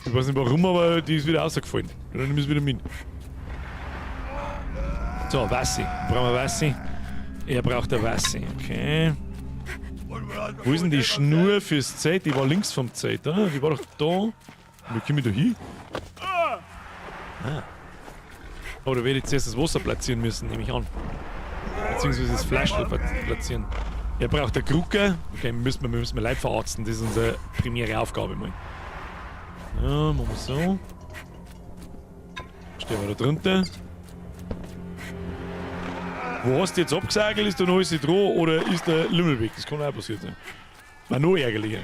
Ich weiß nicht warum, aber die ist wieder rausgefallen. Dann nehme ich es wieder mit. So, Wassi. Brauchen wir Wassi? Er braucht eine Wassi. Okay. Wo ist denn die Schnur fürs Zelt? Die war links vom Zelt, oder? Die war doch da. Wie komme ich da hin? Ah. Oh, da werde ich zuerst das Wasser platzieren müssen, nehme ich an. Beziehungsweise das Fleisch platzieren. Er braucht eine Kruke. Okay, müssen wir Leib verarzten. Das ist unsere primäre Aufgabe mal. Ja, machen wir so. Stehen wir da drunter. Wo hast du jetzt abgesagelt? Ist da noch alles dran oder ist der Lümmel weg? Das kann auch passiert sein. War noch ärgerlicher.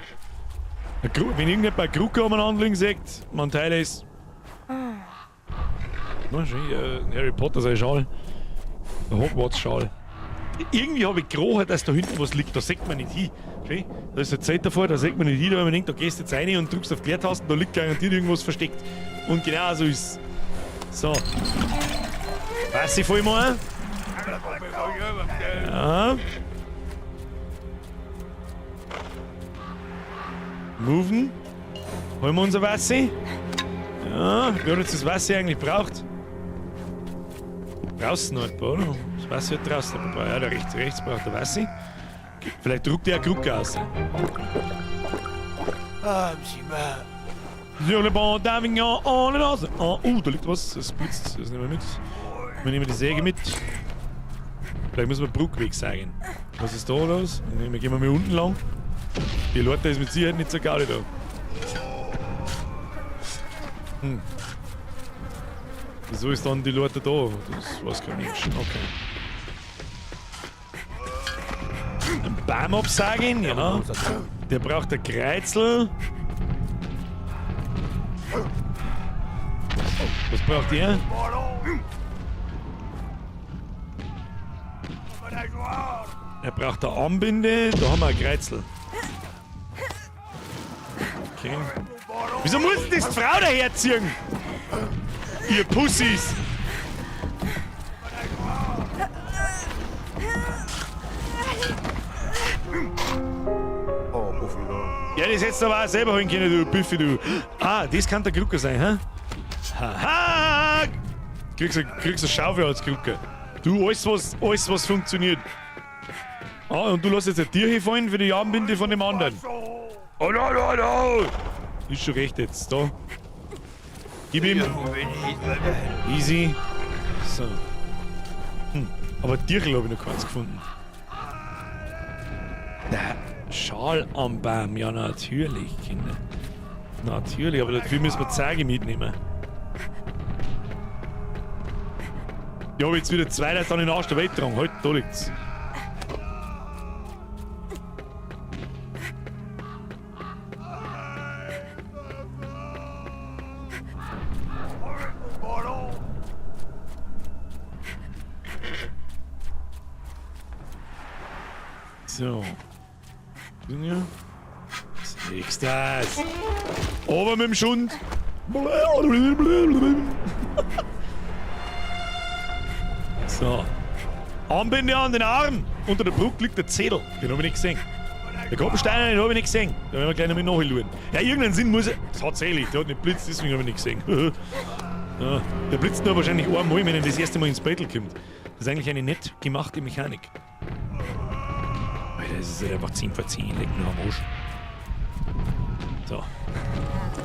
Wenn irgendjemand eine Kruke umeinander liegen sagt, man Teil ist. Na, schön, Harry Potter sein Schal. Der Hogwarts-Schal. Irgendwie habe ich gerochen, dass da hinten was liegt. Da sieht man nicht hin. Schön, da ist eine Zeit davor, da sieht man nicht hin, weil man denkt, da gehst du jetzt rein und drückst auf die Leertasten, da liegt garantiert irgendwas versteckt. Und genau so ist es. So. Weiß ich voll mal. Ja. Moven. Holen wir unser Wasser. Ja, wir haben jetzt das Wasser eigentlich braucht. Draußen noch ein paar, oder? Das Wasser wird draußen noch ein paar. Ja, da rechts braucht der Wasser. Okay. Vielleicht druckt der eine Kruke aus. Sur le banc d'Avignon, on the Nase. Oh, da liegt was. Das blitzt. Das nehmen wir mit. Wir nehmen die Säge mit. Vielleicht müssen wir Bruckweg sagen. Was ist da los? Wir gehen mal unten lang. Die Leute ist mit Sicherheit nicht so geil da. Wieso ist dann die Leute da? Das weiß kein Mensch. Okay. Ein Baum absagen, genau. Der braucht ein Kreuzel. Was braucht der? Er braucht eine Armbinde, da haben wir ein Kreuzel. Okay. Wieso muss denn das die Frau daherziehen? Ihr Pussys! Ja, das hättest du aber auch selber holen können, du Büffi, du. Ah, das kann der Krucker sein, hä? Haha! Kriegst eine Schaufel als Krucker. Du, alles was funktioniert. Ah, und du lässt jetzt ein Tier hinfallen für die Armbinde von dem anderen. Oh, no. Ist schon recht jetzt, da. Gib ihm. Easy. So. Aber Tierchen habe ich noch keins gefunden. Der Schal am Baum, ja natürlich, Kinder. Natürlich, aber dafür müssen wir Zeige mitnehmen. Ja, aber jetzt wieder 2 Leute dann in den Arsch der Welt dran. Halt, da liegt's. So. Ja. Was legst du das? Ober mit dem Schund. So. Armbinde an den Arm. Unter der Brücke liegt der Zettel. Den habe ich nicht gesehen. Der Koppenstein, den habe ich nicht gesehen. Da werden wir gleich noch mit nachschauen. Ja, irgendeinen Sinn muss er. Tatsächlich, der hat nicht blitzt, deswegen habe ich nicht gesehen. Ja, der blitzt nur wahrscheinlich einmal, wenn er das erste Mal ins Battle kommt. Das ist eigentlich eine nett gemachte Mechanik. Alter, das ist halt einfach 10 vor 10. Leck mir am Arsch. So.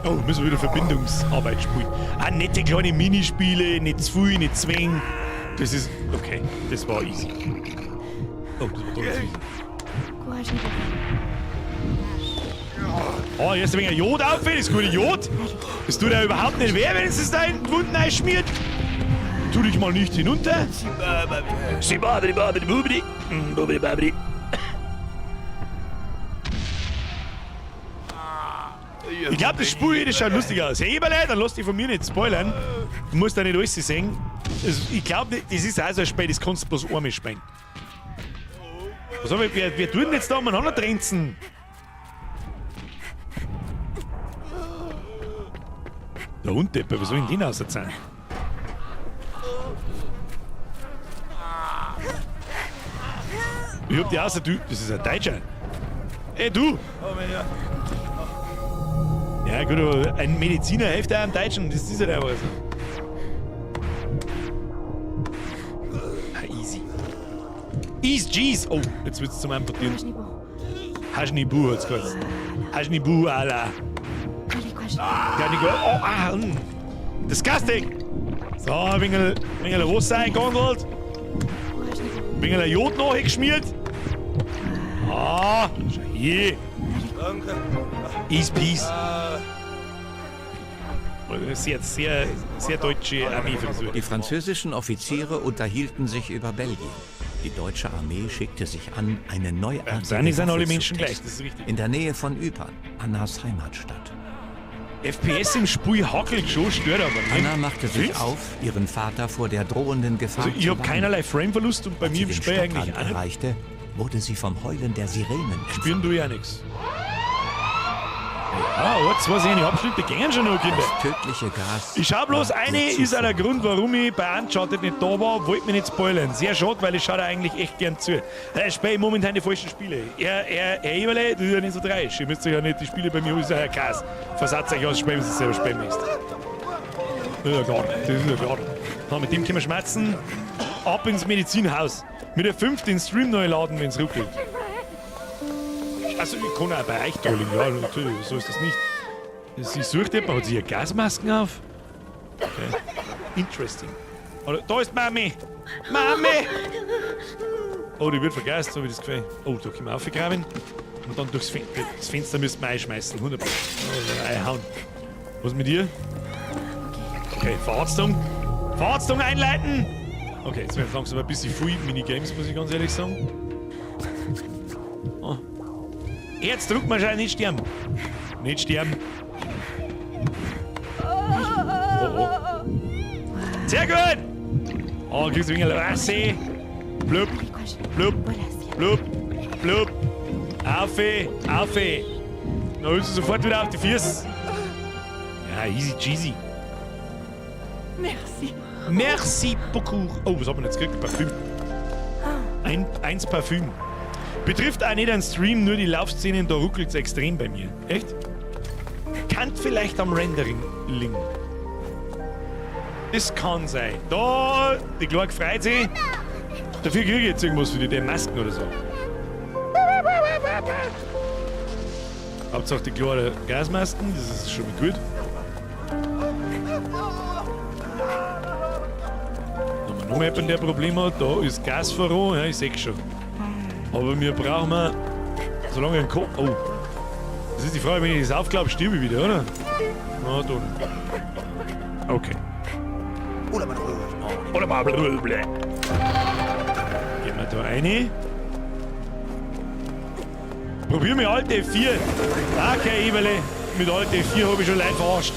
Oh, müssen wir wieder Verbindungsarbeit spielen. Ah, nette kleine Minispiele, nicht zu viel, nicht zu wenig. Das ist. Okay, das war easy. Oh, das war toll easy. Courage nicht. Oh, hier ist ein wenig Jod auf, das gute Jod. Das tut ja überhaupt nicht weh, wenn es da in den Wunden einschmiert. Tu dich mal nicht hinunter. Ich glaube, das Spiel das schaut lustig aus. Hey, Eberle, dann lass dich von mir nicht spoilern. Du musst da nicht alles sehen. Also, ich glaube, das ist auch so ein Spiel, das kannst du bloß einmal spielen. Was haben wir, wer tut denn jetzt da umeinander trenzen? Der Hunddepper, was soll denn den auserzahlen? Ich hab die außer, du, das ist ein Deutscher. Ey, du! Ja gut, aber ein Mediziner hilft auch einem Deutschen, das ist halt einfach so. Ah, easy. Easy G's! Oh, jetzt wird's zum Importieren. Hajnibu hat's geheißen. Hajnibu, Allah. Disgusting! So, ein wenig Wasser eingegangelt. Ein wenig Jod nachgeschmiert. Ah, schau hier. East Peace. Sehr deutsche Armeefrisur. Die französischen Offiziere unterhielten sich über Belgien. Die deutsche Armee schickte sich an, eine neuartige sind alle Waffe Menschen zu gleich, testen. das ist richtig. In der Nähe von Ypern, Annas Heimatstadt. FPS im Spiel hackelt schon, stört aber nicht. Anna machte sich Findest? auf, ihren Vater vor der drohenden Gefahr Also ich zu habe warnen. keinerlei Frameverlust und bei Als mir sie im den Spiel eigentlich Stadtrand auch nicht. erreichte, wurde sie vom Heulen der Sirenen Spüren du ja nichts. Ah, jetzt weiß ich nicht, Abschnitte gehen schon noch, Kinder. Das tödliche Gas. Ich schau bloß, war eine ihr ist auch der Zufuhr. Grund, warum ich bei Uncharted nicht da war, wollte mich nicht spoilern. Sehr schade, weil ich schaue da eigentlich echt gern zu. Ich spiele momentan die falschen Spiele. Herr Eberle, du bist ja nicht so dreisch. Ihr müsst euch ja nicht die Spiele bei mir, ist ja Herr Kass. Versatzt euch aus, spielen, wenn ihr selber spielen müsst. Das ist ja klar, das ist ja klar. Na, mit dem können wir schmerzen. Ab ins Medizinhaus. Mit der 5. den Stream neu laden, wenn es ruckelt. Also, ich kann auch bei euch da liegen, ja, natürlich, so ist das nicht. Sie sucht jemand, hat sie ihre Gasmasken auf? Okay. Interesting. Oder, da ist Mami! Mami! Oh, die wird vergessen, so wie das gefällt. Oh, da können wir aufgraben. Und dann durchs Fenster. Das Fenster müssten wir einschmeißen, 100%. Einhauen. Was mit dir? Okay, Verarztung. Verarztung einleiten! Okay, jetzt werden langsam ein bisschen viel Minigames, muss ich ganz ehrlich sagen. Herzdruckmaschine, nicht sterben. Nicht sterben. Oh. Sehr gut! Oh, kriegst du ein wenig Wasser. Blub, blub, blub, blub. Aufe. Dann holst du sofort wieder auf die Füße. Ja, easy cheesy. Merci beaucoup. Oh, was haben wir jetzt gekriegt? Parfüm. Eins Parfüm. Betrifft auch nicht einen Stream, nur die Laufszenen, da ruckelt es extrem bei mir. Echt? Kann vielleicht am Rendering liegen. Das kann sein. Da, die Clark freut sich. Dafür kriege ich jetzt irgendwas für die Masken oder so. Hauptsache die klare Gasmasken, das ist schon mal gut. Wenn man noch jemand, der Probleme hat, da ist Gas voran, ja, ich sehe schon. Aber wir brauchen, solange ein Kopf. Oh, das ist die Frage, wenn ich das aufklappe, stirbe ich wieder, oder? Na, dann. Okay. Oder mal. Gehen wir da rein. Probier mit Alt F4. Okay, Eberle. Mit Alt F4 habe ich schon Leute verarscht.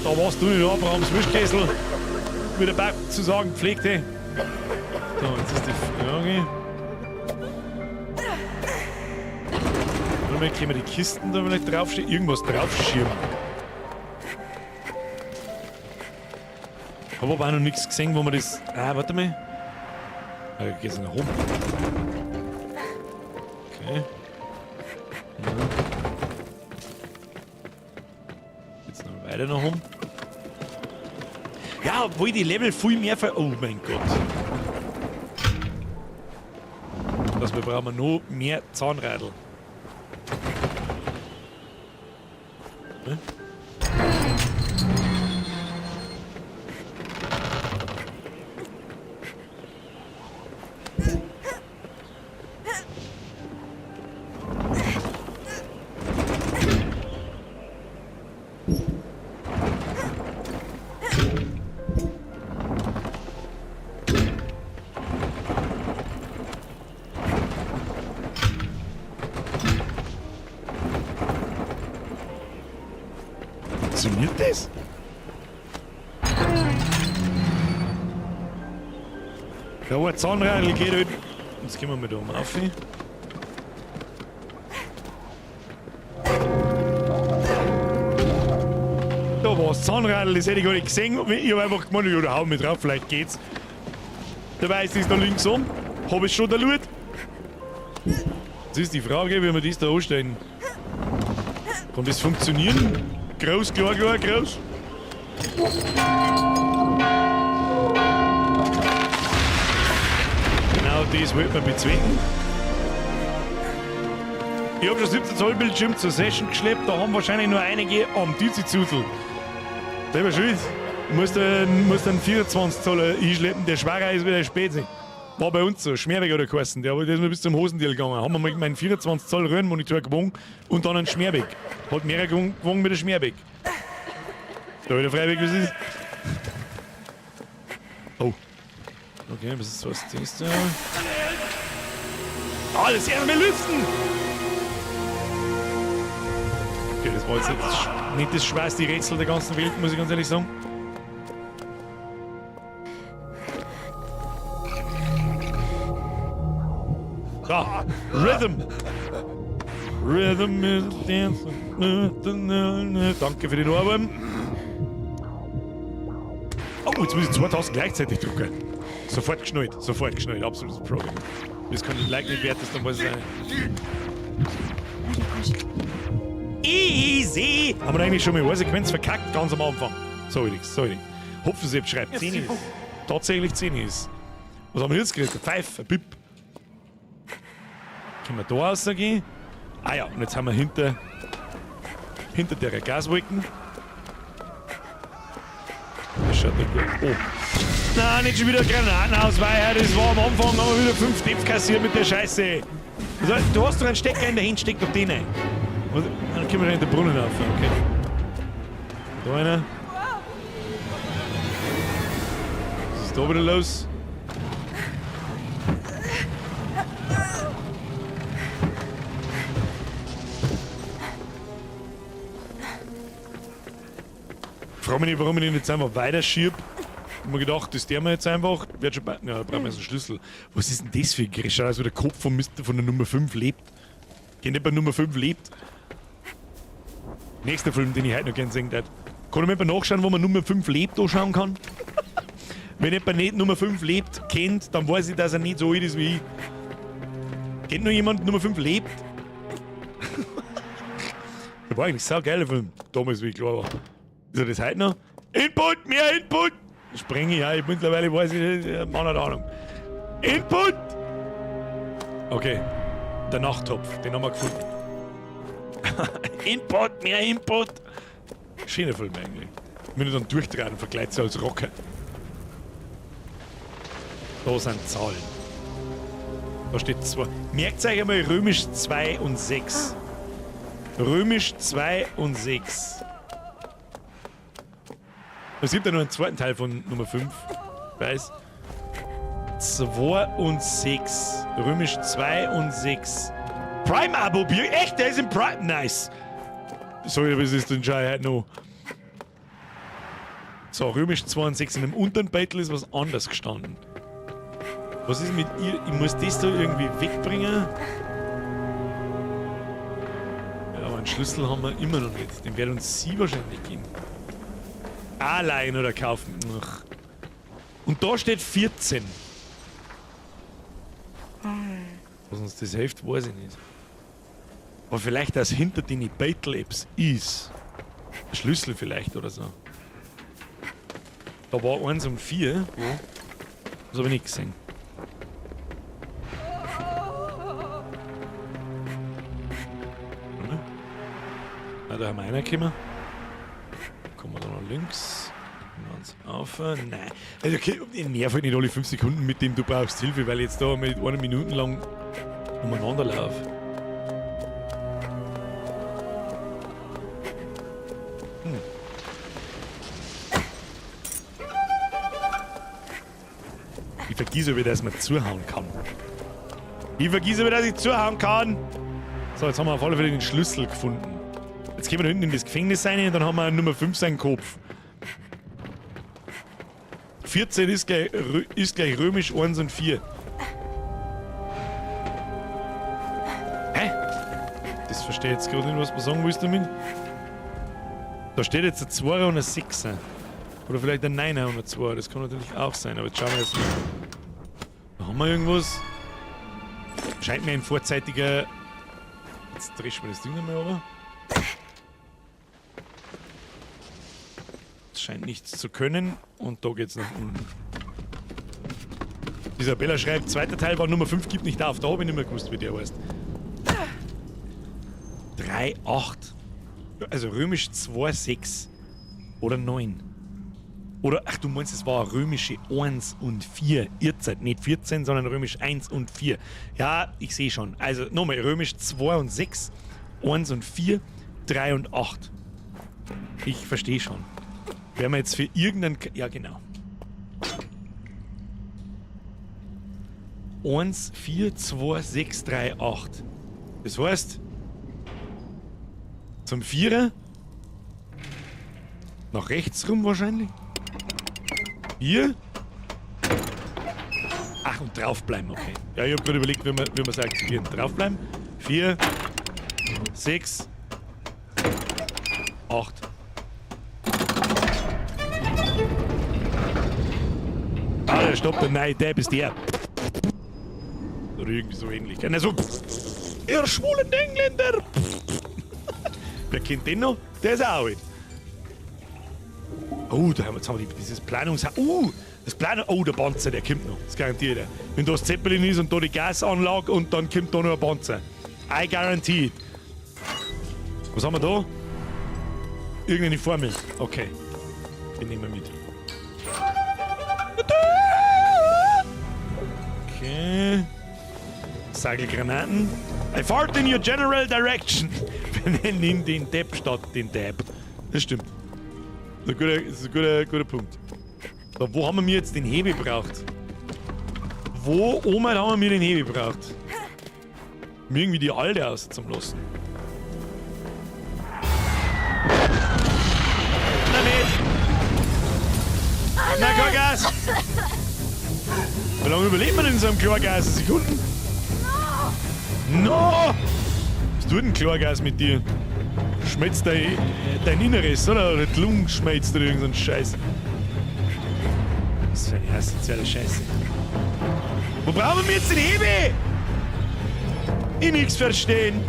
Da warst du nicht Abrahams Wischkessel. Wie der Bab zu sagen pflegte. So, jetzt ist die Frage. Warte mal, können wir die Kisten da vielleicht draufstehen? Irgendwas draufschirmen. Ich habe aber auch noch nichts gesehen, wo man das. Ah, warte mal. Ah, ich gehe jetzt nach oben. Okay. Ja. Jetzt noch weiter nach oben. Ja, obwohl die Level viel mehr Oh mein Gott. Wir brauchen noch mehr Zahnrädel. Hm? Funktioniert das? Ja, ein Zahnradl geht halt. Jetzt gehen wir mit oben auf. Da war das Zahnradl, das hätte ich gar nicht gesehen. Ich habe einfach gemeint, ja, da hau mit drauf, vielleicht geht's. Dabei ist das da links um. Hab ich schon da Lut. Jetzt ist die Frage, wie wir das da anstellen. Kann das funktionieren? Groß, klar, groß. Genau das wollte man bezwecken. Ich habe schon 17 Zoll Bildschirm zur Session geschleppt, da haben wahrscheinlich nur einige am Düzi-Zuzel. Selber schuld. Du musst einen 24 Zoller einschleppen, der schwerer ist wie der Spätze. War bei uns so, Schmerweg oder geheißen, der ist mir bis zum Hosendeal gegangen. Haben wir mit meinen 24 Zoll Röhrenmonitor gewogen und dann einen Schmerweg. Hat mehr gewogen mit der Schmerweg. Da wieder Freiweg, was ist? Oh. Okay, was ist das nächste? Alles erstmal lüften! Okay, das war jetzt nicht das schwerste Rätsel der ganzen Welt, muss ich ganz ehrlich sagen. Da, Rhythm is dancing. Danke für den Ohrwurm. Oh, jetzt muss ich 2000 gleichzeitig drücken. Sofort geschnallt, absolutes Problem. Das kann ich like nicht wert, das dann muss sein. Easy! Haben wir eigentlich schon mal eine Sequenz verkackt, ganz am Anfang. Sorry. Hopfensepp schreibt 10 ist. Tatsächlich 10 ist. Was haben wir jetzt gekriegt? Eine Pfeife, ein Bip. Können wir da rausgehen? Ah ja, und jetzt haben wir hinter der Gaswolken. Das schaut nicht gut. Oh. Nein, nicht schon wieder Granatenausweicher. Das war am Anfang, haben wir wieder 5 Steps kassiert mit der Scheiße. Also, du hast doch einen Stecker in der Hand, steck doch den ein. Dann können wir in den Brunnen auf. Okay. Da einer. Was ist da wieder los? frage mich nicht, warum ich den jetzt einfach weiter schieb. Ich hab mir gedacht, das der wir jetzt einfach. Wird schon bei. Ja, da brauchen wir jetzt einen Schlüssel. Was ist denn das für ein Gerät? Schau, als der Kopf von der Nummer 5 lebt. Geht nicht bei Nummer 5 lebt. Nächster Film, den ich heute noch gerne sehen würde. Kann ich mal nachschauen, wo man Nummer 5 lebt, anschauen kann? Wenn jemand nicht Nummer 5 lebt, kennt, dann weiß ich, dass er nicht so alt ist wie ich. Kennt noch jemand Nummer 5 lebt? Das war eigentlich ein saugeiler Film, damals, wie ich klar war. Ist er das heute noch? Input, mehr Input! Spreng ich, ja, mittlerweile weiß ich nicht, Mann hat Ahnung. Input! Okay, der Nachttopf, den haben wir gefunden. Input, mehr Input! Schöner Film eigentlich. Wenn ich dann durchdrehen und verkleidet sie als Rocker. Da sind Zahlen. Da steht 2. Merkt euch einmal Römisch 2 und 6. Römisch 2 und 6. Es gibt ja noch einen zweiten Teil von Nummer 5. Weiß. 2 und 6. Römisch 2 und 6. Prime-Abo, Bier. Echt, der ist im Prime. Nice. Sorry, was ist denn schon heute noch? So, Römisch 2 und 6. In dem unteren Beitel ist was anderes gestanden. Was ist mit ihr? Ich muss das da irgendwie wegbringen. Ja, aber einen Schlüssel haben wir immer noch nicht. Den wird uns sie wahrscheinlich geben. Allein oder kaufen. Ach. Und da steht 14. Was uns das hilft, weiß ich nicht. Aber vielleicht, dass hinter den Beitel-Apps ist. Ein Schlüssel vielleicht oder so. Da war 1 und 4. Das habe ich nicht gesehen. Da haben wir einer gekommen. Kommen wir da noch links. Ganz auf. Nein. Also okay, ich nerv halt nicht alle 5 Sekunden mit dem, du brauchst Hilfe, weil ich jetzt da mit 1 Minute lang umeinander laufe. Ich vergesse wieder, dass man zuhauen kann. Ich vergesse wieder, dass ich zuhauen kann. So, jetzt haben wir auf alle Fälle den Schlüssel gefunden. Jetzt gehen wir da hinten in das Gefängnis rein und dann haben wir Nummer 5 seinen Kopf. 14 ist gleich Römisch 1 und 4. Hä? Das verstehe ich jetzt gerade nicht, was du sagen willst damit. Da steht jetzt ein 2er und ein 6er. Oder vielleicht ein 9er und ein 2er. Das kann natürlich auch sein, aber jetzt schauen wir jetzt mal. Da haben wir irgendwas. Scheint mir ein vorzeitiger. Jetzt dreschen wir das Ding nicht mehr, oder? Scheint nichts zu können und da geht's nach unten. Isabella schreibt, zweiter Teil war Nummer 5, gibt nicht auf. Da habe ich nicht mehr gewusst, wie der heißt. 3,8. Also römisch 2,6 oder 9. Oder, ach du meinst, es war römische 1 und 4. Irrzeit, nicht 14, sondern römisch 1 und 4. Ja, ich sehe schon. Also nochmal, römisch 2 und 6, 1 und 4, 3 und 8. Ich verstehe schon. Werden wir jetzt für irgendeinen... Ja, genau. 1, 4, 2, 6, 3, 8. Das heißt, zum 4er nach rechts rum wahrscheinlich. 4. Ach, und draufbleiben, okay. Ja, ich habe gerade überlegt, wie man es aktivieren. Draufbleiben. 4, 6, 8. Ah, stopp, der neue Tab ist der. Oder irgendwie so ähnlich. Also, ihr schwulen Engländer! Wer kennt den noch? Der ist auch alt. Oh, da haben wir jetzt dieses Planungshaus. Das Oh, der Panzer, der kommt noch. Das garantiert er. Wenn da das Zeppelin ist und da die Gasanlage und dann kommt da noch ein Panzer. I guarantee. Was haben wir da? Irgendeine Formel. Okay. Den nehmen wir mit. Okay. Segelgranaten. I fart in your general direction. Wir nennen den Tab statt den Tab. Das stimmt. Das ist ein guter Punkt. So, wo haben wir jetzt den Hebel gebraucht? Wo, Oma, haben wir den Hebel gebraucht? Irgendwie die Alte aus zum Lassen. Na nicht! Nein, kein Gas! Wie lange überlebt man denn in so einem Chlorgas? Sekunden? No! Was tut denn Chlorgas mit dir? Schmelzt dein Inneres, oder? Oder die Lunge schmelzt oder irgendein Scheiß. Das ist eine asoziale Scheiße. Wo brauchen wir jetzt den Hebel? Ich nix verstehen.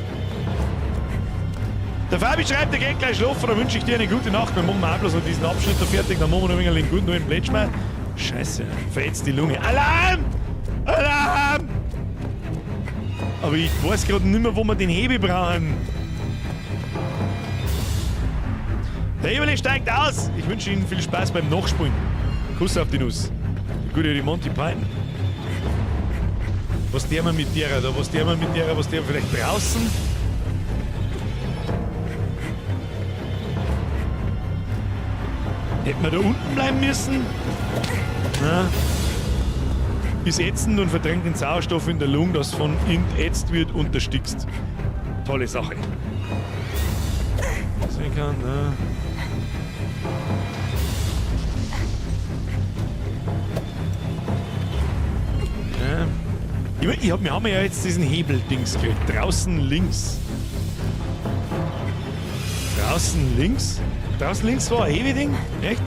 Der Fabi schreibt, der geht gleich schlafen, dann wünsche ich dir eine gute Nacht. Dann machen wir auch bloß noch diesen Abschnitt da fertig, dann machen wir noch ein wenig einen guten neuen Plätschmer. Scheiße, verletzt die Lunge. Alarm! Alarm! Aber ich weiß gerade nicht mehr, wo wir den Hebel brauchen. Der Hebel steigt aus. Ich wünsche Ihnen viel Spaß beim Nachspulen. Kuss auf die Nuss. Die gute die Monty Python. Was der wir mit der da? Was der wir mit der? Was der vielleicht draußen? Hätten wir da unten bleiben müssen? Na, ist ätzend und verdrängt den Sauerstoff in der Lunge, das von entätzt wird und erstickst. Tolle Sache. Sehen kann, na. Ja. Wir haben ja jetzt diesen Hebeldings gekriegt. Draußen links. Draußen links? Draußen links war ein Hebelding? Echt?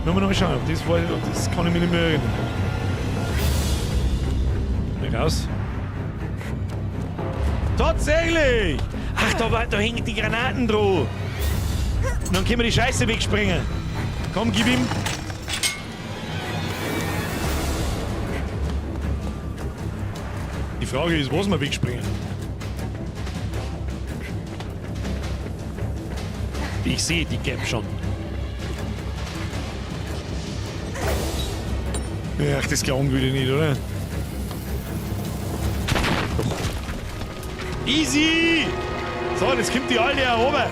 Müssen wir noch mal schauen. Das kann ich mir nicht mehr erinnern. Mal raus. Tatsächlich! Ach, da hängen die Granaten dran. Und dann können wir die Scheiße wegspringen. Komm, gib ihm. Die Frage ist, was wir wegspringen. Ich sehe die Gap schon. Ach, das klang wieder nicht, oder? Easy! So, jetzt kommt die alte herober.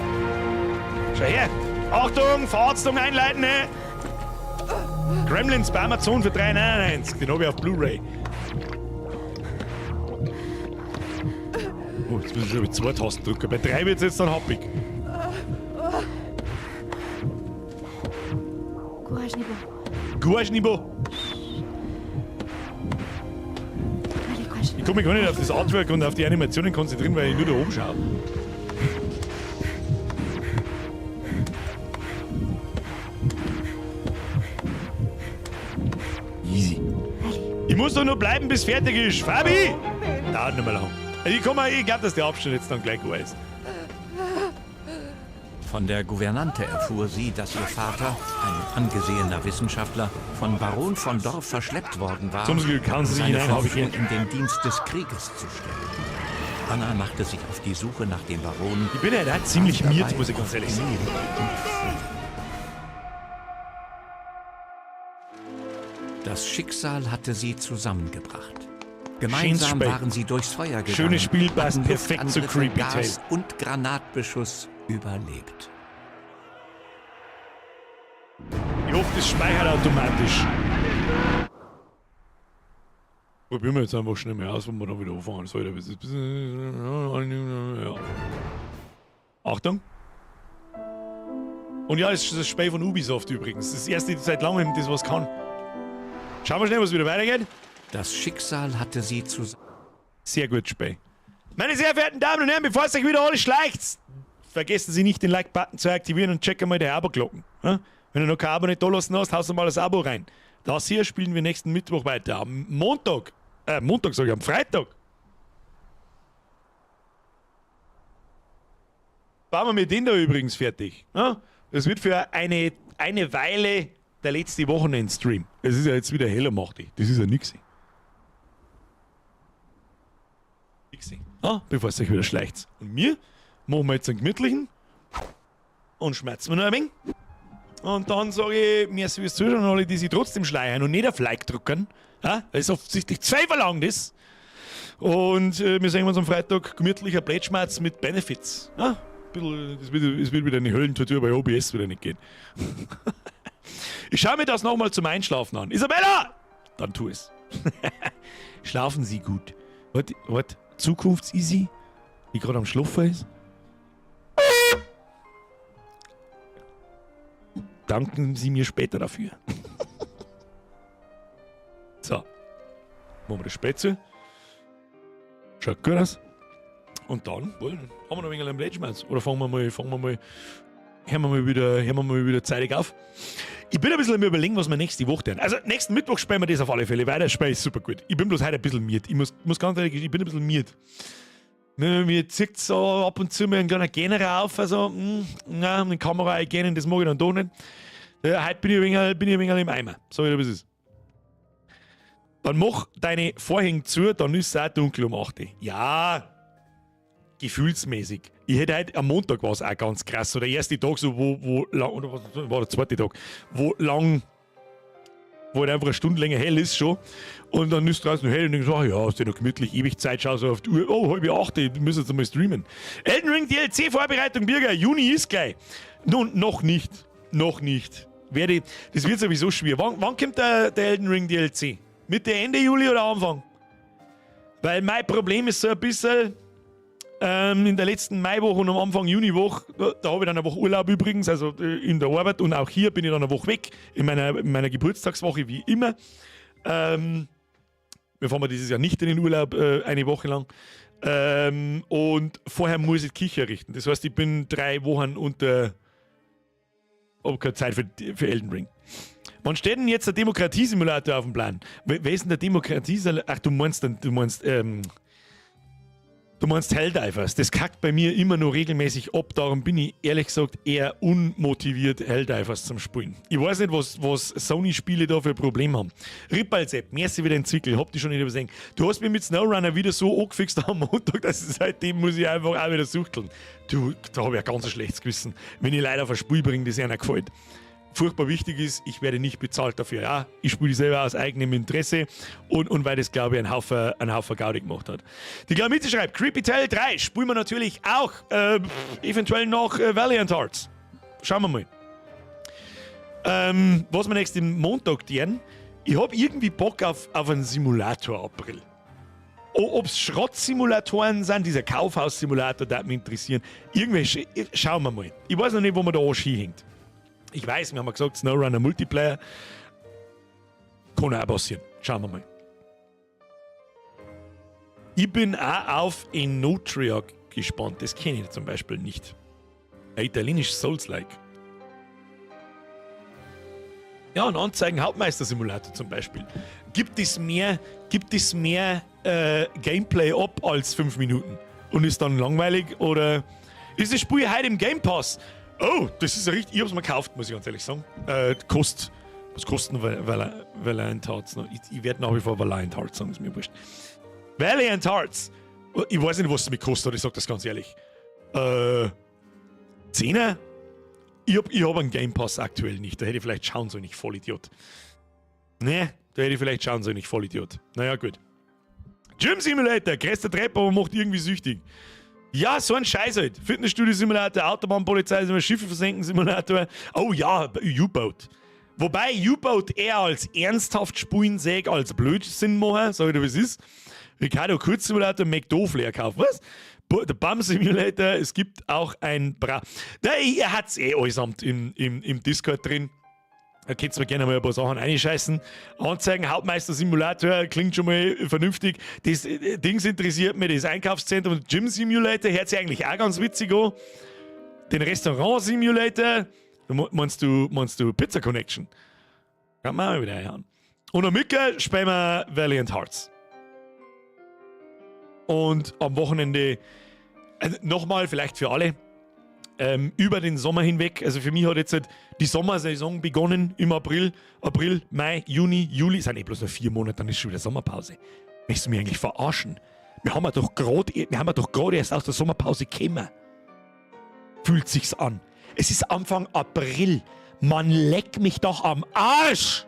Schau her. Achtung, Verarztung einleiten, ne? Gremlins bei Amazon für 3,99. Den habe ich auf Blu-ray. Oh, jetzt muss ich schon mit 2 Tasten drücken. Bei 3 wird es jetzt dann happig. Gurschnibo. Ich komme mich gar nicht auf das Artwork und auf die Animationen konzentrieren, weil ich nur da oben schaue. Easy. Ich muss doch nur bleiben, bis fertig ist. Fabi! Dauert nicht mehr lang. Ich glaube, dass der Abstand jetzt dann gleich gut ist. Von der Gouvernante erfuhr sie, dass ihr Vater, ein angesehener Wissenschaftler, von Baron von Dorf verschleppt worden war, Zum Glück kann sie seine hinein, habe ich Vorführung in den Dienst des Krieges zu stellen. Anna machte sich auf die Suche nach dem Baron. Ich bin ja da ziemlich miert, muss ich ganz ehrlich sagen. Das Schicksal hatte sie zusammengebracht. Gemeinsam waren sie durchs Feuer gegangen. Schönes Spiel, passt hatten perfekt zu Luftangriffe, Creepy Gas Tale. und Granatbeschuss überlebt. Ich hoffe, das speichert automatisch. Probieren wir jetzt einfach schnell mal aus, wo wir dann wieder anfangen sollen. Ja. Achtung! Und ja, es ist das Spiel von Ubisoft übrigens. Das ist das erste seit langem, das was kann. Schauen wir schnell, was wieder weitergeht. Das Schicksal hatte sie zusammen. Sehr gut, Spiel. Meine sehr verehrten Damen und Herren, bevor es euch wieder alles schleicht, vergessen Sie nicht, den Like-Button zu aktivieren und checken mal die Abo-Glocken. Ja? Wenn du noch kein Abo nicht da lassen hast, haust du mal das Abo rein. Das hier spielen wir nächsten Mittwoch weiter. Am Montag sage ich, am Freitag. Bauen wir mit den da übrigens fertig. Ja? Das wird für eine Weile der letzte Wochenendstream. Es ist ja jetzt wieder heller, macht ich. Das ist ja nix. Bevor es euch wieder schleicht. Und wir machen wir jetzt einen gemütlichen und schmerzen wir noch ein wenig. Und dann sage ich, mir fürs Zuschauen alle, die sich trotzdem schleiern und nicht auf Like drücken. Ja? Das ist offensichtlich 2 verlangt ist. Und wir sehen uns am Freitag gemütlicher Blättschmerz mit Benefits. Ja? Es wird wieder eine Höllentortur bei OBS wieder nicht gehen. Ich schaue mir das nochmal zum Einschlafen an. Isabella! Dann tu es. Schlafen Sie gut. Warte. Zukunfts-Easy, die gerade am Schlafen ist. danken Sie mir später dafür. So. Machen wir das Spätzle. Schaut gut aus. Und dann haben wir noch ein wenig am Blätschmerz. Oder hören wir mal wieder zeitig auf. Ich bin ein bisschen am Überlegen, was wir nächste Woche tun. Also nächsten Mittwoch spielen wir das auf alle Fälle, weil das Spiel ist super gut. Ich bin bloß heute ein bisschen miert. Ich muss ganz ehrlich, ich bin ein bisschen miert. Mir zieht so ab und zu mir ein kleiner Gähner auf, also, nein, die Kamera eingehen, das mag ich dann doch nicht. Heute bin ich ein wenig im Eimer, so wie das ist. Dann mach deine Vorhänge zu, dann ist es auch dunkel um 8 Uhr. Ja, gefühlsmäßig. Ich hätte heute, am Montag war es auch ganz krass, so der erste Tag, so wo lang, oder was war der zweite Tag, wo halt einfach eine Stunde länger hell ist schon. Und dann ist draußen noch hell und ich so, ja, ist ja noch gemütlich, ewig Zeit, schau so auf die Uhr, oh, 7:30, ich muss jetzt einmal streamen. Elden Ring DLC-Vorbereitung, Birger, Juni ist gleich. Nun, noch nicht. Das wird sowieso schwer. Wann kommt der Elden Ring DLC? Mitte, Ende Juli oder Anfang? Weil mein Problem ist so ein bisschen, in der letzten Maiwoche und am Anfang Juniwoche, da habe ich dann eine Woche Urlaub übrigens, also in der Arbeit, und auch hier bin ich dann eine Woche weg, in meiner Geburtstagswoche wie immer. Wir fahren dieses Jahr nicht in den Urlaub, eine Woche lang. Und vorher muss ich die Küche richten. Das heißt, ich bin 3 Wochen unter... habe keine Zeit für Elden Ring. Wann steht denn jetzt der Demokratiesimulator auf dem Plan? Wer ist denn der Demokratiesimulator? Ach, du meinst Helldivers. Das kackt bei mir immer noch regelmäßig ab. Darum bin ich ehrlich gesagt eher unmotiviert, Helldivers zum Spielen. Ich weiß nicht, was Sony-Spiele da für ein Problem haben. Rippalsepp, merci wieder entwickelt. Habt ihr schon nicht übersehen. Du hast mich mit SnowRunner wieder so angefixt am Montag, dass seitdem muss ich einfach auch wieder suchteln. Du, da habe ich ein ganz schlechtes Gewissen, wenn ich leider auf ein Spiel bringe, das einer gefällt. Furchtbar wichtig ist, ich werde nicht bezahlt dafür. Ja, ich spiele selber aus eigenem Interesse und weil das, glaube ich, einen Haufen Gaudi gemacht hat. Die Glamite schreibt, Creepy Tale 3 spielen wir natürlich auch eventuell noch Valiant Hearts. Schauen wir mal. Was wir nächsten Montag tun, ich habe irgendwie Bock auf einen Simulator-April. Ob es Schrottsimulatoren sind, dieser Kaufhaus-Simulator, der mich interessieren. Irgendwelche, schauen wir mal. Ich weiß noch nicht, wo man da Arsch hinhängt. Ich weiß, wir haben ja gesagt, SnowRunner Multiplayer. Kann auch passieren. Schauen wir mal. Ich bin auch auf Enotria gespannt. Das kenne ich zum Beispiel nicht. Ein italienisches Souls-like. Ja, ein Anzeigen-Hauptmeister-Simulator zum Beispiel. Gibt es mehr Gameplay ab als 5 Minuten? Und ist dann langweilig? Oder ist das Spiel heute im Game Pass? Oh, das ist ja richtig. Ich hab's mir gekauft, muss ich ganz ehrlich sagen. Was kostet Valiant Hearts noch? Ich werde nach wie vor Valiant Hearts sagen, ist mir wurscht. Valiant Hearts! Ich weiß nicht, was es mir kostet, ich sag das ganz ehrlich. 10er? Ich hab einen Game Pass aktuell nicht. Da hätte ich vielleicht schauen sollen, ich Vollidiot. Naja, gut. Gym Simulator, größter Treppe, aber macht irgendwie süchtig. Ja, so ein Scheiß halt. Fitnessstudio-Simulator, Autobahnpolizei, Schiffe versenken Simulator. Oh ja, U-Boat. Wobei U-Boat eher als ernsthaft spielen sehe, als Blödsinn machen, sag ich dir, wie es ist. Ricardo Kurz-Simulator, McDoof leer kaufen, was? Der Bum Simulator, es gibt auch ein er hat's allesamt im Discord drin. Da könnt ihr mir gerne mal ein paar Sachen reinscheißen. Anzeigen, Hauptmeister Simulator, klingt schon mal vernünftig. Das Dings interessiert mich, das Einkaufszentrum, Gym Simulator, hört sich eigentlich auch ganz witzig an. Den Restaurant Simulator, meinst du Pizza Connection? Kann man auch wieder reinhauen. Und am Mittwoch spielen wir Valiant Hearts. Und am Wochenende, nochmal vielleicht für alle, über den Sommer hinweg, also für mich hat jetzt halt die Sommersaison begonnen im April, Mai, Juni, Juli, sind bloß noch 4 Monate, dann ist schon wieder Sommerpause. Möchtest du mich eigentlich verarschen? Wir haben ja doch gerade erst aus der Sommerpause gekommen. Fühlt sich's an. Es ist Anfang April. Man leckt mich doch am Arsch!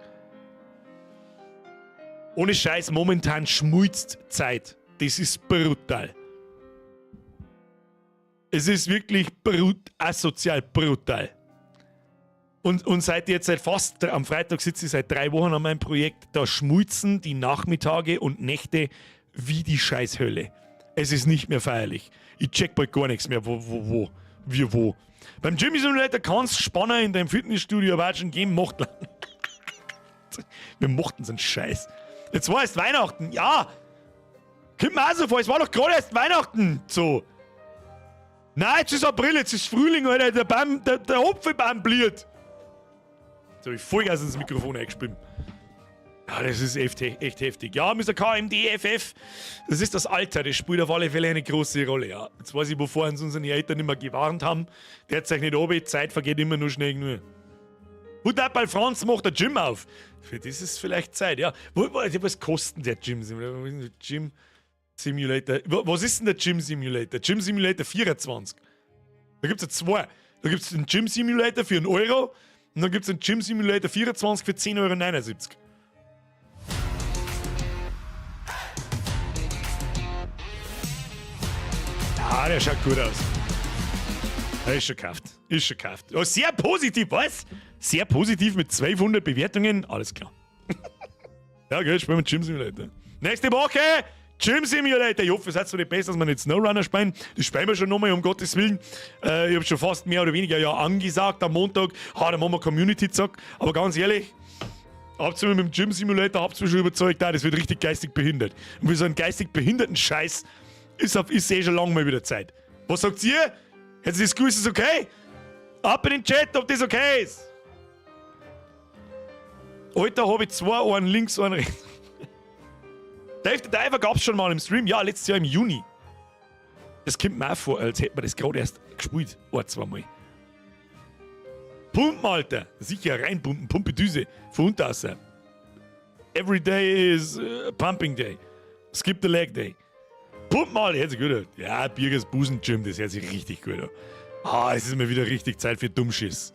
Ohne Scheiß, momentan schmutzt Zeit. Das ist brutal. Es ist wirklich asozial brutal. Und seit fast, am Freitag sitze ich seit 3 Wochen an meinem Projekt, da schmulzen die Nachmittage und Nächte wie die Scheißhölle. Es ist nicht mehr feierlich. Ich check bald gar nichts mehr, wo Wie wo? Beim Gym Simulator kannst du Spanner in deinem Fitnessstudio aber schon geben, macht. Wir mochten so einen Scheiß. Jetzt war erst Weihnachten, ja! Kommt mir auch so vor, es war doch gerade erst Weihnachten, so. Nein, jetzt ist April, jetzt ist Frühling, Alter, der Apfelbaum bliert. Jetzt hab ich Vollgas ins Mikrofon eingespielt. Ja, das ist echt heftig. Ja, Mr. KMDFF, das ist das Alter, das spielt auf alle Fälle eine große Rolle, ja. Jetzt weiß ich, wovor uns unsere Eltern immer gewarnt haben. Der hat sich nicht oben, die Zeit vergeht immer nur schnell genug. Hutapal Franz macht ein Gym auf. Für das ist vielleicht Zeit, ja. Was kostet der Gym Simulator? Gym Simulator. Was ist denn der Gym Simulator? Gym Simulator 24. Da gibt es ja zwei. Da gibt es den Gym Simulator für 1 Euro und dann gibt es den Gym Simulator 24 für 10,79 €. Ja, der schaut gut aus. Der ist schon gekauft. Ist schon gekauft. Oh, sehr positiv, was? Sehr positiv mit 1200 Bewertungen. Alles klar. Ja, gell, spielen wir Gym Simulator. Nächste Woche Gym Simulator. Ich hoffe, es hat so nicht besser, dass wir nicht Snowrunner spielen. Das spielen wir schon nochmal, um Gottes Willen. Ich habe schon fast mehr oder weniger ja angesagt am Montag. Dann machen wir Community-Zack. Aber ganz ehrlich, habt ihr mich mit dem Gym Simulator habt ihr mich schon überzeugt, das wird richtig geistig behindert. Und für so einen geistig behinderten Scheiß ist eh schon lange mal wieder Zeit. Was sagt ihr? Jetzt ist das okay? Ab in den Chat, ob das okay ist. Alter, habe ich 2, einen links, einen rechts. Dave the Diver gab's schon mal im Stream. Ja, letztes Jahr im Juni. Das kommt mir auch vor, als hätte man das gerade erst gespielt. 2 Mal. Pumpen, Alter. Sicher reinpumpen. Pumpedüse. Von unten aus. Every day is pumping day. Skip the leg day. Pumpen, Alter. Hört sich gut an. Ja, Birgers Busengym, das hört sich richtig gut an. Es ist mir wieder richtig Zeit für Dummschiss.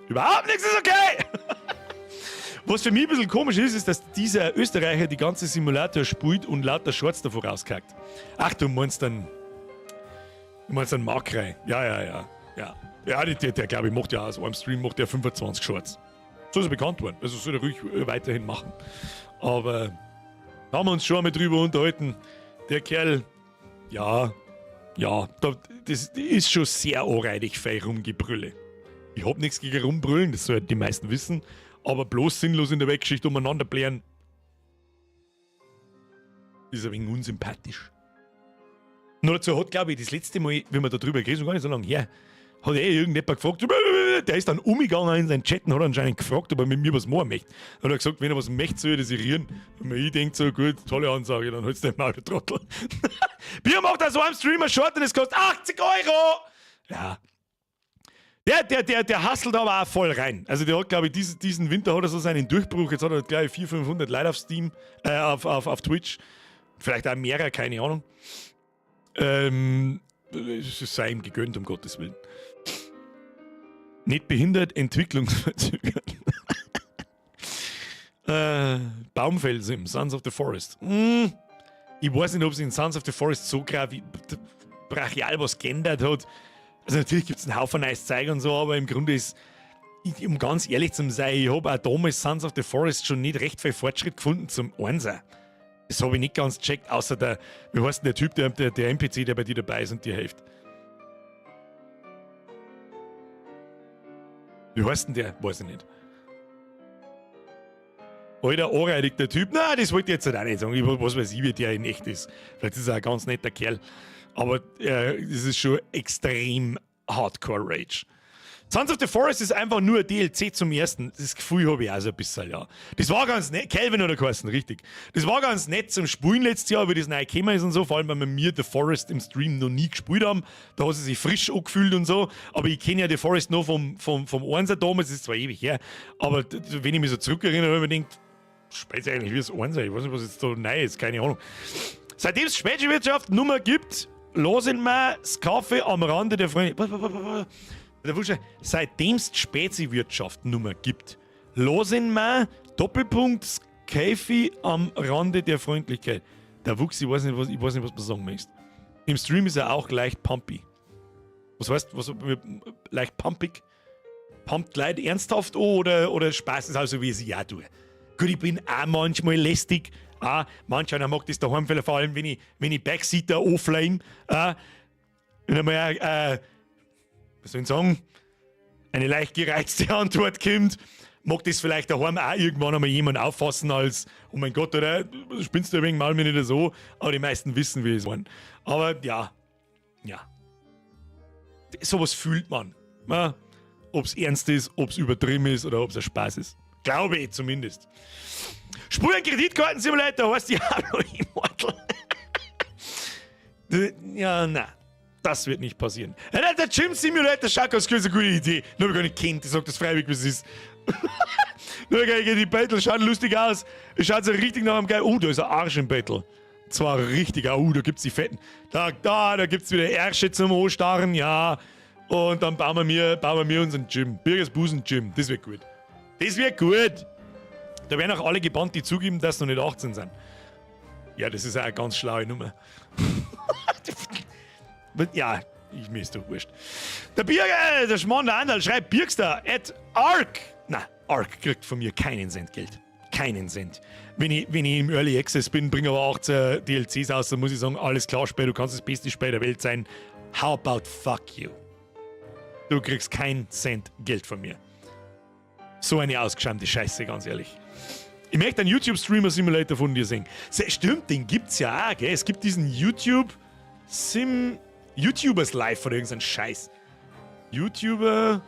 Überhaupt nichts ist okay! Was für mich ein bisschen komisch ist, dass dieser Österreicher die ganze Simulator spielt und lauter Shorts davor rauskackt. Ach, du meinst einen Markrei. Ja. Ja, der glaube ich, macht ja aus einem Stream macht der 25 Shorts. So ist er bekannt worden. Also soll er ruhig weiterhin machen. Aber da haben wir uns schon einmal drüber unterhalten. Der Kerl, das ist schon sehr anreinig fein rumgebrülle. Ich hab nichts gegen rumbrüllen, das sollten die meisten wissen. Aber bloß sinnlos in der Weggeschichte umeinander blären, ist ein wenig unsympathisch. Nur dazu hat, glaube ich, das letzte Mal, wenn wir da drüber geredet haben, gar nicht so lange her, hat irgendjemand gefragt, der ist dann umgegangen in seinen Chat und hat anscheinend gefragt, ob er mit mir was machen möchte. Dann hat er gesagt, wenn er was möchte, soll er das irieren. Und ich denke so, gut, tolle Ansage, dann holst du den Maul, der Trottel. Bier macht da so einem Streamer Short und das kostet 80 €! Ja. Der hustelt aber auch voll rein. Also der hat, glaube ich, diesen Winter hat er so seinen Durchbruch. Jetzt hat er gleich 400-500 Leute auf Steam, auf Twitch. Vielleicht auch mehrere, keine Ahnung. Es sei ihm gegönnt, um Gottes Willen. Nicht behindert, entwicklungsverzögert. Baumfelsen im Sons of the Forest. Ich weiß nicht, ob sie in Sons of the Forest so brachial was geändert hat. Also natürlich gibt es einen Haufen neues Zeug und so, aber im Grunde ist, um ganz ehrlich zu sein, ich habe auch damals Sons of the Forest schon nicht recht viel Fortschritt gefunden zum Einser. Das habe ich nicht ganz gecheckt, außer wie heißt denn der Typ, der NPC, der bei dir dabei ist und dir hilft? Wie heißt denn der? Weiß ich nicht. Alter, anreidig der Typ. Nein, das wollte ich jetzt auch nicht sagen. Was weiß ich, wie der in echt ist. Vielleicht ist er ein ganz netter Kerl. Aber das ist schon extrem Hardcore-Rage. Sons of the Forest ist einfach nur ein DLC zum ersten. Das Gefühl habe ich auch so ein bisschen, ja. Das war ganz nett. Calvin oder geheißen, richtig. Das war ganz nett zum Spielen letztes Jahr, wie das neu gekommen ist und so. Vor allem, weil wir mir The Forest im Stream noch nie gespielt haben. Da hat sie sich frisch angefühlt und so. Aber ich kenne ja The Forest noch vom Einser damals. Das ist zwar ewig her. Aber wenn ich mich so zurückerinnere, habe ich mir gedacht, spielt eigentlich wie das Einser. Ich weiß nicht, was jetzt da neu ist. Keine Ahnung. Seitdem es Spätwirtschaft Nummer gibt, lassen wir das Kaffee am Rande der Freunde. Seitdem es die Spezi-Wirtschaft-Nummer gibt, lassen wir Doppelpunkt Kaffee am Rande der Freundlichkeit. Der Wuchs, ich weiß nicht, was du sagen möchtest. Im Stream ist er auch leicht pumpy. Was heißt, leicht pumpig? Pumpt Leute ernsthaft an oder Spaß ist also, wie ich es ja tue? Gut, ich bin auch manchmal lästig. Manch einer mag das daheim, vor allem wenn ich Backseater offline. Wenn einmal was soll ich sagen, eine leicht gereizte Antwort kommt, mag das vielleicht daheim auch irgendwann einmal jemand auffassen als, oh mein Gott, oder, spinnst du ein wenig, mal mir nicht so, aber die meisten wissen, wie es war. Aber ja. Sowas fühlt man. Ob es ernst ist, ob es übertrieben ist oder ob es ein Spaß ist. Glaube ich zumindest. Spuren-Kreditkarten-Simulator heißt Diablo Immortal. Ja, na. Das wird nicht passieren. Der Gym Simulator schaut aus, eine gute Idee. Nur habe ich gar nicht kennt, ich sag das freiwillig, wie es ist. Nur die Battle schauen lustig aus. Es schaut so richtig nach einem geil. Oh, da ist ein Arsch im Battle. Zwar richtig, da gibt's die Fetten. Da gibt's wieder Ärsche zum Anstarren, ja. Und dann bauen wir unseren Gym. Birgers Busen Gym. Das wird gut. Das wird gut. Da werden auch alle gebannt, die zugeben, dass sie noch nicht 18 sind. Ja, das ist auch eine ganz schlaue Nummer. Ja, mir ist doch wurscht. Der Birger, der Schmarrn der Andal schreibt Birgster at Ark. Na, Ark kriegt von mir keinen Cent Geld. Keinen Cent. Wenn ich im Early Access bin, bringe aber 18 DLCs aus, dann muss ich sagen, alles klar, Spiel, du kannst das beste Spiel der Welt sein. How about fuck you? Du kriegst keinen Cent Geld von mir. So eine ausgeschämte Scheiße, ganz ehrlich. Ich möchte einen YouTube-Streamer-Simulator von dir sehen. Stimmt, den gibt's ja auch, gell? Es gibt diesen YouTubers Live oder irgendein Scheiß. YouTuber.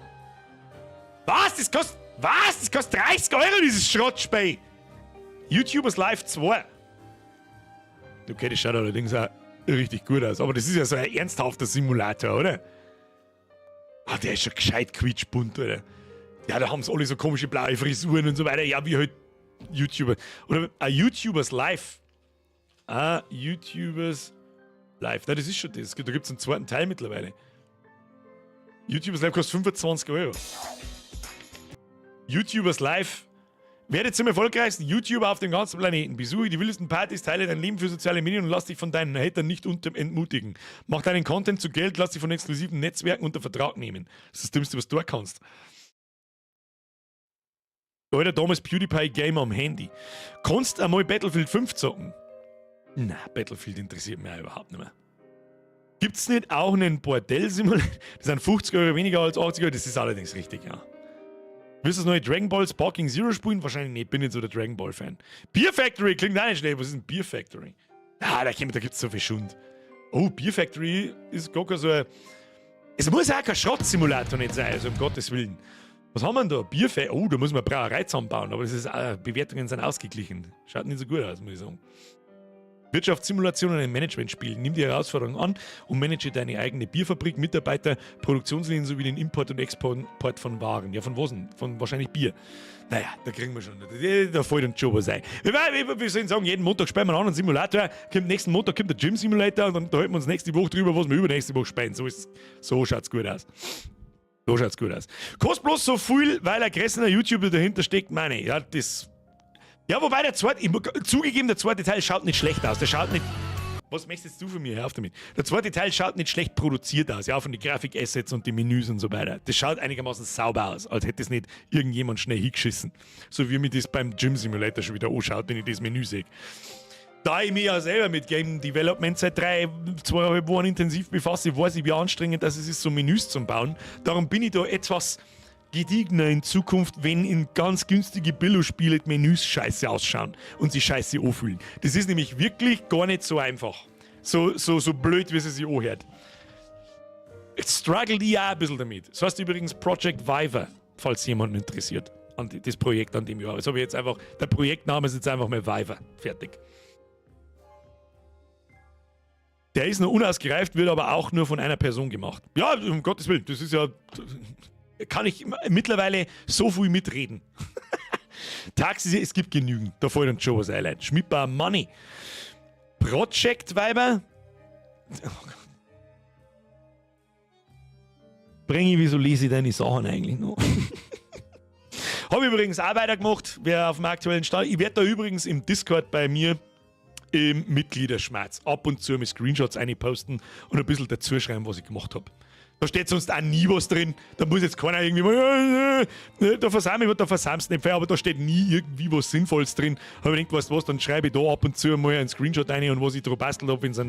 Was? Das kostet 30 €, dieses Schrottspiel. YouTubers Live 2. Okay, das schaut allerdings auch richtig gut aus. Aber das ist ja so ein ernsthafter Simulator, oder? Ah, der ist schon gescheit quietschbunt, oder? Ja, da haben sie alle so komische blaue Frisuren und so weiter. Ja, wie halt YouTuber. Oder YouTubers Live. YouTubers Live. Na, das ist schon das. Da gibt es einen zweiten Teil mittlerweile. YouTubers Live kostet 25 €. YouTubers Live. Werde zum erfolgreichsten YouTuber auf dem ganzen Planeten. Besuche die wildesten Partys, teile dein Leben für soziale Medien und lass dich von deinen Hatern nicht entmutigen. Mach deinen Content zu Geld, lass dich von exklusiven Netzwerken unter Vertrag nehmen. Das ist das Dümmste, was du kannst. Alter, damals PewDiePie Gamer am Handy. Kannst einmal Battlefield 5 zocken? Na, Battlefield interessiert mich auch überhaupt nicht mehr. Gibt's nicht auch einen Bordell-Simulator? Das sind 50 € weniger als 80 €, das ist allerdings richtig, ja. Willst du das neue Dragon Ball Sparking Zero spielen? Wahrscheinlich nicht, bin nicht so der Dragon Ball Fan. Beer Factory klingt auch nicht schlecht. Was ist ein Beer Factory? Ah, da gibt's so viel Schund. Oh, Beer Factory ist gar kein so ein... Es muss auch kein Schrott-Simulator nicht sein, also um Gottes Willen. Was haben wir denn da? Beer Factory? Oh, da muss man eine Brauerei zusammenbauen, aber das ist, Bewertungen sind ausgeglichen. Schaut nicht so gut aus, muss ich sagen. Wirtschaftssimulation und ein Management-Spiel. Nimm die Herausforderung an und manage deine eigene Bierfabrik, Mitarbeiter, Produktionslinien sowie den Import und Export von Waren. Ja, von was denn? Von wahrscheinlich Bier. Naja, da kriegen wir schon. Da fällt uns schon was ein. Wir sollen sagen, jeden Montag spielen wir einen anderen Simulator. Nächsten Montag kommt der Gym-Simulator und dann unterhalten wir uns nächste Woche drüber, was wir übernächste Woche spielen. So schaut's gut aus. Kostet bloß so viel, weil ein gressener YouTuber dahinter steckt, meine. Ja, das... Ja, wobei der zweite Teil schaut nicht schlecht aus. Der schaut nicht... Was möchtest du von mir? Hör auf damit. Der zweite Teil schaut nicht schlecht produziert aus. Ja, von den Grafikassets und den Menüs und so weiter. Das schaut einigermaßen sauber aus, als hätte es nicht irgendjemand schnell hingeschissen. So wie mir das beim Gym Simulator schon wieder anschaut, wenn ich das Menü sehe. Da ich mich ja selber mit Game Development seit 2,5 Wochen intensiv befasse, weiß ich, wie anstrengend das ist, so Menüs zu bauen. Darum bin ich da etwas... gediegener in Zukunft, wenn in ganz günstige Billo-Spiele die Menüs scheiße ausschauen und sie scheiße anfühlen. Das ist nämlich wirklich gar nicht so einfach. So blöd, wie es sich anhört. Jetzt struggle ich auch ein bisschen damit. Das heißt übrigens Project Viver, falls jemanden interessiert, an das Projekt an dem Jahr. Das habe ich jetzt einfach, der Projektname ist jetzt einfach mal Viver. Fertig. Der ist noch unausgereift, wird aber auch nur von einer Person gemacht. Ja, um Gottes Willen, das ist ja... Kann ich mittlerweile so viel mitreden. Taxis, es gibt genügend. Da fällt uns schon was ein. Schmidbauer Money. Project Viber. Oh, Bringi, wieso lese ich deine Sachen eigentlich noch? Habe ich übrigens auch weitergemacht. Wer auf dem aktuellen Stand. Ich werde da übrigens im Discord bei mir im Mitgliederschmerz ab und zu mit Screenshots einposten und ein bisschen dazu schreiben, was ich gemacht habe. Da steht sonst auch nie was drin. Da muss jetzt keiner irgendwie mal, da versammst nicht, aber da steht nie irgendwie was Sinnvolles drin. Aber ich denke, weißt du was, dann schreibe ich da ab und zu mal einen Screenshot rein und was ich da bastelt habe, wenn es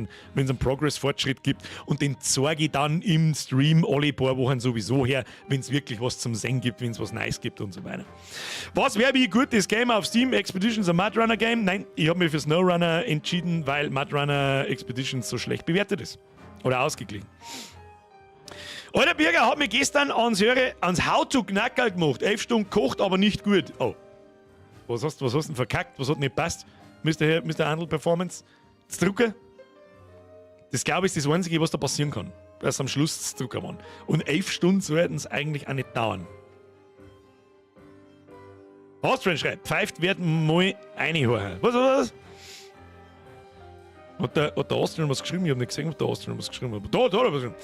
einen Progress-Fortschritt gibt. Und den zeige ich dann im Stream alle paar Wochen sowieso her, wenn es wirklich was zum Sehen gibt, wenn es was Nice gibt und so weiter. Was wäre wie ein gutes Game auf Steam? Expeditions ein Mudrunner Game? Nein, ich habe mich für SnowRunner entschieden, weil Mudrunner Expeditions so schlecht bewertet ist. Oder ausgeglichen. Alter Birger hat mir gestern ans How-to-Knackerl gemacht. 11 Stunden gekocht, aber nicht gut. Oh. Was hast du denn verkackt? Was hat nicht passt? Mr. Handel Performance? Das Drucker? Das glaube ich ist das Einzige, was da passieren kann. Dass am Schluss das Drucker waren. Und 11 Stunden sollten es eigentlich auch nicht dauern. Austrian schreibt, pfeift werden mal reinhauen. Was? Hat der Austrian was geschrieben? Ich habe nicht gesehen, ob der Austrian was geschrieben hat. Da hat er was geschrieben.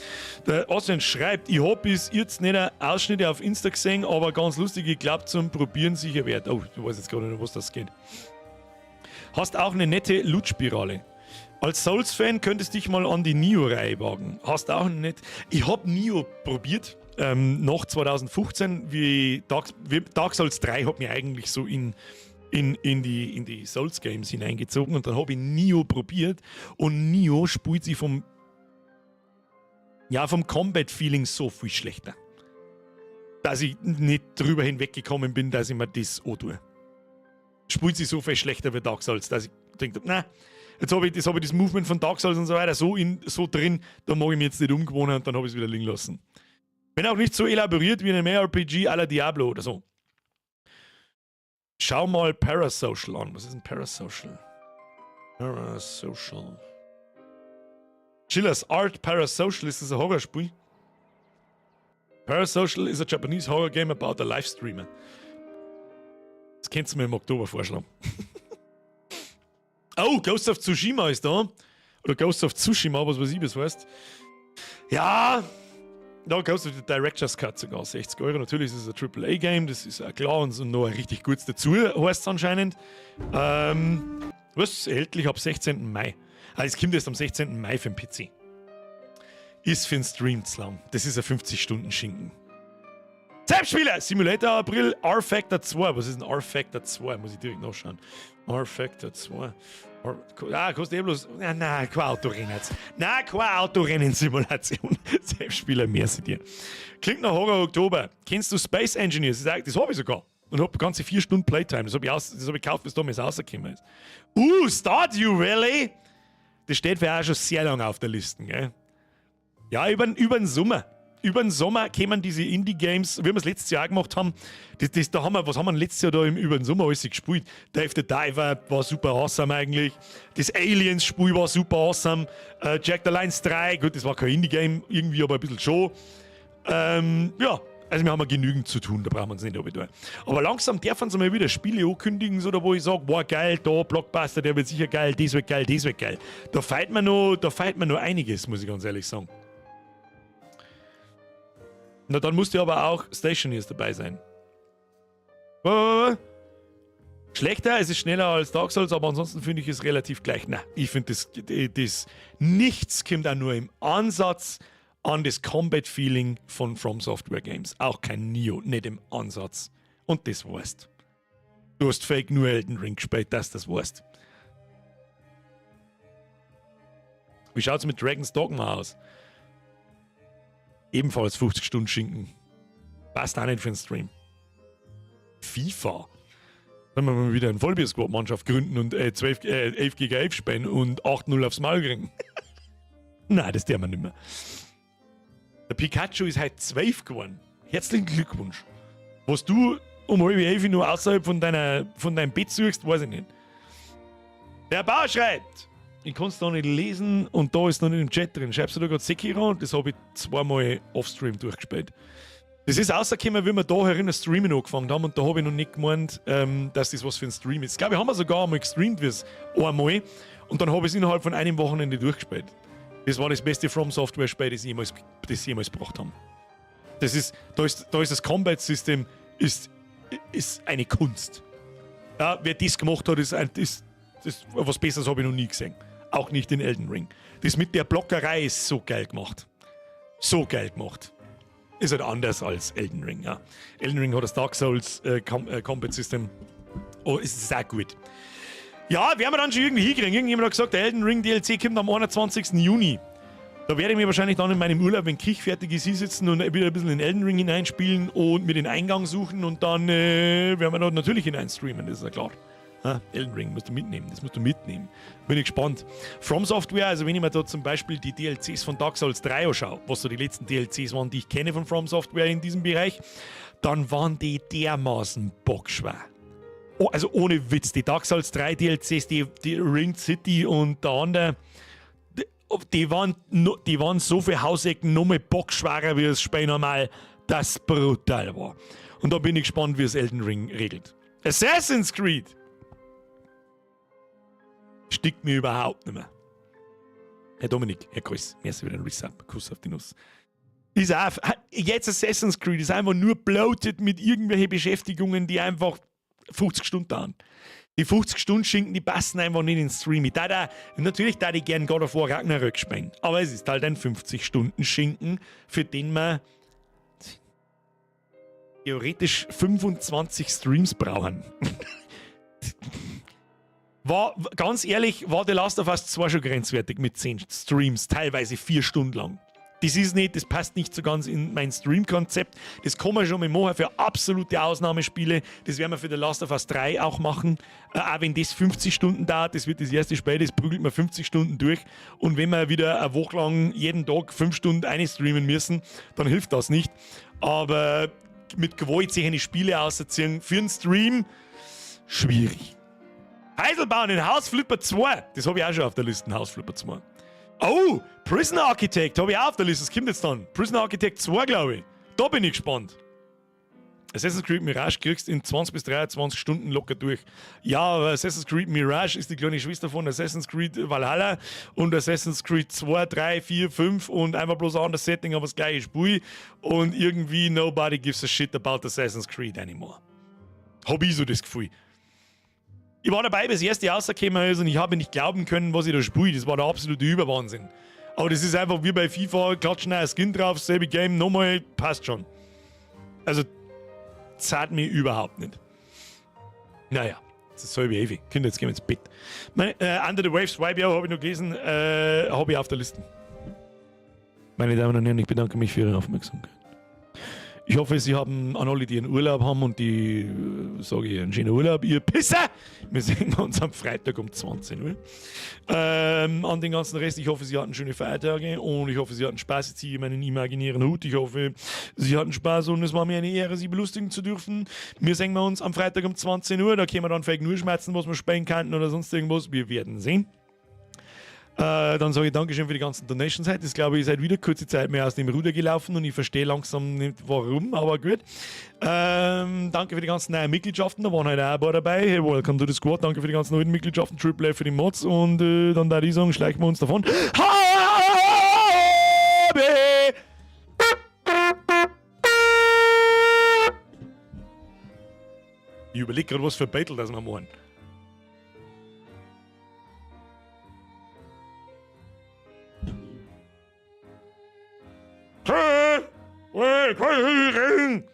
Der Austrian schreibt, ich habe bis jetzt nicht Ausschnitte auf Insta gesehen, aber ganz lustig, ich glaube zum Probieren sicher wert. Oh, ich weiß jetzt gar nicht, was das geht. Hast auch eine nette Loot-Spirale. Als Souls-Fan könntest du dich mal an die Nioh-Reihe wagen. Hast auch eine nette... Ich habe Nioh probiert, nach 2015, wie Dark Souls 3 hat mir eigentlich so in die Souls-Games hineingezogen und dann habe ich Nioh probiert und Nioh spielt sich vom Combat-Feeling so viel schlechter, dass ich nicht drüber hinweggekommen bin, dass ich mir das antue. Spielt sich so viel schlechter wie Dark Souls, dass ich denke, na, jetzt habe ich das Movement von Dark Souls und so weiter so drin, da mag ich mich jetzt nicht umgewohnen und dann habe ich es wieder liegen lassen. Bin auch nicht so elaboriert wie in einem RPG à la Diablo oder so. Schau mal Parasocial an. Was ist ein Parasocial? Parasocial. Chillers Art Parasocial, ist das ein Horrorspiel? Parasocial is a Japanese horror game about a live streamer. Das könntest du mir im Oktober vorschlagen. Oh, Ghost of Tsushima ist da. Oder Ghost of Tsushima, was weiß ich, was heißt. Ja, da Ghost of the Director's Cut sogar 60 €. Natürlich ist es ein AAA-Game, das ist auch klar und noch ein richtig gutes dazu, heißt es anscheinend. Was erhältlich ab 16. Mai. Also es kommt erst am 16. Mai für den PC. Ist für den Stream zu lang. Das ist ein 50-Stunden-Schinken. Selbstspieler! Simulator April, R-Factor 2. Was ist ein R-Factor 2? Muss ich direkt nachschauen. R-Factor 2. Kostet bloß. Nein, kein Autorennen jetzt. Nein, kein Autorennen-Simulation. Selbstspieler, merci dir. Klingt nach Horror Oktober. Kennst du Space Engineers? Das habe ich sogar. Und habe ganze 4 Stunden Playtime. Das habe ich gekauft, bis damals rausgekommen ist. Stardew Valley? Das steht für auch schon sehr lange auf der Liste, gell? Ja, über den Sommer. Über den Sommer kämen diese Indie-Games, wie wir es letztes Jahr gemacht haben. Was haben wir letztes Jahr da über den Sommer alles gespielt? Dave the Diver war super awesome eigentlich. Das Aliens-Spiel war super awesome. Jack the Lions 3, gut, das war kein Indie-Game, irgendwie aber ein bisschen schon. Ja, also wir haben genügend zu tun, da brauchen wir uns nicht tun. Aber langsam dürfen sie mal wieder Spiele ankündigen, so, da wo ich sage, wow, geil, da Blockbuster, der wird sicher geil, das wird geil, das wird geil. Da feiert man noch einiges, muss ich ganz ehrlich sagen. Na, dann musste aber auch Stationeers dabei sein. Schlechter, es ist schneller als Dark Souls, aber ansonsten finde ich es relativ gleich. Na, ich finde das nichts kommt auch nur im Ansatz an das Combat-Feeling von From Software Games. Auch kein Nioh, nicht im Ansatz. Und das weißt. Du hast fake nur Elden Ring gespielt, dass das weißt. Wie schaut's mit Dragon's Dogma aus? Ebenfalls 50 Stunden Schinken. Passt auch nicht für den Stream. FIFA. Wenn wir mal wieder eine Vollbier-Squad-Mannschaft gründen und 11 gegen 11 spielen und 8-0 aufs Maul kriegen. Nein, das tun wir nicht mehr. Der Pikachu ist heute 12 geworden. Herzlichen Glückwunsch. Was du um halb 11 nur außerhalb von deinem Bett suchst, weiß ich nicht. Der Bauer schreibt, ich kann es da nicht lesen und da ist noch nicht im Chat drin. Schreibst du da gerade Sekiro und das habe ich 2-mal offstream durchgespielt. Das ist rausgekommen, wie wir da herin das Streamen angefangen haben und da habe ich noch nicht gemeint, dass das was für ein Stream ist. Ich glaube, wir haben sogar einmal gestreamt, wie es einmal und dann habe ich es innerhalb von einem Wochenende durchgespielt. Das war das beste From Software Spiel, das sie jemals gebracht haben. Da ist das Combat-System ist eine Kunst. Ja, wer das gemacht hat, was Besseres habe ich noch nie gesehen. Auch nicht in Elden Ring. Das mit der Blockerei ist so geil gemacht. so geil gemacht. Ist halt anders als Elden Ring, ja. Elden Ring hat das Dark Souls Combat System. Oh, ist sehr gut. Ja, werden wir dann schon irgendwie hinkriegen. Irgendjemand hat gesagt, der Elden Ring DLC kommt am 21. Juni. Da werde ich mir wahrscheinlich dann in meinem Urlaub, wenn Kich fertig ist, hinsetzen und wieder ein bisschen in Elden Ring hineinspielen und mir den Eingang suchen und dann werden wir da natürlich hineinstreamen, das ist ja klar. Ja, Elden Ring musst du mitnehmen, das musst du mitnehmen. Bin ich gespannt. From Software, also wenn ich mir da zum Beispiel die DLCs von Dark Souls 3 anschaue, was so die letzten DLCs waren, die ich kenne von From Software in diesem Bereich, dann waren die dermaßen bockschwer. Oh, also ohne Witz, die Dark Souls 3 DLCs, die Ring City und der andere, die waren so viel Hausecken noch mal bockschwerer wie das Spiel normal, das brutal war. Und da bin ich gespannt, wie es Elden Ring regelt. Assassin's Creed! Stickt mir überhaupt nicht mehr. Herr Dominik, Herr Chris, merci wieder ein Resub, Kuss auf die Nuss. Ist auch, jetzt Assassin's Creed ist einfach nur bloated mit irgendwelchen Beschäftigungen, die einfach 50 Stunden dauern. Die 50 Stunden Schinken, die passen einfach nicht ins Stream. Natürlich da ich gern God of War Ragnarök spielen, aber es ist halt ein 50 Stunden Schinken, für den man theoretisch 25 Streams brauchen. Ganz ehrlich, war The Last of Us 2 schon grenzwertig mit 10 Streams, teilweise 4 Stunden lang. Das passt nicht so ganz in mein Stream-Konzept. Das kann man schon mal machen für absolute Ausnahmespiele. Das werden wir für The Last of Us 3 auch machen. Auch wenn das 50 Stunden dauert, das wird das erste Spiel, das prügelt man 50 Stunden durch. Und wenn wir wieder eine Woche lang jeden Tag 5 Stunden einstreamen müssen, dann hilft das nicht. Aber mit Gewalt sich eine Spiele auszuziehen für einen Stream, schwierig. Heiselbauen in Hausflipper 2. Das habe ich auch schon auf der Liste, Hausflipper 2. Oh, Prison Architect habe ich auch auf der Liste. Das kommt jetzt dann. Prison Architect 2, glaube ich. Da bin ich gespannt. Assassin's Creed Mirage kriegst du in 20 bis 23 Stunden locker durch. Ja, aber Assassin's Creed Mirage ist die kleine Schwester von Assassin's Creed Valhalla und Assassin's Creed 2, 3, 4, 5 und einfach bloß ein anderes Setting, aber das gleiche Spiel. Und irgendwie nobody gives a shit about Assassin's Creed anymore. Hab ich so das Gefühl. Ich war dabei, bis das erste rausgekommen ist und ich habe nicht glauben können, was ich da spiele. Das war der absolute Überwahnsinn. Aber das ist einfach wie bei FIFA, klatschen ein Skin drauf, selbe Game, nochmal, passt schon. Also, zahlt mir überhaupt nicht. Naja, das ist selbe Evi. Kinder, jetzt gehen wir ins Bett. Under the Waves, YBO habe ich noch gelesen, habe ich auf der Liste. Meine Damen und Herren, ich bedanke mich für Ihre Aufmerksamkeit. Ich hoffe, Sie haben an alle, die einen Urlaub haben und die, sage ich, einen schönen Urlaub, ihr Pisser! Wir sehen uns am Freitag um 20 Uhr. An den ganzen Rest, ich hoffe, Sie hatten schöne Feiertage und ich hoffe, Sie hatten Spaß. Ich ziehe meinen imaginären Hut. Ich hoffe, Sie hatten Spaß und es war mir eine Ehre, Sie belustigen zu dürfen. Wir sehen uns am Freitag um 20 Uhr. Da können wir dann vielleicht nur schmerzen, was wir spielen könnten oder sonst irgendwas. Wir werden sehen. Dann sage ich Dankeschön für die ganzen Donations heute. Das glaube ich, seid wieder kurze Zeit mehr aus dem Ruder gelaufen und ich verstehe langsam nicht warum, aber gut. Danke für die ganzen neuen Mitgliedschaften, da waren heute auch ein paar dabei. Hey, welcome to the squad. Danke für die ganzen neuen Mitgliedschaften, Triple A für die Mods und dann da die sagen, schleichen wir uns davon. Ich überlege gerade, was für Battle das wir machen. Hey, kann ich reden?